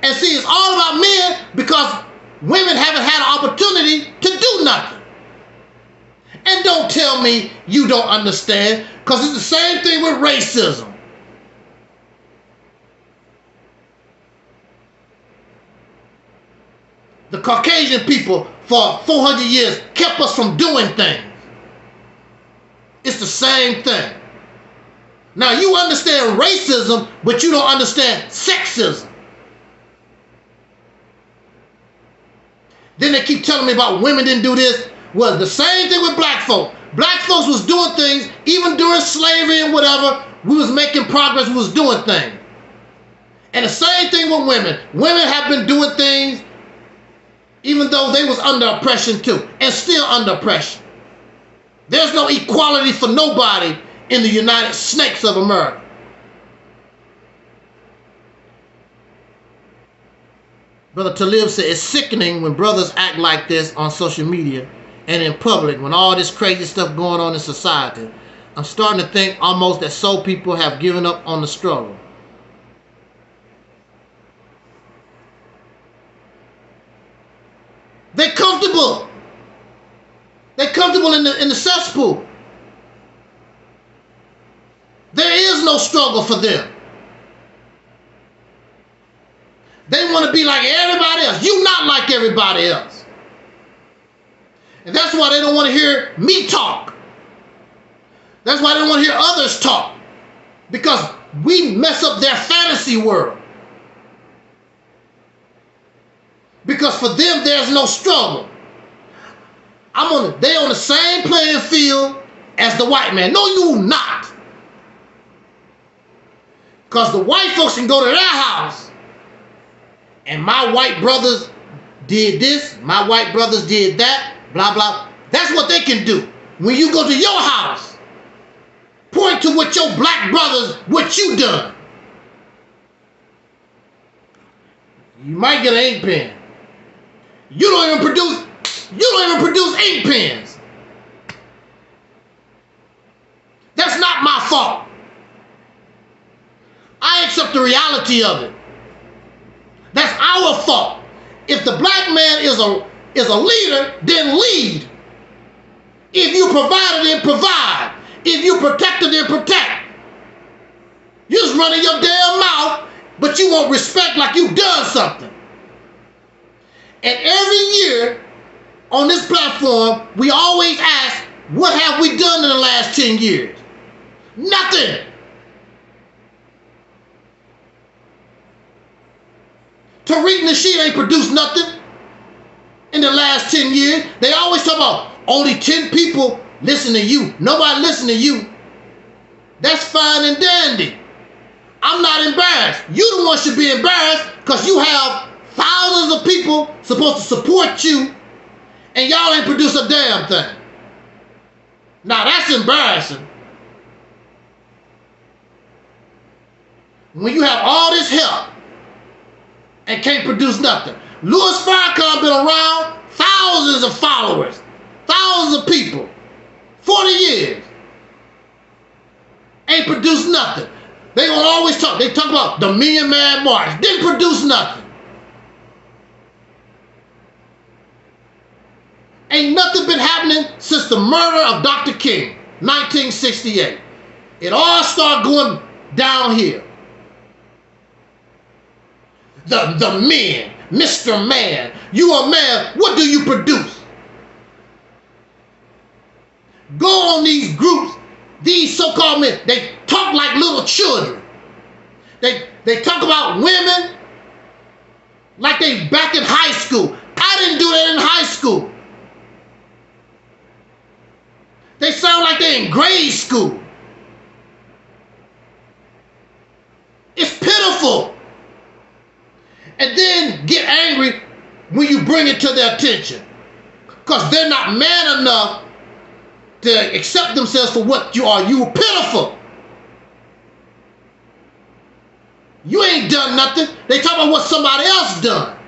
And see, it's all about men because women haven't had an opportunity to do nothing. And don't tell me you don't understand, because it's the same thing with racism. The Caucasian people for 400 years kept us from doing things. It's the same thing. Now you understand racism, but you don't understand sexism. Then they keep telling me about women didn't do this. Well, the same thing with black folk. Black folks was doing things, even during slavery and whatever, we was making progress, we was doing things. And the same thing with women. Women have been doing things even though they was under oppression too, and still under oppression. There's no equality for nobody in the United Snakes of America. Brother Talib said, it's sickening when brothers act like this on social media and in public when all this crazy stuff going on in society. I'm starting to think almost that so people have given up on the struggle. They're comfortable. They're comfortable in the cesspool. There is no struggle for them. They want to be like everybody else. You not like everybody else. And that's why they don't want to hear me talk. That's why they don't want to hear others talk. Because we mess up their fantasy world. Because for them, there's no struggle. They on the same playing field as the white man. No, you not. Because the white folks can go to their house and my white brothers did this, my white brothers did that, blah, blah. That's what they can do. When you go to your house, point to what your black brothers, what you done. You might get an ink pen. You don't even produce ink pens. That's not my fault. I accept the reality of it. That's our fault. If the black man is a leader, then lead. If you provided, then provide. If you protected, then protect. You just running your damn mouth, but you want respect like you've done something. And every year on this platform, we always ask, what have we done in the last 10 years? Nothing. Tariq Nasheed ain't produced nothing in the last 10 years. They always talk about only 10 people listen to you. Nobody listen to you. That's fine and dandy. I'm not embarrassed. You the one should be embarrassed because you have thousands of people supposed to support you and y'all ain't produced a damn thing. Now that's embarrassing. When you have all this help and can't produce nothing. Louis Farrakhan been around, thousands of followers, thousands of people, 40 years. Ain't produced nothing. They gonna always talk. They talk about the Million Man March. Didn't produce nothing. Ain't nothing been happening since the murder of Dr. King, 1968. It all started going downhill. The men, Mr. Man, you a man, what do you produce? Go on these groups, these so-called men, they talk like little children. They talk about women like they back in high school. I didn't do that in high school. They sound like they're in grade school. It's pitiful. And then get angry when you bring it to their attention. Because they're not man enough to accept themselves for what you are. You are pitiful. You ain't done nothing. They talk about what somebody else done.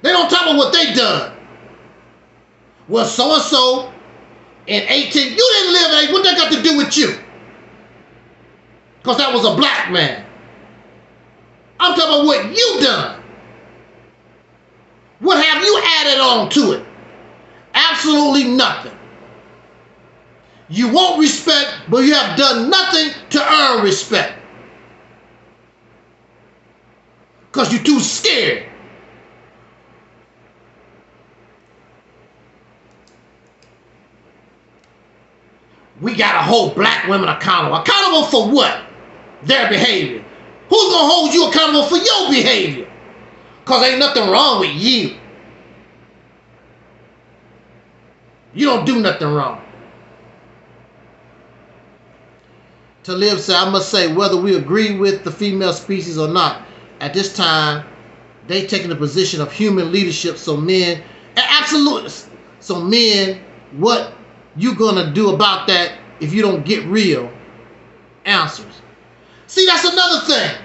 They don't talk about what they done. Well, so-and-so in 18, you didn't live, what that got to do with you? Because that was a black man. I'm talking about what you done. What have you added on to it? Absolutely nothing. You want respect, but you have done nothing to earn respect. Because you're too scared. We gotta hold black women accountable. Accountable for what? Their behavior. Who's gonna hold you accountable for your behavior? Because ain't nothing wrong with you. You don't do nothing wrong. Talib said, I must say, whether we agree with the female species or not, at this time, they taking the position of human leadership. So men, absolutely. So men, what you gonna do about that if you don't get real answers? See, that's another thing.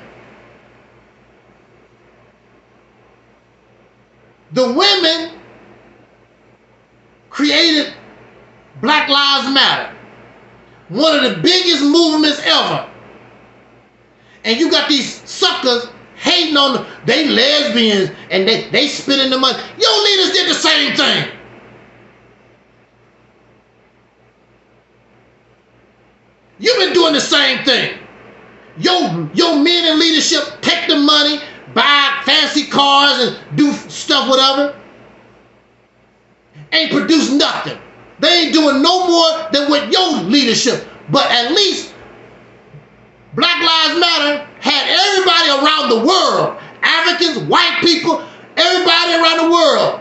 The women created Black Lives Matter, one of the biggest movements ever. And you got these suckers hating on them. They lesbians and they spending the money. Your leaders did the same thing. You've been doing the same thing. Your men in leadership take the money, buy fancy cars and do stuff, whatever. Ain't produce nothing. They ain't doing no more than what your leadership. But at least Black Lives Matter had everybody around the world, Africans, white people, everybody around the world,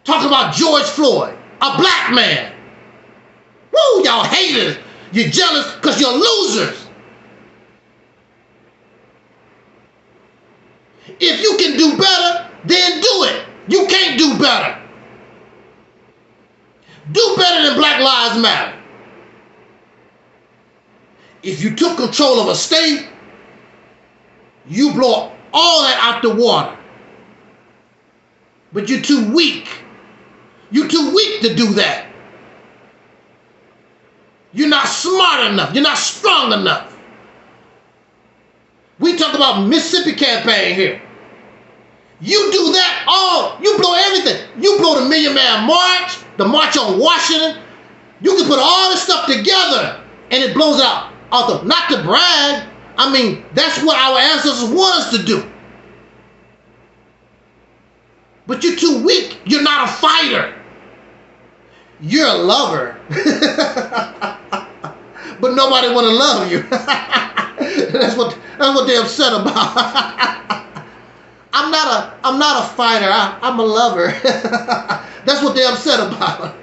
talking about George Floyd, a black man. Woo, y'all haters. You're jealous because you're losers. If you can do better, then do it. You can't do better. Do better than Black Lives Matter. If you took control of a state, you blow all that out the water. But you're too weak. You're too weak to do that. You're not smart enough. You're not strong enough. We talk about Mississippi campaign here. You do that all, you blow everything. You blow the Million Man March, the March on Washington. You can put all this stuff together and it blows out. Although, not to brag, I mean, that's what our ancestors want us to do. But you're too weak. You're not a fighter. You're a lover. But nobody want to love you. That's what they're upset about. I'm not a fighter. I'm a lover. That's what they're upset about.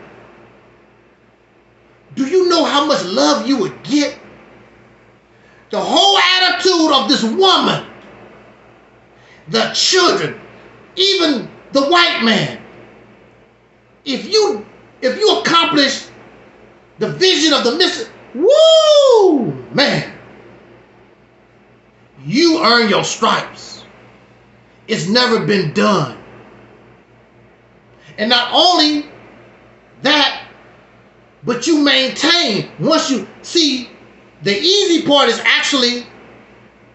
Do you know how much love you would get? The whole attitude of this woman, the children, even the white man. If you accomplish the vision of the mission, woo, man, you earn your stripes. It's never been done. And not only that, but you maintain, once you see, the easy part is actually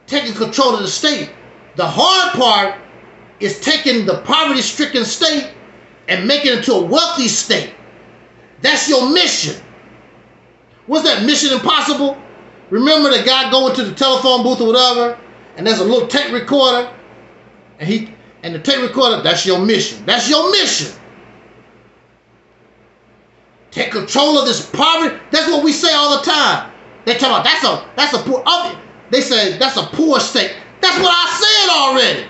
taking control of the state. The hard part is taking the poverty-stricken state and making it into a wealthy state. That's your mission. What's that, Mission Impossible? Remember the guy going to the telephone booth or whatever, and there's a little tape recorder, and the tape recorder, that's your mission. That's your mission. Take control of this poverty. That's what we say all the time. They talk about that's a poor. They say that's a poor state. That's what I said already.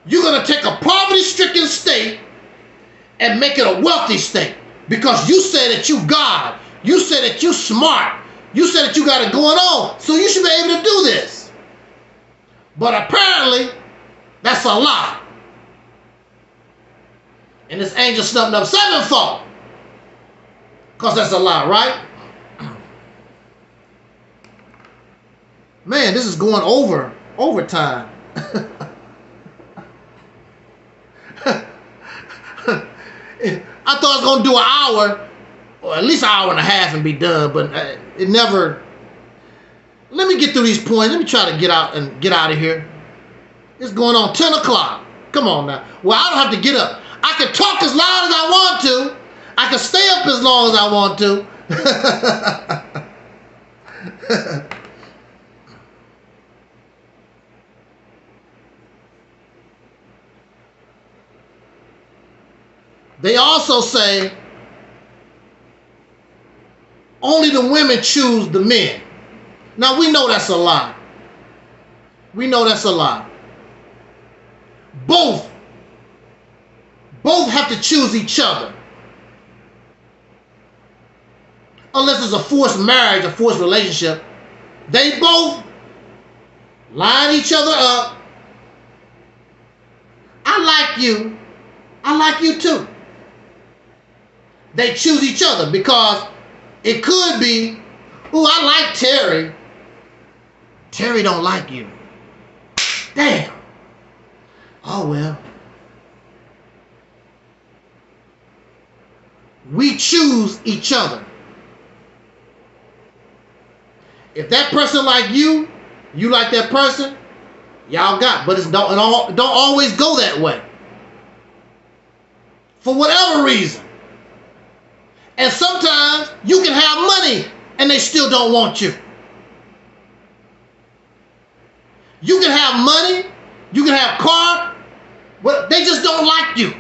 You're gonna take a poverty-stricken state and make it a wealthy state because you say that you God. You say that you smart. You say that you got it going on, so you should be able to do this. But apparently, that's a lie. And it's Angelsnupnup7 fault. Because that's a lie, right? Man, this is going overtime. I thought I was going to do an hour, or at least an hour and a half and be done, but it never. Let me get through these points. Let me try to get out of here. It's going on 10 o'clock. Come on now. Well, I don't have to get up. I can talk as loud as I want to. I can stay up as long as I want to. They also say only the women choose the men. Now we know that's a lie. We know that's a lie. Both have to choose each other. Unless it's a forced marriage, a forced relationship. They both line each other up. I like you. I like you too. They choose each other because it could be, ooh, I like Terry. Terry don't like you. Damn. Oh well. We choose each other. If that person like you, you like that person, y'all got. But it don't always go that way. For whatever reason. And sometimes you can have money and they still don't want you. You can have money, you can have car, but they just don't like you.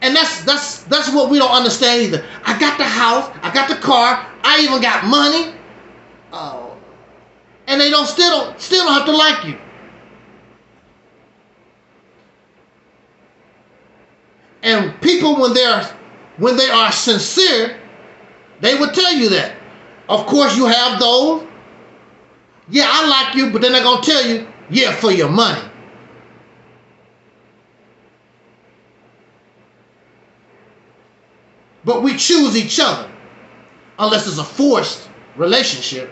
And that's what we don't understand either. I got the house, I got the car, I even got money. Oh, and they still don't have to like you. And people, when they are sincere, they will tell you that. Of course, you have those. Yeah, I like you, but then they're going to tell you, yeah, for your money. But we choose each other, unless it's a forced relationship.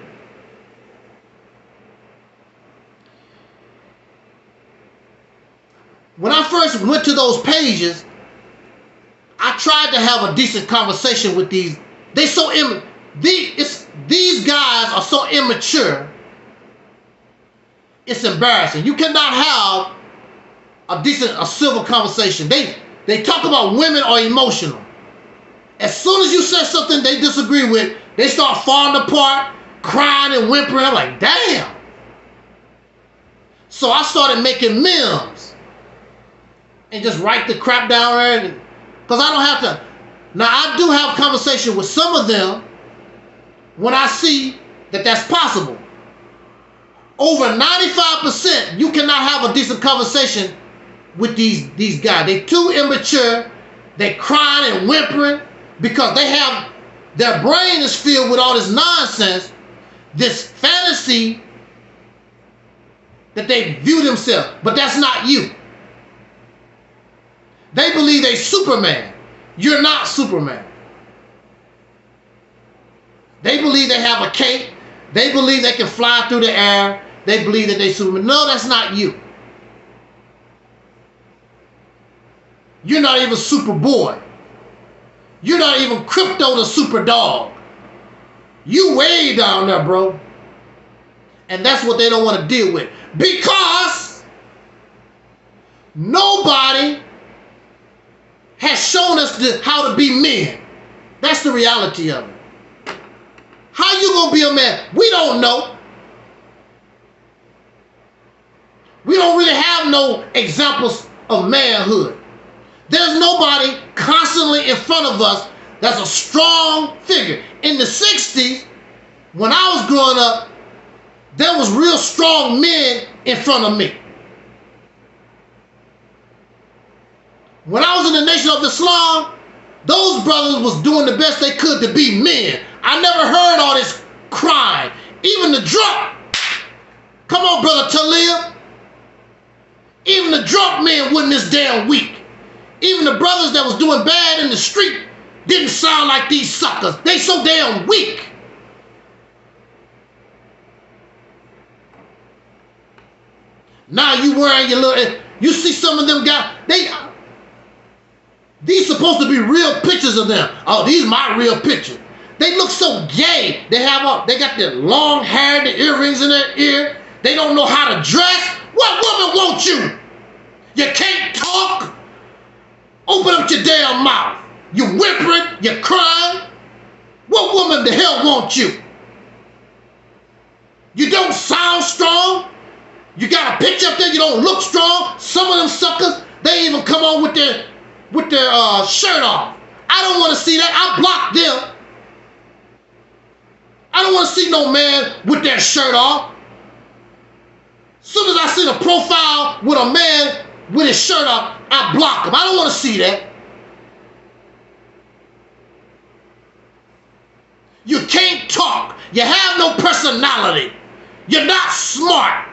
When I first went to those pages, I tried to have a decent conversation with these. These guys are so immature. It's embarrassing. You cannot have a civil conversation. They talk about women are emotional. As soon as you say something they disagree with, they start falling apart, crying and whimpering. I'm like, damn. So I started making memes and just write the crap down there. Because I don't have to. Now, I do have conversation with some of them when I see that that's possible. over 95%, you cannot have a decent conversation with these guys. They too immature. They crying and whimpering because their brain is filled with all this nonsense, this fantasy that they view themselves. But that's not you. They believe they Superman. You're not Superman. They believe they have a cape. They believe they can fly through the air. They believe that they Superman. No, that's not you. You're not even Superboy. You're not even Crypto the Super Dog. You way down there, bro. And that's what they don't want to deal with. Because nobody has shown us how to be men. That's the reality of it. How you gonna be a man? We don't know. We don't really have no examples of manhood. There's nobody constantly in front of us that's a strong figure. In the 60s, when I was growing up, there was real strong men in front of me. When I was in the Nation of Islam, those brothers was doing the best they could to be men. I never heard all this crying. Even the drunk. Come on, Brother Talib. Even the drunk men wasn't this damn weak. Even the brothers that was doing bad in the street didn't sound like these suckers. They so damn weak. Now you wearing your little, you see some of them guys, these supposed to be real pictures of them. Oh, these my real pictures. They look so gay. They got their long hair, the earrings in their ear. They don't know how to dress. What woman wants you? You can't talk. Open up your damn mouth. You whimpering, you crying. What woman the hell wants you? You don't sound strong. You got a picture up there, you don't look strong. Some of them suckers, they even come on with their shirt off. I don't want to see that. I blocked them. I don't want to see no man with their shirt off. As soon as I see the profile with a man with his shirt off, I block him. I don't want to see that. You can't talk. You have no personality. You're not smart.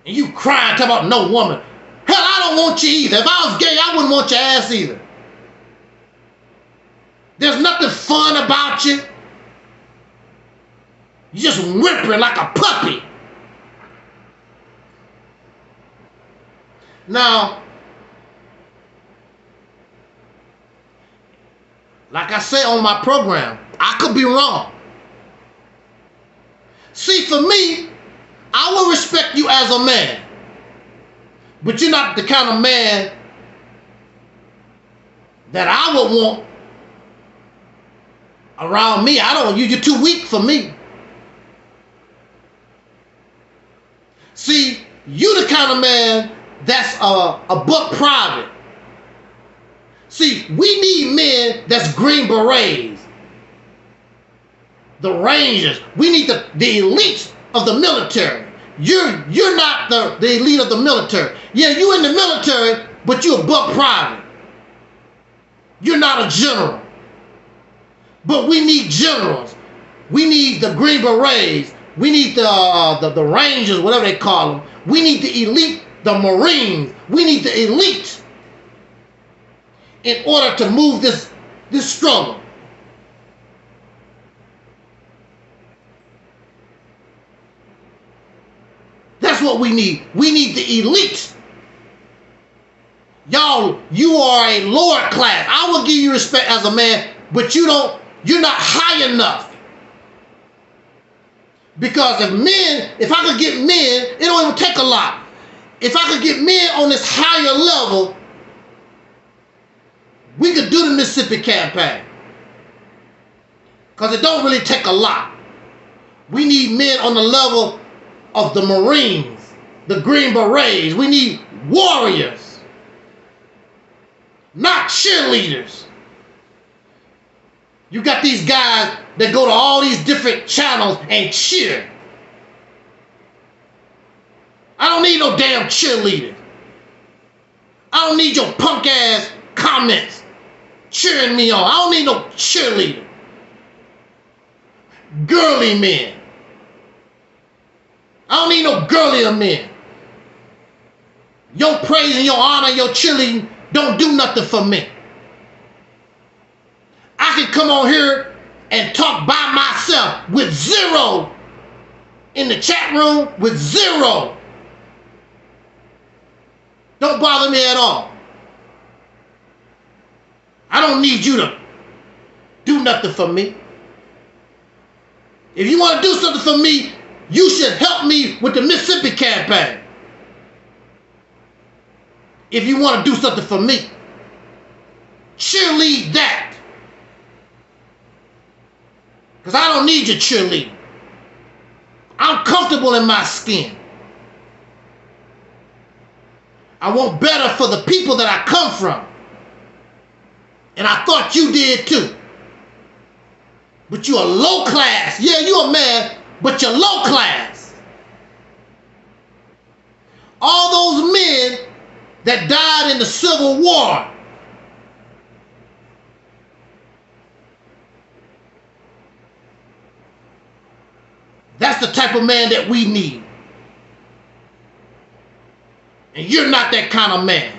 And you crying, talking about no woman. Hell, I don't want you either. If I was gay, I wouldn't want your ass either. There's nothing fun about you. You're just whimpering like a puppy. Now, like I say on my program, I could be wrong. See, for me, I will respect you as a man. But you're not the kind of man that I would want around me. You're too weak for me. See, you the kind of man that's a buck private. See, we need men that's Green Berets, the Rangers. We need the elites of the military. You're not the elite of the military. Yeah, you in the military, but you're a buck private. You're not a general. But we need generals. We need the Green Berets. We need the Rangers, whatever they call them. We need the elite, the Marines. We need the elite in order to move this struggle. That's what we need. We need the elite. Y'all, you are a lower class. I will give you respect as a man, but you're not high enough. Because if I could get men, it don't even take a lot. If I could get men on this higher level, we could do the Mississippi campaign. Because it don't really take a lot. We need men on the level of the Marines, the Green Berets. We need warriors, not cheerleaders. You got these guys that go to all these different channels and cheer. I don't need no damn cheerleader. I don't need your punk ass comments cheering me on. I don't need no cheerleader. Girly men. I don't need no girlier men. Your praise and your honor and your cheerleading don't do nothing for me. I can come on here and talk by myself with zero in the chat room, with zero. Don't bother me at all. I don't need you to do nothing for me. If you want to do something for me, you should help me with the Mississippi campaign. If you want to do something for me, cheerlead that. Because I don't need your cheerleading. I'm comfortable in my skin. I want better for the people that I come from. And I thought you did too. But you're low class. Yeah, you're a man, but you're low class. All those men that died in the Civil War, that's the type of man that we need. And you're not that kind of man.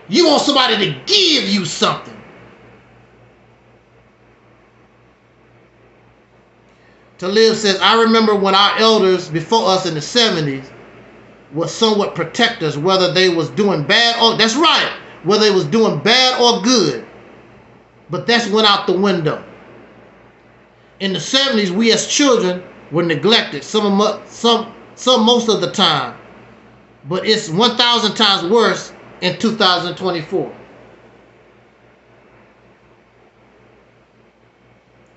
You want somebody to give you something. Talib says, I remember when our elders before us in the 70s was somewhat protect us, whether they was doing bad or, that's right, whether they was doing bad or good. But that's went out the window. In the 70s, we as children were neglected, some most of the time. But it's 1,000 times worse in 2024.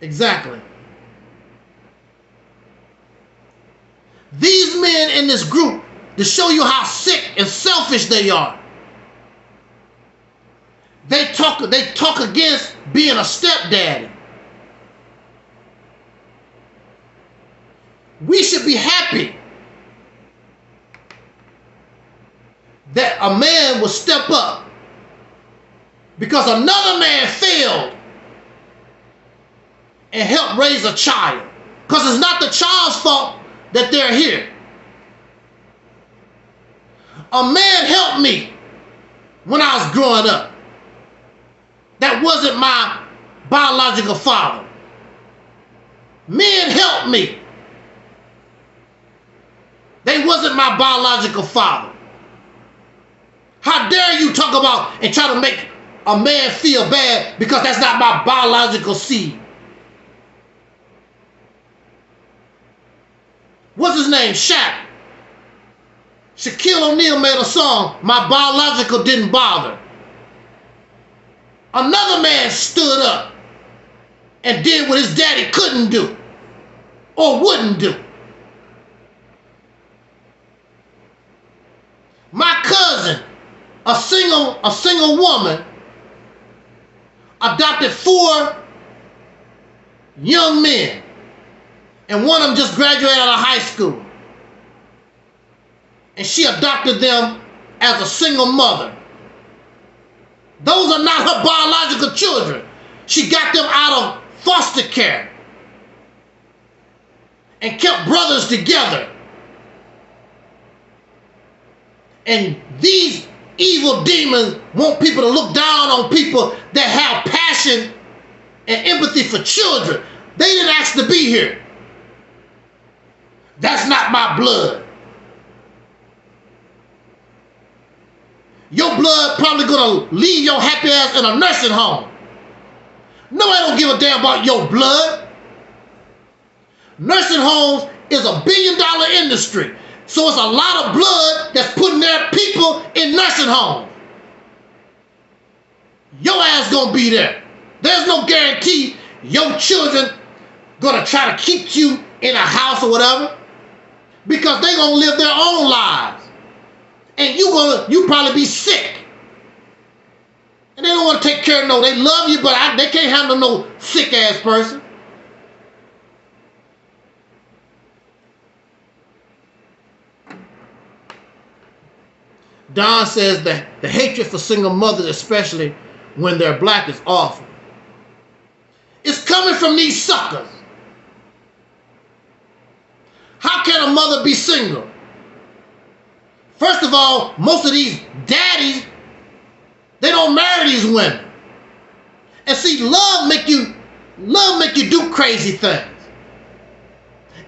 Exactly. These men in this group, to show you how sick and selfish they are, they talk against being a stepdaddy. We should be happy that a man will step up because another man failed and helped raise a child. Because it's not the child's fault that they're here. A man helped me when I was growing up. That wasn't my biological father. Men helped me. They wasn't my biological father. How dare you talk about and try to make a man feel bad because that's not my biological seed. What's his name? Shaq. Shaquille O'Neal made a song, My Biological Didn't Bother. Another man stood up and did what his daddy couldn't do or wouldn't do. My cousin, a single woman, adopted 4 young men, and one of them just graduated out of high school. And she adopted them as a single mother. Those are not her biological children. She got them out of foster care and kept brothers together. And these evil demons want people to look down on people that have passion and empathy for children. They didn't ask to be here. That's not my blood. Your blood probably gonna leave your happy ass in a nursing home. Nobody don't give a damn about your blood. Nursing homes is $1 billion industry. So it's a lot of blood that's putting their people in nursing homes. Your ass gonna be there. There's no guarantee your children gonna try to keep you in a house or whatever, because they gonna live their own lives. And you probably be sick. And they don't want to take care of no. They love you, but they can't handle no sick ass person. Don says that the hatred for single mothers, especially when they're black, is awful. It's coming from these suckers. How can a mother be single? First of all, most of these daddies, they don't marry these women. And see, love make you do crazy things.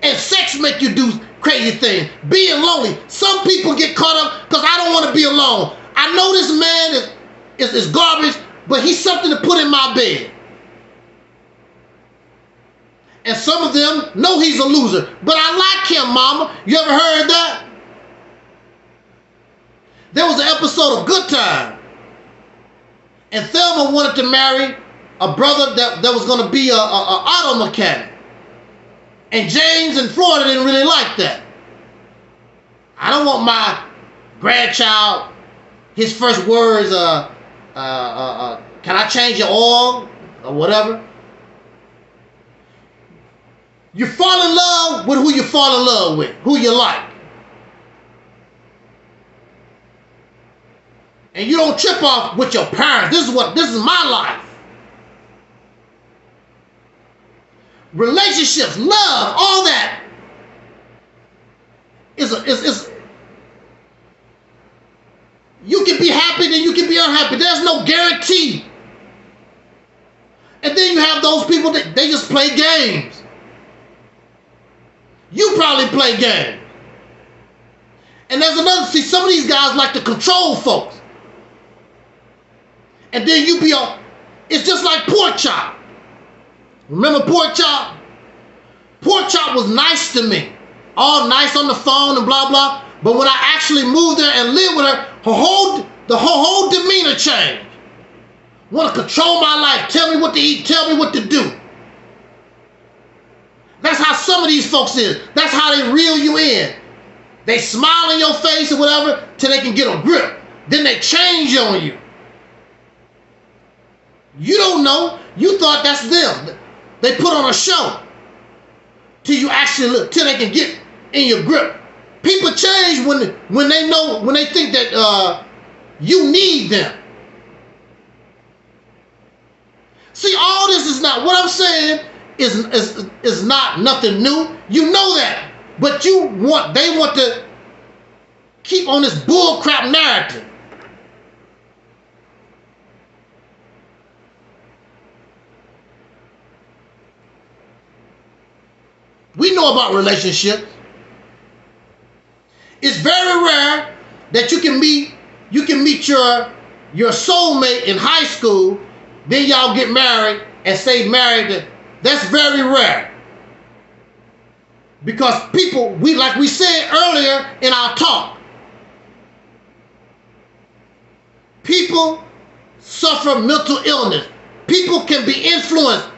And sex make you do crazy things. Being lonely. Some people get caught up because I don't want to be alone. I know this man is garbage, but he's something to put in my bed. And some of them know he's a loser. But I like him, mama. You ever heard that? There was an episode of Good Time. And Thelma wanted to marry a brother that was going to be a auto mechanic. And James in Florida didn't really like that. I don't want my grandchild, his first words, can I change your oil? Or whatever. You fall in love with who you fall in love with, who you like. And you don't trip off with your parents. This is my life. Relationships, love, all that is you can be happy, then you can be unhappy. There's no guarantee. And then you have those people that they just play games. You probably play games. And there's another, see, some of these guys like to control folks. And then you be on, it's just like Pork Chop. Remember Pork Chop? Pork Chop was nice to me. All nice on the phone and blah, blah. But when I actually moved there and lived with her, the whole demeanor changed. Want to control my life, tell me what to eat, tell me what to do. That's how some of these folks is. That's how they reel you in. They smile in your face or whatever till they can get a grip. Then they change on you. You don't know. You thought that's them. They put on a show till you actually look, till they can get in your grip. People change when they think that you need them. See, all this is not what I'm saying is not nothing new. You know that, but they want to keep on this bull crap narrative. We know about relationships. It's very rare that you can meet your soulmate in high school, then y'all get married and stay married. That's very rare. Because people, like we said earlier in our talk, people suffer mental illness. People can be influenced.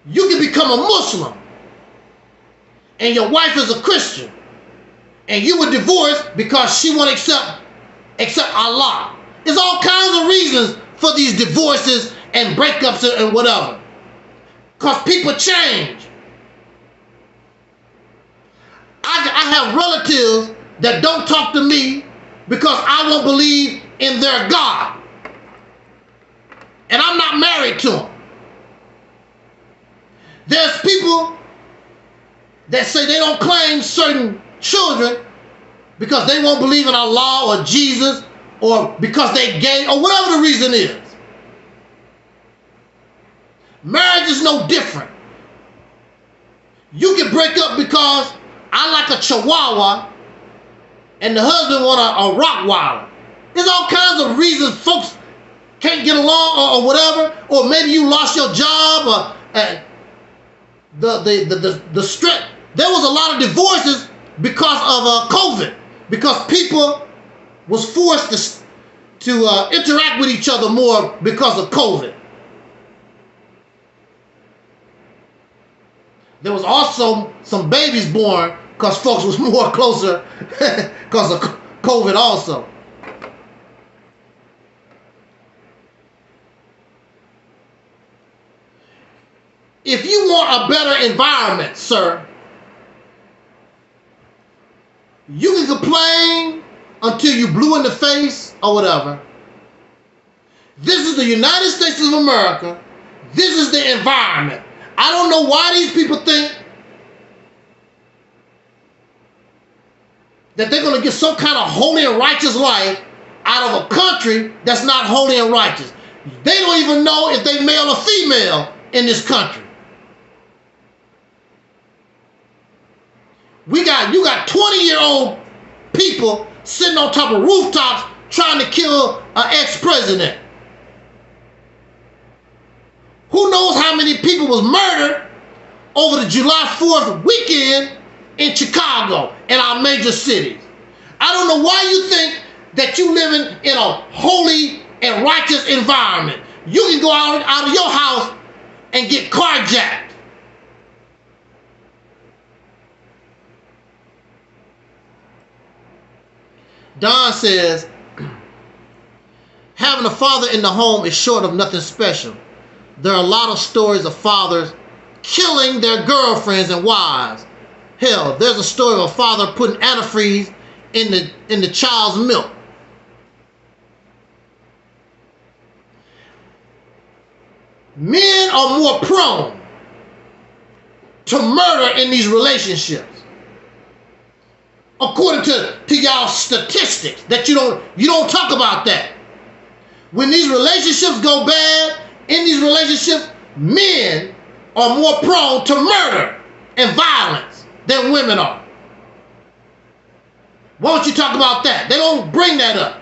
You can become a Muslim and your wife is a Christian and you were divorced because she won't accept Allah. There's all kinds of reasons for these divorces and breakups and whatever. Because people change. I have relatives that don't talk to me because I won't believe in their God. And I'm not married to them. There's people that say they don't claim certain children because they won't believe in Allah or Jesus or because they gay or whatever the reason is. Marriage is no different. You can break up because I like a Chihuahua and the husband want a Rottweiler. There's all kinds of reasons folks can't get along or whatever, or maybe you lost your job or the stress. There was a lot of divorces because of COVID, because people was forced to interact with each other more because of COVID. There was also some babies born because folks was more closer because of COVID also. If you want a better environment, sir, you can complain until you blue in the face or whatever. This is the United States of America. This is the environment. I don't know why these people think that they're going to get some kind of holy and righteous life out of a country that's not holy and righteous. They don't even know if they male or female in this country. You got 20-year-old people sitting on top of rooftops trying to kill an ex-president. Who knows how many people was murdered over the July 4th weekend in Chicago and our major cities. I don't know why you think that you living in a holy and righteous environment. You can go out of your house and get carjacked. Don says, having a father in the home is short of nothing special. There are a lot of stories of fathers killing their girlfriends and wives. Hell, there's a story of a father putting antifreeze in the child's milk. Men are more prone to murder in these relationships, according to y'all statistics. That you don't talk about that. When these relationships go bad, in these relationships, men are more prone to murder and violence than women are. Why don't you talk about that? They don't bring that up.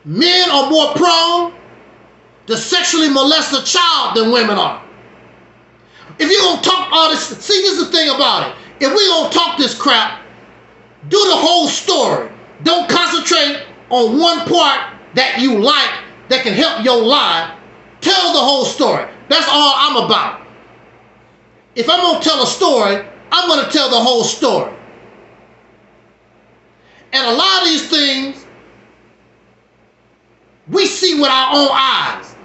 Men are more prone to sexually molest a child than women are. If you're going to talk all this, see, this is the thing about it. If we're going to talk this crap, do the whole story. Don't concentrate on one part that you like that can help your life. Tell the whole story. That's all I'm about. If I'm going to tell a story, I'm going to tell the whole story. And a lot of these things we see with our own eyes.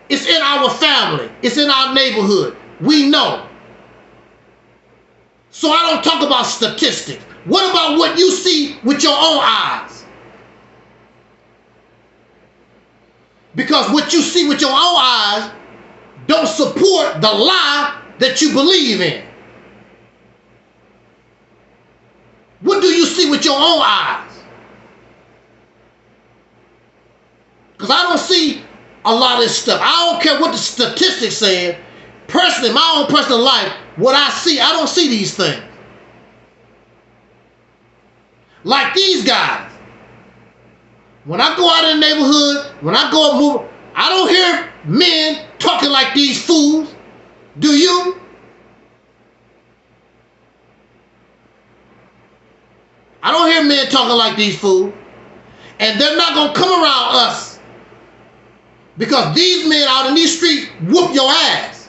It's in our family. It's in our neighborhood. We know. So I don't talk about statistics. What about what you see with your own eyes? Because what you see with your own eyes don't support the lie that you believe in. What do you see with your own eyes? Because I don't see a lot of this stuff. I don't care what the statistics say. Personally, my own personal life, what I see, I don't see these things. Like these guys. When I go out in the neighborhood, when I go and move, I don't hear men talking like these fools. Do you? I don't hear men talking like these fools. And they're not going to come around us. Because these men out in these streets whoop your ass.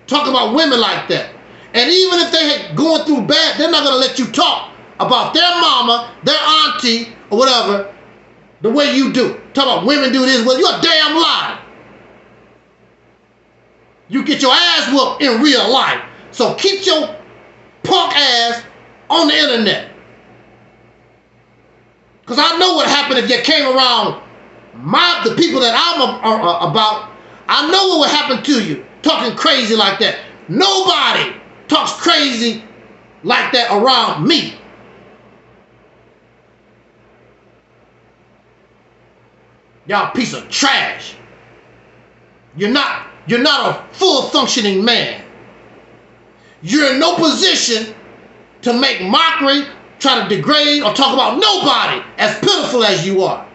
Talking about women like that. And even if they going through bad, they're not going to let you talk about their mama, their auntie, or whatever, the way you do. Talk about women do this. Well, you're a damn liar. You get your ass whooped in real life. So keep your punk ass on the internet. Because I know what happened if you came around the people that I'm about. I know what would happen to you talking crazy like that. Nobody talks crazy like that around me. Y'all piece of trash. You're not a full functioning man. You're in no position to make mockery, try to degrade or talk about nobody as pitiful as you are.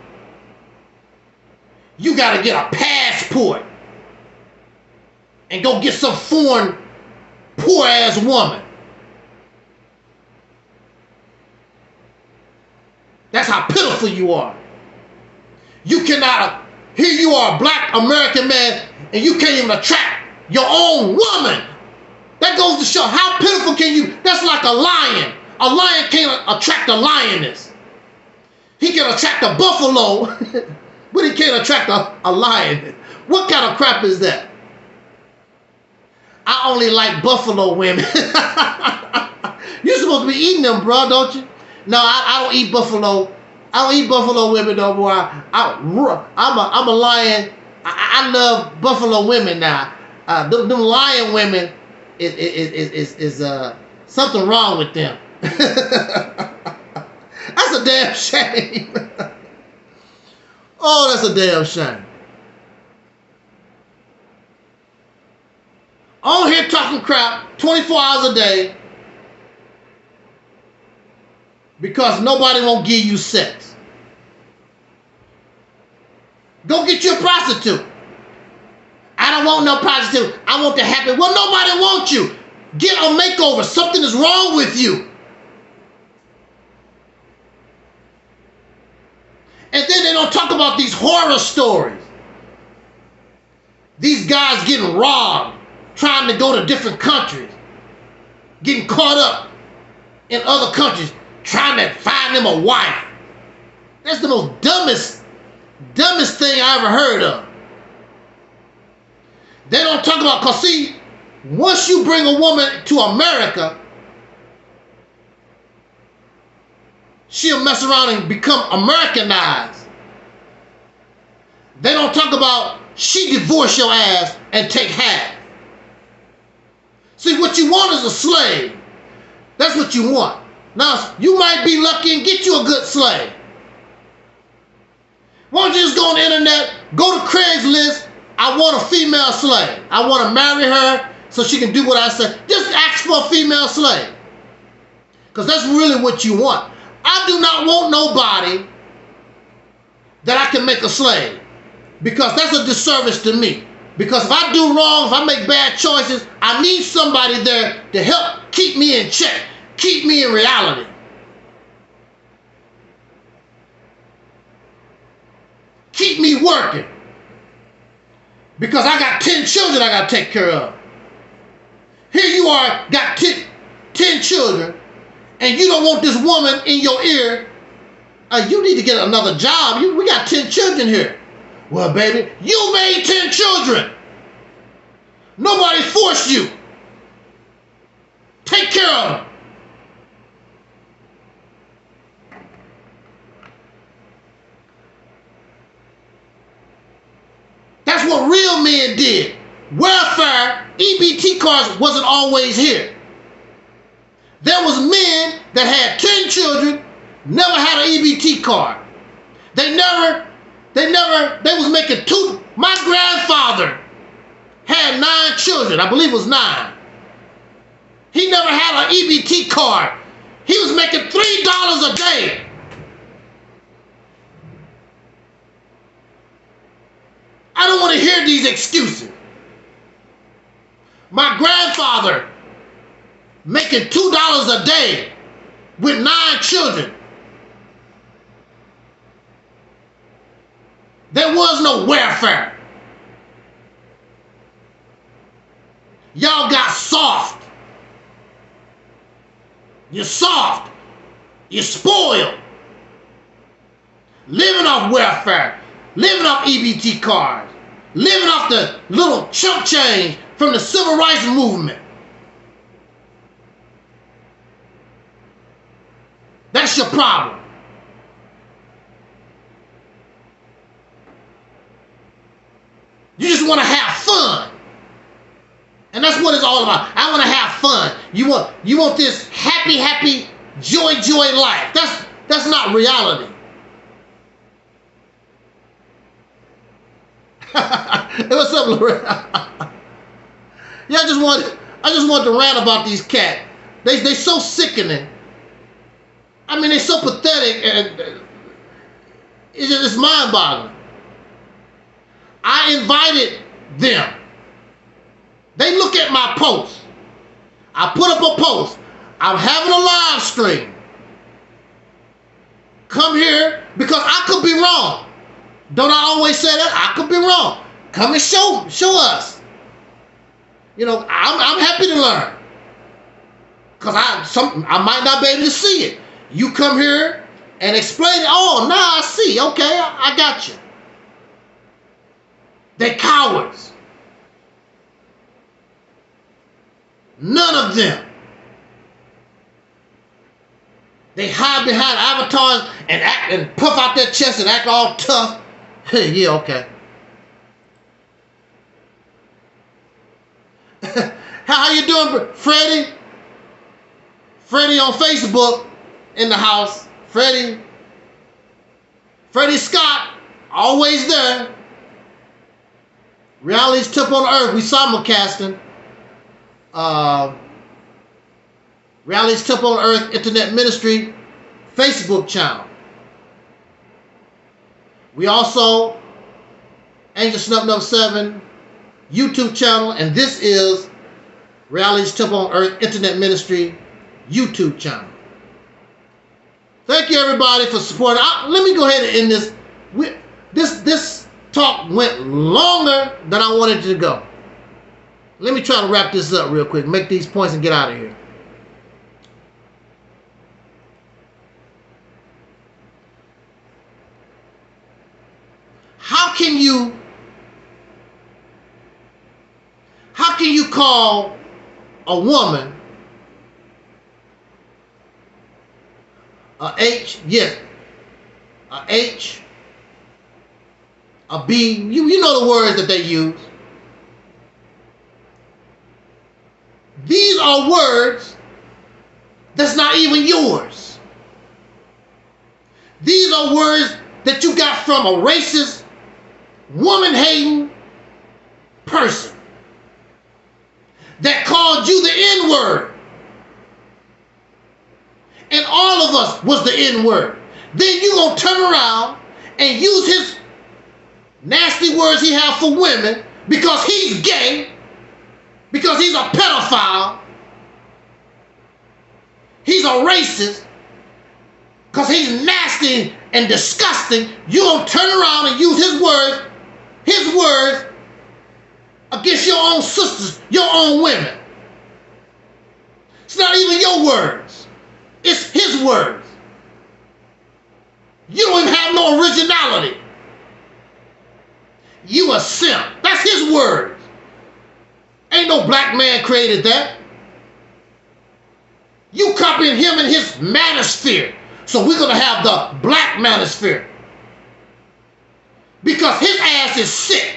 You got to get a passport and go get some foreign poor ass woman. That's how pitiful you are. You cannot, here you are a black American man and you can't even attract your own woman. That goes to show how pitiful can you, that's like a lion. A lion can't attract a lioness. He can attract a buffalo, but he can't attract a lion. What kind of crap is that? I only like buffalo women. You're supposed to be eating them, bro, don't you? No, I don't eat buffalo. I don't eat buffalo women no more. I'm a lion. I love buffalo women now. Them lion women is something wrong with them. That's a damn shame. Oh, that's a damn shame. On here talking crap 24 hours a day because nobody won't give you sex. Go get you a prostitute. I don't want no prostitute. I want the happy. Well, nobody wants you. Get a makeover. Something is wrong with you. And then they don't talk about these horror stories. These guys getting robbed, trying to go to different countries, getting caught up in other countries, trying to find them a wife. That's the most dumbest thing I ever heard of. They don't talk about, because see, once you bring a woman to America, she'll mess around and become Americanized. They don't talk about she divorce your ass and take half. See, what you want is a slave. That's what you want. Now, you might be lucky and get you a good slave. Why don't you just go on the internet, go to Craigslist, I want a female slave. I want to marry her so she can do what I say. Just ask for a female slave. Because that's really what you want. I do not want nobody that I can make a slave. Because that's a disservice to me. Because if I do wrong, if I make bad choices, I need somebody there to help keep me in check. Keep me in reality. Keep me working. Because I got 10 children I got to take care of. Here you are, got 10 children, and you don't want this woman in your ear. You need to get another job. We got 10 children here. Well, baby, you made 10 children. Nobody forced you. Take care of them. That's what real men did. Welfare, EBT cards wasn't always here. There was men that had 10 children, never had an EBT card. They was making two. My grandfather had 9 children. I believe it was 9. He never had an EBT card. He was making $3 a day. I don't want to hear these excuses. My grandfather making $2 a day with 9 children. There was no welfare. Y'all got soft. You're soft. You're spoiled. Living off welfare. Living off EBT cards. Living off the little chump change from the civil rights movement. That's your problem. You just want to have fun. And that's what it's all about. I want to have fun. You want this happy, joy life. That's not reality. What's up, Loretta? Yeah, I just want to rant about these cats. They so sickening. I mean, they're so pathetic, and it's mind-boggling. I invited them. They look at my post. I put up a post. I'm having a live stream. Come here, because I could be wrong. Don't I always say that? I could be wrong. Come and show us. You know, I'm happy to learn. Because I might not be able to see it. You come here and explain it. Oh, now I see. Okay, I got you. They cowards. None of them. They hide behind avatars and act and puff out their chest and act all tough. Yeah, okay. How you doing, Freddie? Freddie on Facebook in the house. Freddie Scott, always there. Reality's Tip on Earth, we simulcasting. Reality's Tip on Earth Internet Ministry Facebook channel. We also Angelsnupnup7 YouTube channel, and this is Reality's Tip on Earth Internet Ministry YouTube channel. Thank you everybody for supporting. Let me go ahead and end this. This talk went longer than I wanted it to go. Let me try to wrap this up real quick, make these points and get out of here. How can you call a woman a H, yes, a H, a B, you know the words that they use. These are words that's not even yours. These are words that you got from a racist, woman-hating person that called you the N-word. And all of us was the N-word. Then you gonna turn around and use his nasty words he have for women because he's gay, because he's a pedophile, he's a racist, because he's nasty and disgusting. You gonna turn around and use his words against your own sisters, your own women. It's not even your words. It's his words. You don't even have no originality. You a simp. That's his words. Ain't no black man created that. You copying him and his manosphere. So we're going to have the black manosphere. Because his ass is sick.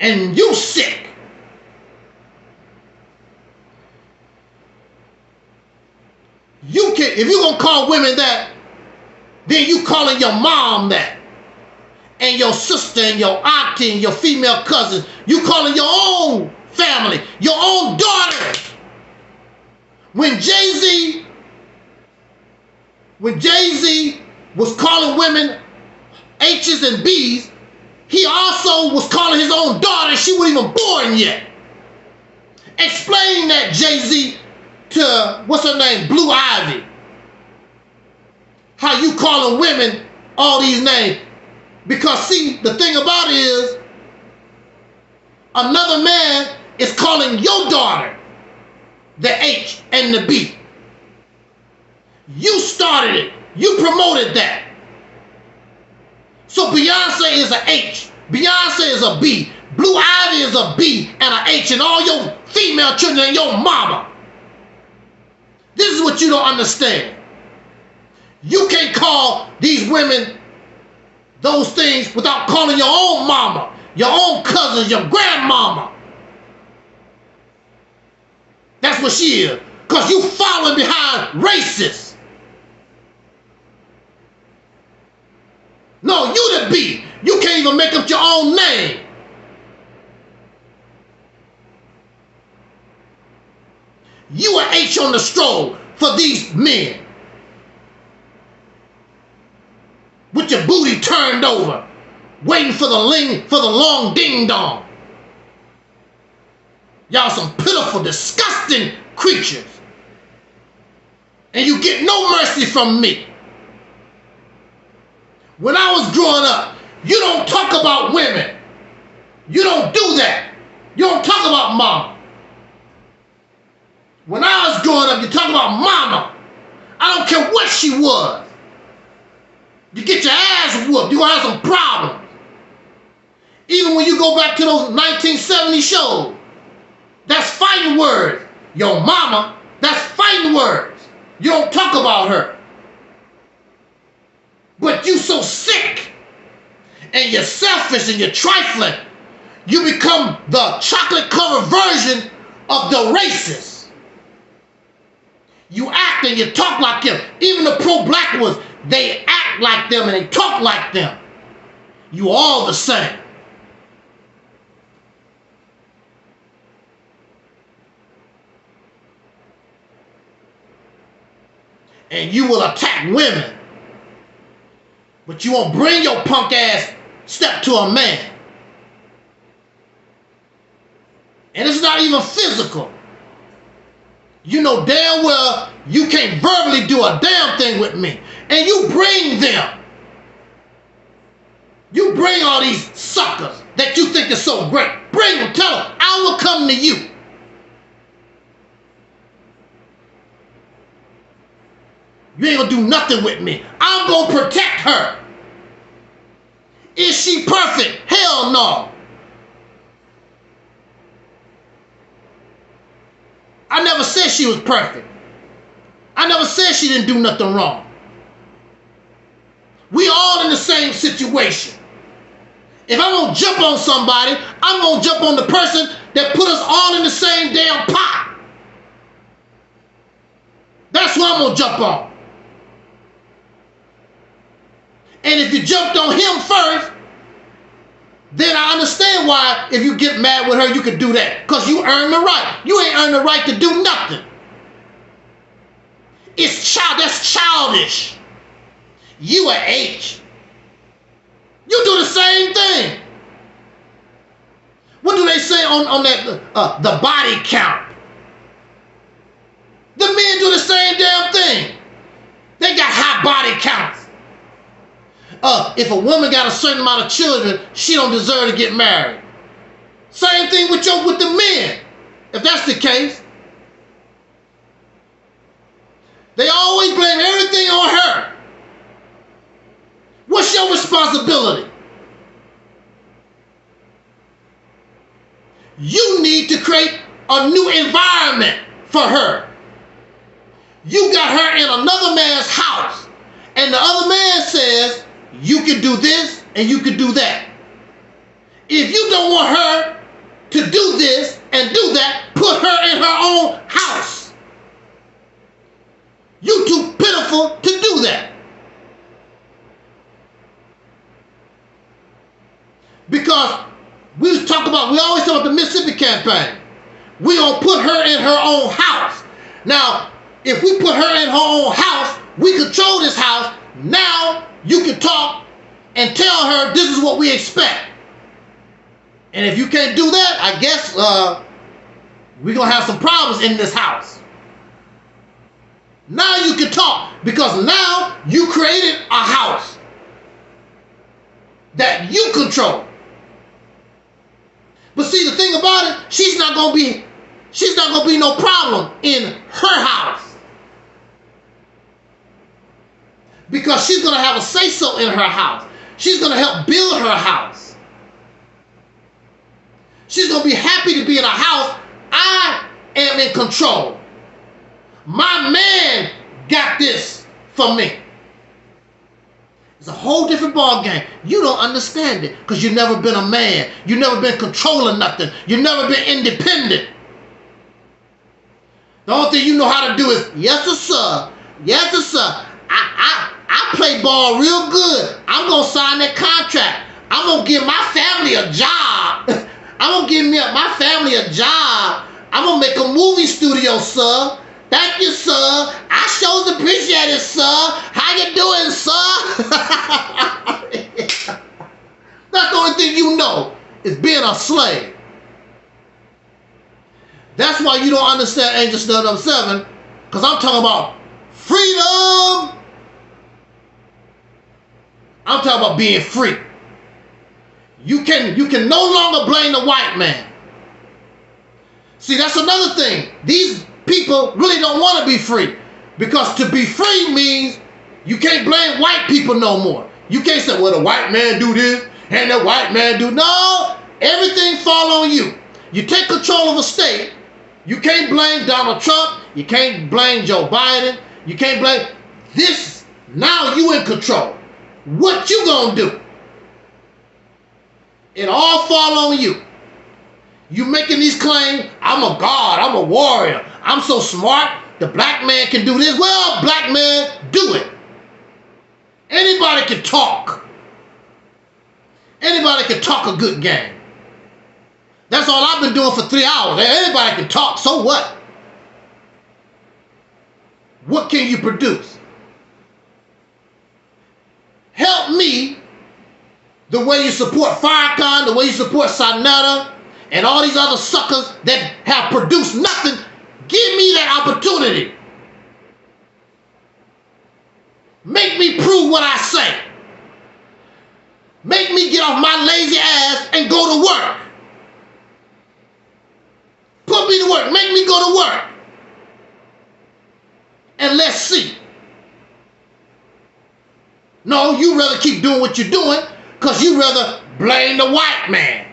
And you sick. You can, if you're going to call women that, then you calling your mom that. And your sister and your auntie and your female cousins. You calling your own family, your own daughters. When Jay-Z was calling women H's and B's, he also was calling his own daughter, she wasn't even born yet. Explain that, Jay-Z, to, what's her name, Blue Ivy. How you calling women all these names. Because see, the thing about it is, another man is calling your daughter the H and the B. You started it. You promoted that. So Beyonce is a H. Beyonce is a B. Blue Ivy is a B and a H, and all your female children and your mama. This is what you don't understand. You can't call these women those things without calling your own mama, your own cousins, your grandmama. That's what she is. Because you following behind racists. No, you the B. You can't even make up your own name. You an H on the stroll for these men. With your booty turned over, waiting for the long ding dong. Y'all some pitiful, disgusting creatures. And you get no mercy from me. When I was growing up, you don't talk about women. You don't do that. You don't talk about mama. When I was growing up, you talk about mama. I don't care what she was. You get your ass whooped, you're gonna have some problems. Even when you go back to those 1970 shows, that's fighting words. Your mama, that's fighting words. You don't talk about her. But you so sick and you're selfish and you're trifling, you become the chocolate-covered version of the racist. You act and you talk like them. Even the pro-black ones, they act like them and they talk like them. You all the same. And you will attack women. But you won't bring your punk ass step to a man. And it's not even physical. You know damn well you can't verbally do a damn thing with me. And you bring them. You bring all these suckers that you think are so great. Bring them. Tell them, I will come to you. You ain't gonna do nothing with me. I'm gonna protect her. Is she perfect? Hell no. I never said she was perfect. I never said she didn't do nothing wrong. We all in the same situation. If I'm gonna jump on somebody, I'm gonna jump on the person that put us all in the same damn pot. That's what I'm gonna jump on. And if you jumped on him first, then I understand why if you get mad with her, you could do that. Because you earned the right. You ain't earned the right to do nothing. That's childish. You an H. You do the same thing. What do they say on that the body count? The men do the same damn thing. They got high body counts. If a woman got a certain amount of children, she don't deserve to get married. Same thing with the men. If that's the case, they always blame everything on her. What's your responsibility? You need to create a new environment for her. You got her in another man's house, and the other man says, you can do this and you can do that. If you don't want her to do this and do that, put her in her own house. You too pitiful to do that. Because we always talk about the Mississippi campaign. We gonna put her in her own house. Now, if we put her in her own house, we control this house. Now you can talk and tell her this is what we expect. And if you can't do that, I guess we're going to have some problems in this house. Now you can talk, because now you created a house that you control. But see, the thing about it, she's not going to be no problem in her house. Because she's going to have a say-so in her house. She's going to help build her house. She's going to be happy to be in a house. I am in control. My man got this for me. It's a whole different ball game. You don't understand it because you've never been a man. You've never been controlling nothing. You've never been independent. The only thing you know how to do is, yes, sir. Yes, sir. I play ball real good. I'm going to sign that contract. I'm going to give my family a job. I'm going to give my family a job. I'm going to make a movie studio, sir. Thank you, sir. I sure appreciate it, sir. How you doing, sir? That's the only thing you know is being a slave. That's why you don't understand Angelsnupnup7, because I'm talking about freedom. I'm talking about being free. You can no longer blame the white man. See, that's another thing. These people really don't want to be free, because to be free means you can't blame white people no more. You can't say, well, the white man do this and the white man do. No, everything fall on you. You take control of a state. You can't blame Donald Trump. You can't blame Joe Biden. You can't blame this. Now you in control. What you gonna do? It all fall on you. You making these claims, I'm a god, I'm a warrior, I'm so smart, the black man can do this. Well, black man, do it. Anybody can talk. Anybody can talk a good game. That's all I've been doing for 3 hours. Anybody can talk, so what? What can you produce? Help me the way you support Farrakhan, the way you support Sanetta, and all these other suckers that have produced nothing. Give me that opportunity. Make me prove what I say. Make me get off my lazy ass and go to work. Put me to work. Make me go to work. And let's see. No, you rather keep doing what you're doing because you rather blame the white man.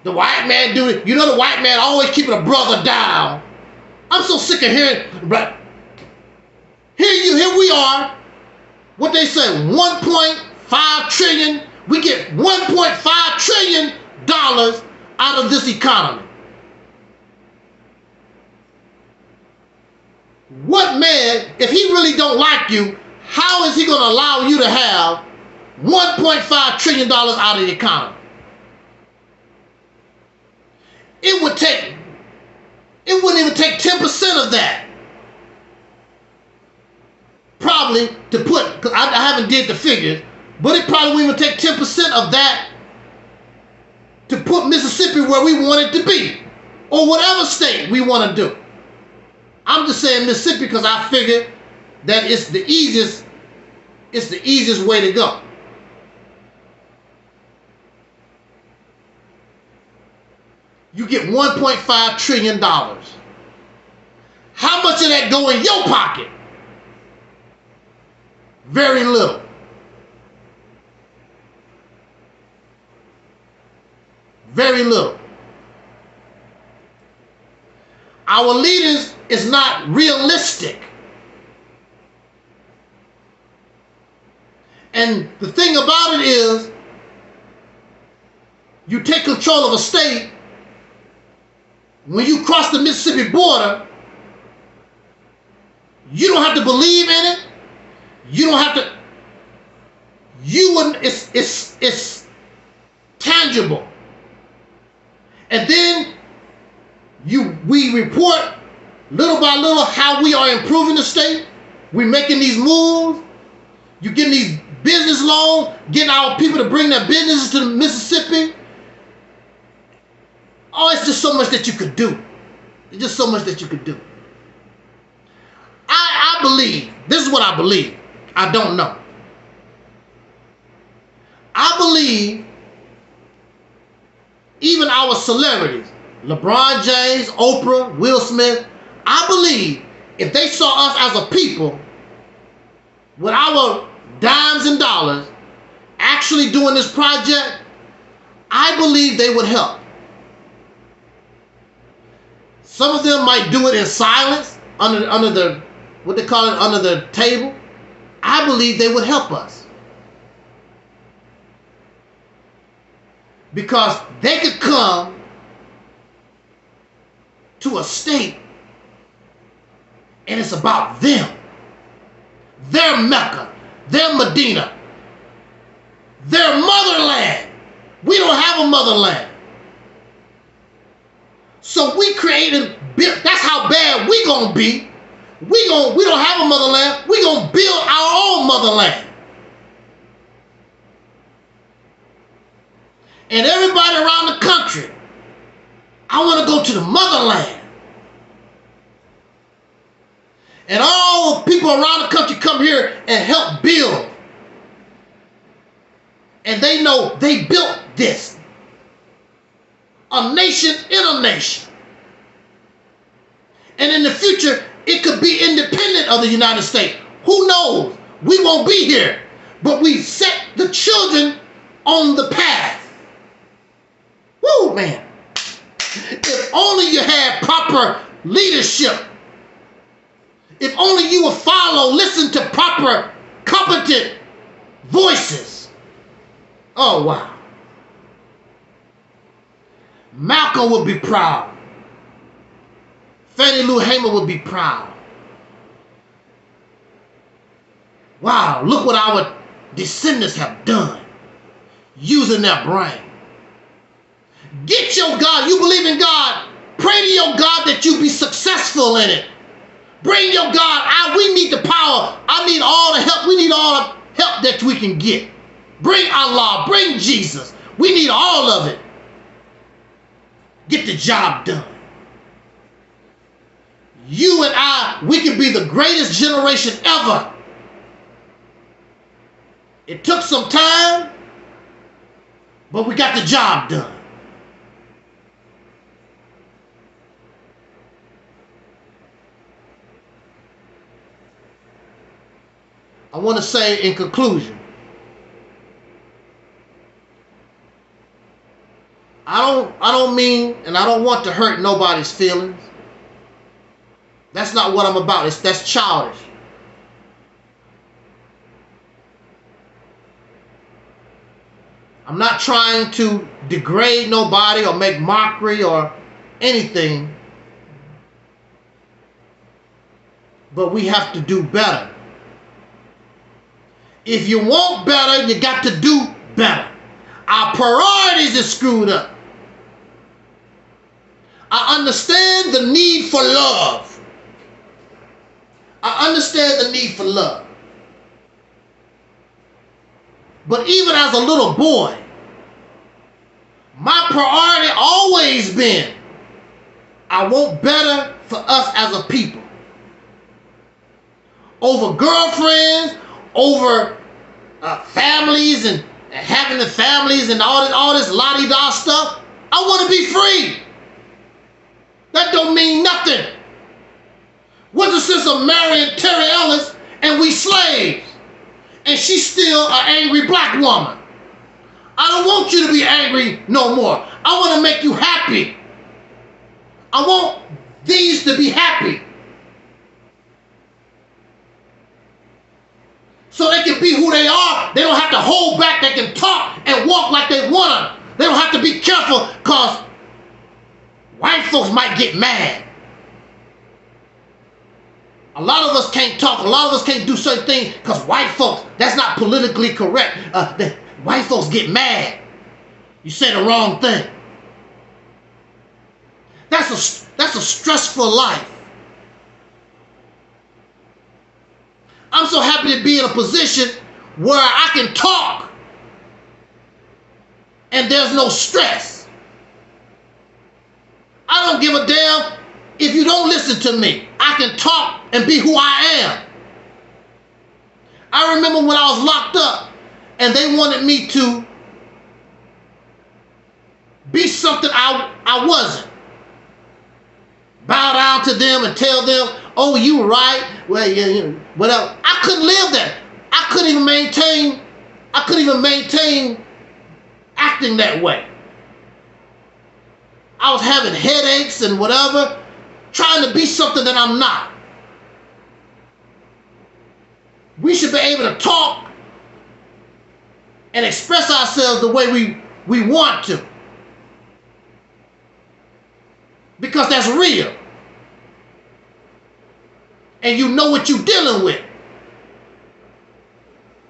The white man do it. You know the white man always keeping a brother down. I'm so sick of hearing, but here we are. What they say, 1.5 trillion. We get $1.5 trillion out of this economy. What man, if he really don't like you, how is he going to allow you to have $1.5 trillion out of the economy? It wouldn't even take 10% of that. Probably to put, because I haven't did the figures, but it probably wouldn't even take 10% of that to put Mississippi where we want it to be, or whatever state we want to do. I'm just saying Mississippi because I figure that it's the easiest way to go. You get $1.5 trillion. How much of that go in your pocket? Very little. Very little. Our leaders is not realistic. And the thing about it is, you take control of a state. When you cross the Mississippi border, you don't have to believe in it. You don't have to. You wouldn't. It's tangible. And then we report little by little how we are improving the state. We're making these moves. You're getting these business loans, getting our people to bring their businesses to Mississippi. Oh, it's just so much that you could do. It's just so much that you could do. I believe, this is what I believe. I don't know. I believe even our celebrities, LeBron James, Oprah, Will Smith, I believe if they saw us as a people with our dimes and dollars actually doing this project, I believe they would help. Some of them might do it in silence, under the, what they call it, under the table. I believe they would help us. Because they could come to a state and it's about them. Their Mecca, their Medina, their motherland. We don't have a motherland. So we created, that's how bad we gonna be. We don't have a motherland. We gonna build our own motherland. And everybody around the country, I want to go to the motherland. And all people around the country come here and help build. And they know they built this. A nation in a nation. And in the future, it could be independent of the United States. Who knows? We won't be here. But we set the children on the path. Woo, man. If only you had proper leadership. If only you would follow, listen to proper, competent voices. Oh, wow. Malcolm would be proud. Fannie Lou Hamer would be proud. Wow, look what our descendants have done using their brain. Get your God. You believe in God. Pray to your God that you be successful in it. Bring your God out. We need the power. I need all the help. We need all the help that we can get. Bring Allah. Bring Jesus. We need all of it. Get the job done. You and I, we can be the greatest generation ever. It took some time, but we got the job done. I want to say in conclusion, I don't mean and I don't want to hurt nobody's feelings. That's not what I'm about. That's childish. I'm not trying to degrade nobody or make mockery or anything. But we have to do better. If you want better, you got to do better. Our priorities are screwed up. I understand the need for love. I understand the need for love. But even as a little boy, my priority always been, I want better for us as a people. Over girlfriends, over families and having the families and all this la-di-da stuff. I want to be free. That don't mean nothing. What's the sense of marrying Terry Ellis and we slaves? And she's still an angry black woman. I don't want you to be angry no more. I want to make you happy. I want these to be happy. So they can be who they are. They don't have to hold back. They can talk and walk like they want to. They don't have to be careful because white folks might get mad. A lot of us can't talk. A lot of us can't do certain things because white folks, that's not politically correct. White folks get mad. You say the wrong thing. That's a stressful life. I'm so happy to be in a position where I can talk and there's no stress. I don't give a damn if you don't listen to me. I can talk and be who I am. I remember when I was locked up and they wanted me to be something I wasn't. Bow down to them and tell them, oh, you right, well, yeah, whatever. I couldn't live that. I couldn't even maintain acting that way. I was having headaches and whatever, trying to be something that I'm not. We should be able to talk and express ourselves the way we want to. Because that's real. And you know what you're dealing with.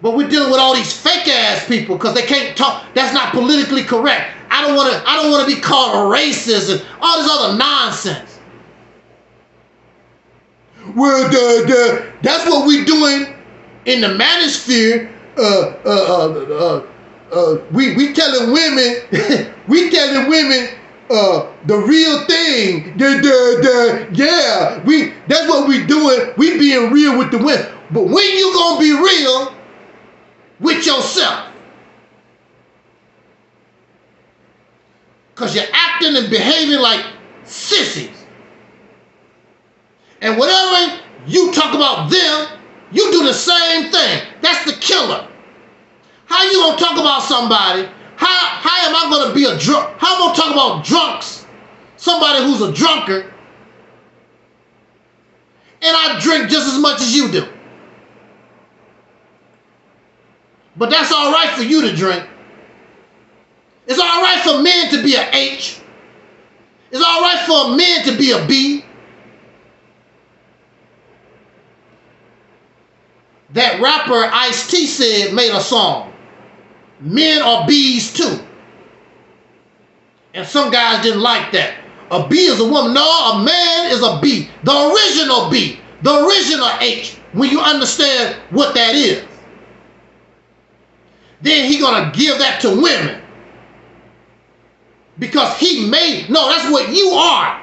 But we're dealing with all these fake ass people because they can't talk. That's not politically correct. I don't want to be called a racist and all this other nonsense. Well, that's what we're doing in the manosphere. We telling women, the real thing. Yeah, that's what we doing. We being real with the women. But when you gonna be real with yourself? Because you're acting and behaving like sissies. And whatever you talk about them, you do the same thing. That's the killer. How you gonna talk talk about somebody, how am I going to be a drunk? How am I going to talk about drunks? Somebody who's a drunkard, and I drink just as much as you do. But that's all right for you to drink. It's all right for men to be an H. It's all right for men to be a B. That rapper Ice-T said, made a song. Men are B's too. And some guys didn't like that. A B is a woman. No, a man is a B. The original B. The original H. When you understand what that is. Then he gonna give that to women. Because he made, no, that's what you are.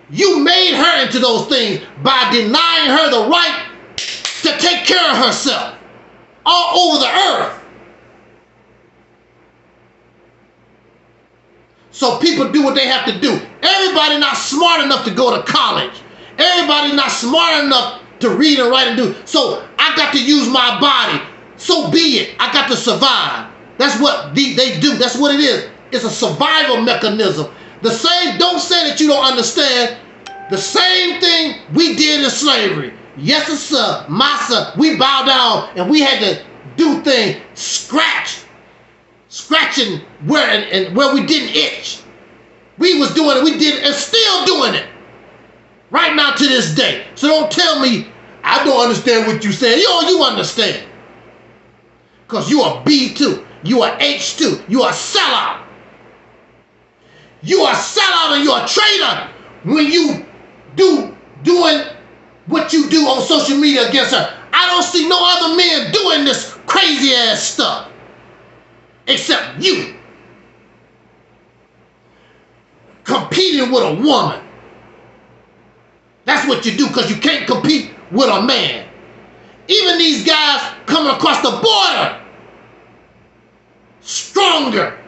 You made her into those things by denying her the right to take care of herself all over the earth. So people do what they have to do. Everybody not smart enough to go to college. Everybody not smart enough to read and write and do. So I got to use my body. So be it. I got to survive. That's what they do. That's what it is. It's a survival mechanism. The same, don't say that you don't understand. The same thing we did in slavery. Yes, sir, massa, we bow down and we had to do things, scratching where and where we didn't itch. We was doing it, we did it, and still doing it. Right now to this day. So don't tell me, I don't understand what you said. You understand. Because you are B too. You are H too. You are a sellout. You are a sellout and you're a traitor when you doing what you do on social media against her. I don't see no other men doing this crazy ass stuff except you competing with a woman. That's what you do because you can't compete with a man. Even these guys coming across the border, stronger,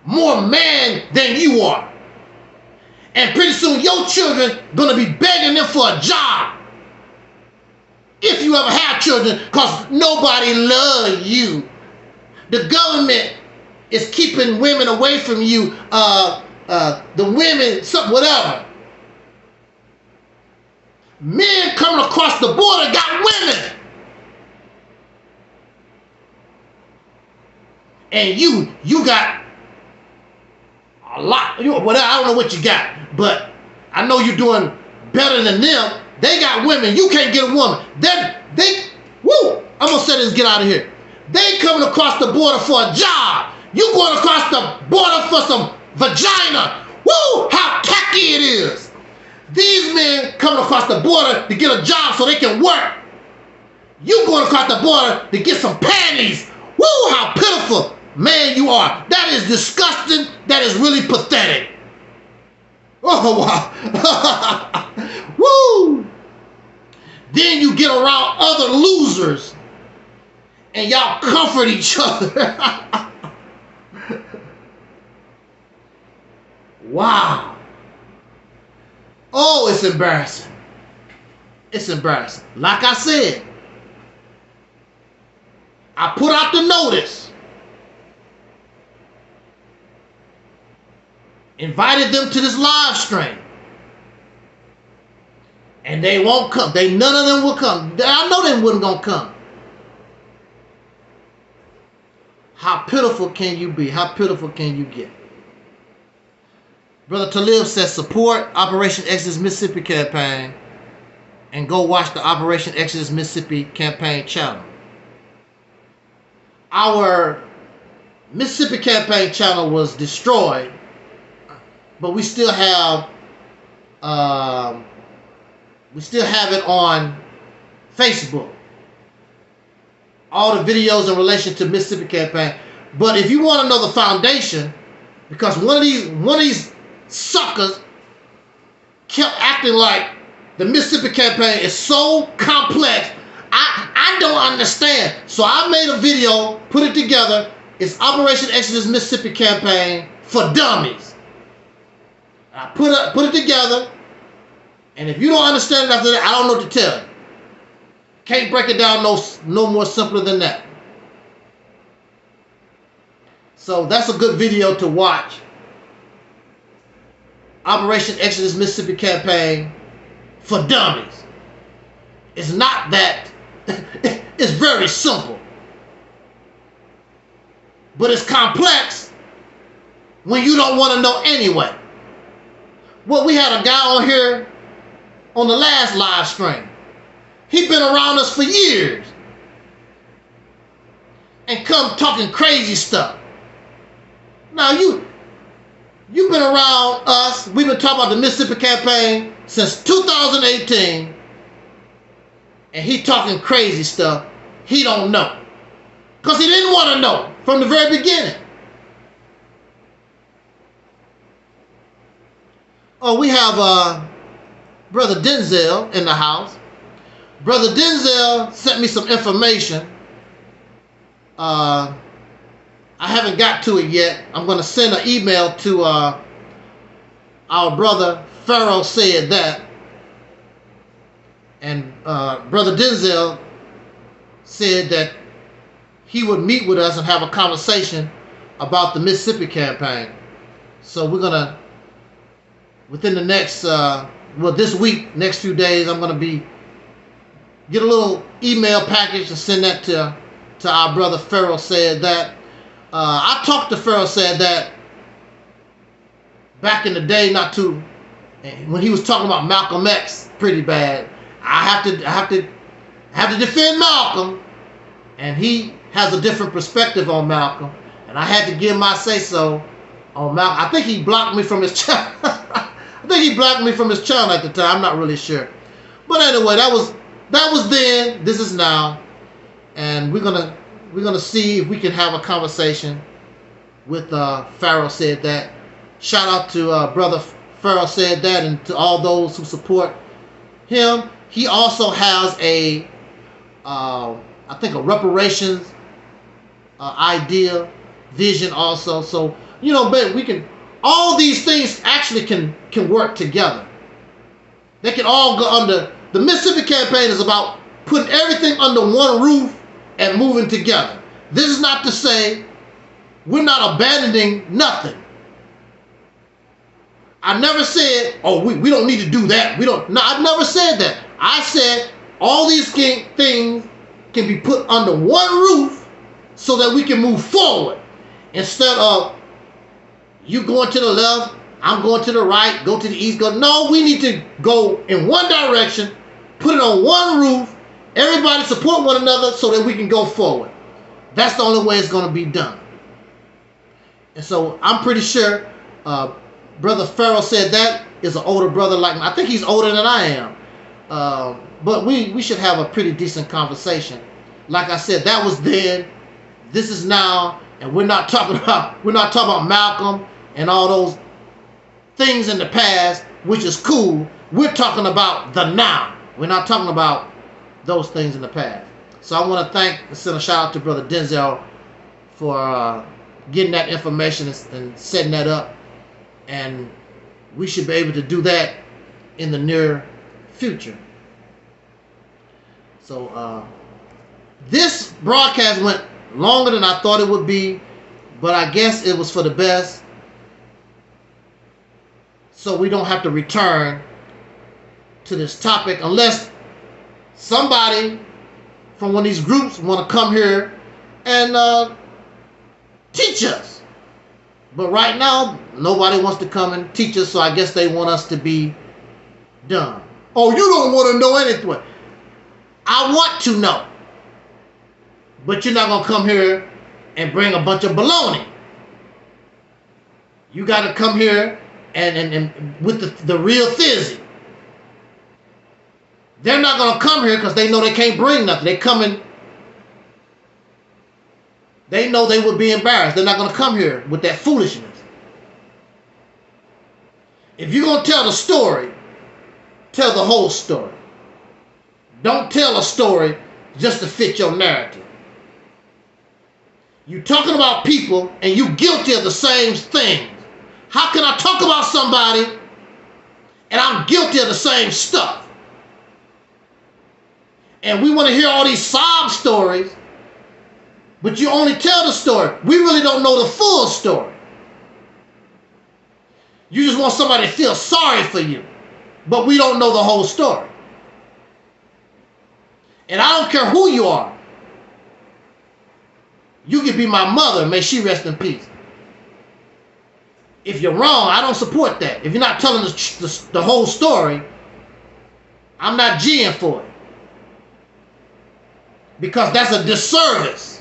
more man than you are. And pretty soon your children gonna be begging them for a job. If you ever have children, because nobody loves you. The government is keeping women away from you. The women, whatever. Men coming across the border got women. And you got a lot. Whatever, I don't know what you got, but I know you're doing better than them. They got women. You can't get a woman. I'm gonna say this, get out of here. They coming across the border for a job. You going across the border for some vagina. Woo, how tacky it is. These men coming across the border to get a job so they can work. You going across the border to get some panties. Woo, how pitiful man you are. That is disgusting. That is really pathetic. Oh, wow. Woo. Then you get around other losers and y'all comfort each other. Wow. Oh, it's embarrassing. It's embarrassing. Like I said, I put out the notice. Invited them to this live stream. And they won't come. None of them will come. I know they wasn't going to come. How pitiful can you be? How pitiful can you get? Brother Talib says support Operation Exodus Mississippi campaign and go watch the Operation Exodus Mississippi campaign channel. Our Mississippi campaign channel was destroyed, but we still have it on Facebook. All the videos in relation to Mississippi campaign. But if you want to know the foundation, because one of these suckers kept acting like the Mississippi campaign is so complex, I don't understand. So I made a video, put it together. It's Operation Exodus Mississippi campaign for dummies. I put it together, and if you don't understand it after that, I don't know what to tell you. Can't break it down no more simpler than that. So that's a good video to watch. Operation Exodus Mississippi Campaign for Dummies. It's not that, it's very simple. But it's complex when you don't want to know anyway. Well, we had a guy on here on the last live stream. He's been around us for years and come talking crazy stuff. Now you've been around us. We've been talking about the Mississippi Campaign since 2018, and he talking crazy stuff he don't know, because he didn't want to know from the very beginning. Oh, we have Brother Denzel in the house. Brother Denzel sent me some information. I haven't got to it yet. I'm going to send an email to our brother Pharaoh Said That. And Brother Denzel said that he would meet with us and have a conversation about the Mississippi campaign. So we're going to, within the next, this week, next few days, I'm going to get a little email package and send that to our brother Pharaoh Said That. I talked to Pharaoh Said That back in the day, when he was talking about Malcolm X pretty bad. I have to defend Malcolm, and he has a different perspective on Malcolm, and I had to give my say so on Malcolm. I think he blocked me from his channel. I think he blocked me from his channel at the time. I'm not really sure, but anyway, that was then. This is now, and we're gonna see if we can have a conversation with Pharaoh Said That. Shout out to brother Pharaoh Said That, and to all those who support him. He also has I think a reparations vision also. So, but we can, all these things actually can work together. They can all go under, the Mississippi campaign is about putting everything under one roof and moving together. This is not to say we're not abandoning nothing. I never said, oh, we don't need to do that. No, I never said that. I said all these things can be put under one roof so that we can move forward. Instead of you going to the left, I'm going to the right, go to the east, no, we need to go in one direction, put it on one roof, everybody support one another so that we can go forward. That's the only way it's going to be done. And so I'm pretty sure Brother Pharaoh Said That is an older brother like me. I think he's older than I am. But we should have a pretty decent conversation. Like I said, that was then, this is now, and we're not talking about Malcolm and all those things in the past, which is cool. We're talking about the now. We're not talking about those things in the past. So I want to send a shout out to Brother Denzel for getting that information and setting that up. And we should be able to do that in the near future. So this broadcast went longer than I thought it would be, but I guess it was for the best, so we don't have to return to this topic unless somebody from one of these groups want to come here and teach us. But right now, nobody wants to come and teach us, so I guess they want us to be done. Oh, you don't want to know anything. I want to know. But you're not going to come here and bring a bunch of baloney. You got to come here and with the real thizzy. They're not going to come here because they know they can't bring nothing. They coming. They know they would be embarrassed. They're not going to come here with that foolishness. If you're going to tell the story, tell the whole story. Don't tell a story just to fit your narrative. You're talking about people and you're guilty of the same things. How can I talk about somebody and I'm guilty of the same stuff? And we want to hear all these sob stories, But you only tell the story. We really don't know the full story. You just want somebody to feel sorry for you. But we don't know the whole story. And I don't care who you are. You can be my mother. May she rest in peace. If you're wrong, I don't support that. If you're not telling the whole story, I'm not G'ing for it. Because that's a disservice.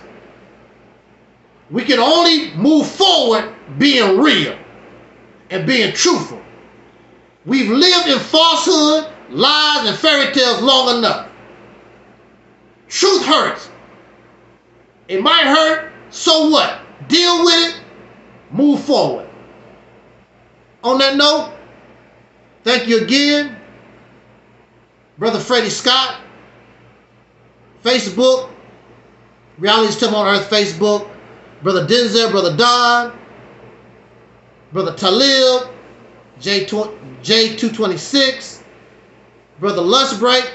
We can only move forward being real and being truthful. We've lived in falsehood, lies, and fairy tales long enough. Truth hurts. It might hurt, so what? Deal with it, move forward. On that note, thank you again, Brother Freddie Scott. Facebook, Reality's Temple on Earth Facebook, Brother Denzel, Brother Don, Brother Talib, J226, Brother Lunch Break.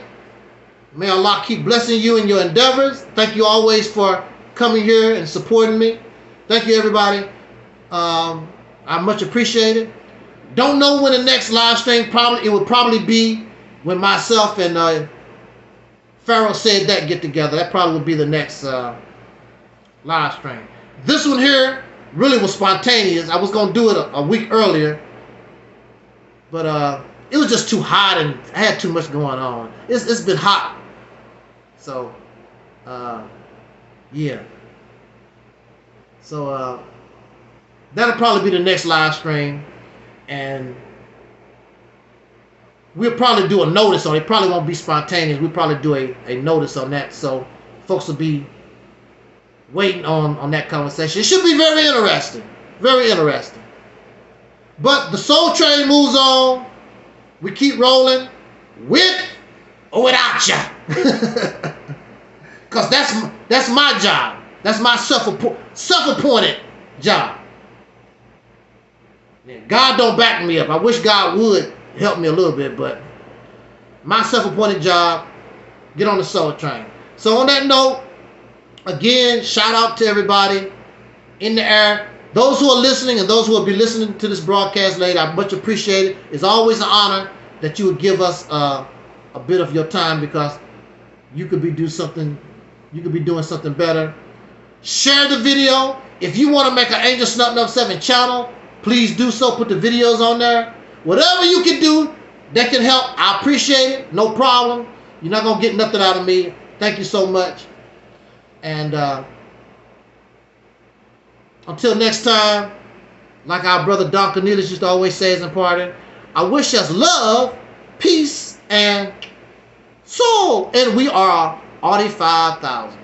May Allah keep blessing you in your endeavors. Thank you always for coming here and supporting me. Thank you, everybody. I much appreciate it. Don't know when the next live stream, it will probably be when myself and Pharaoh Said That get together. That probably will be the next live stream. This one here really was spontaneous. I was going to do it a week earlier, but it was just too hot and I had too much going on. It's been hot. So, yeah. So, that'll probably be the next live stream. And we'll probably do a notice on it. It probably won't be spontaneous. We'll probably do a notice on that. So folks will be waiting on that conversation. It should be very interesting. Very interesting. But the Soul Train moves on. We keep rolling with or without ya. Because that's my job. That's my self-appointed job. God don't back me up. I wish God would help me a little bit, but my self-appointed job, get on the Soul Train. So on that note, again, shout out to everybody in the air. Those who are listening and those who will be listening to this broadcast later, I much appreciate it. It's always an honor that you would give us a bit of your time, because you could be doing something better. Share the video. If you want to make an Angelsnupnup7 channel, please do so. Put the videos on there. Whatever you can do that can help, I appreciate it. No problem. You're not going to get nothing out of me. Thank you so much. And until next time, like our brother Don Cornelius used to always say as in parting, I wish us love, peace, and soul. And we are Audi 5000.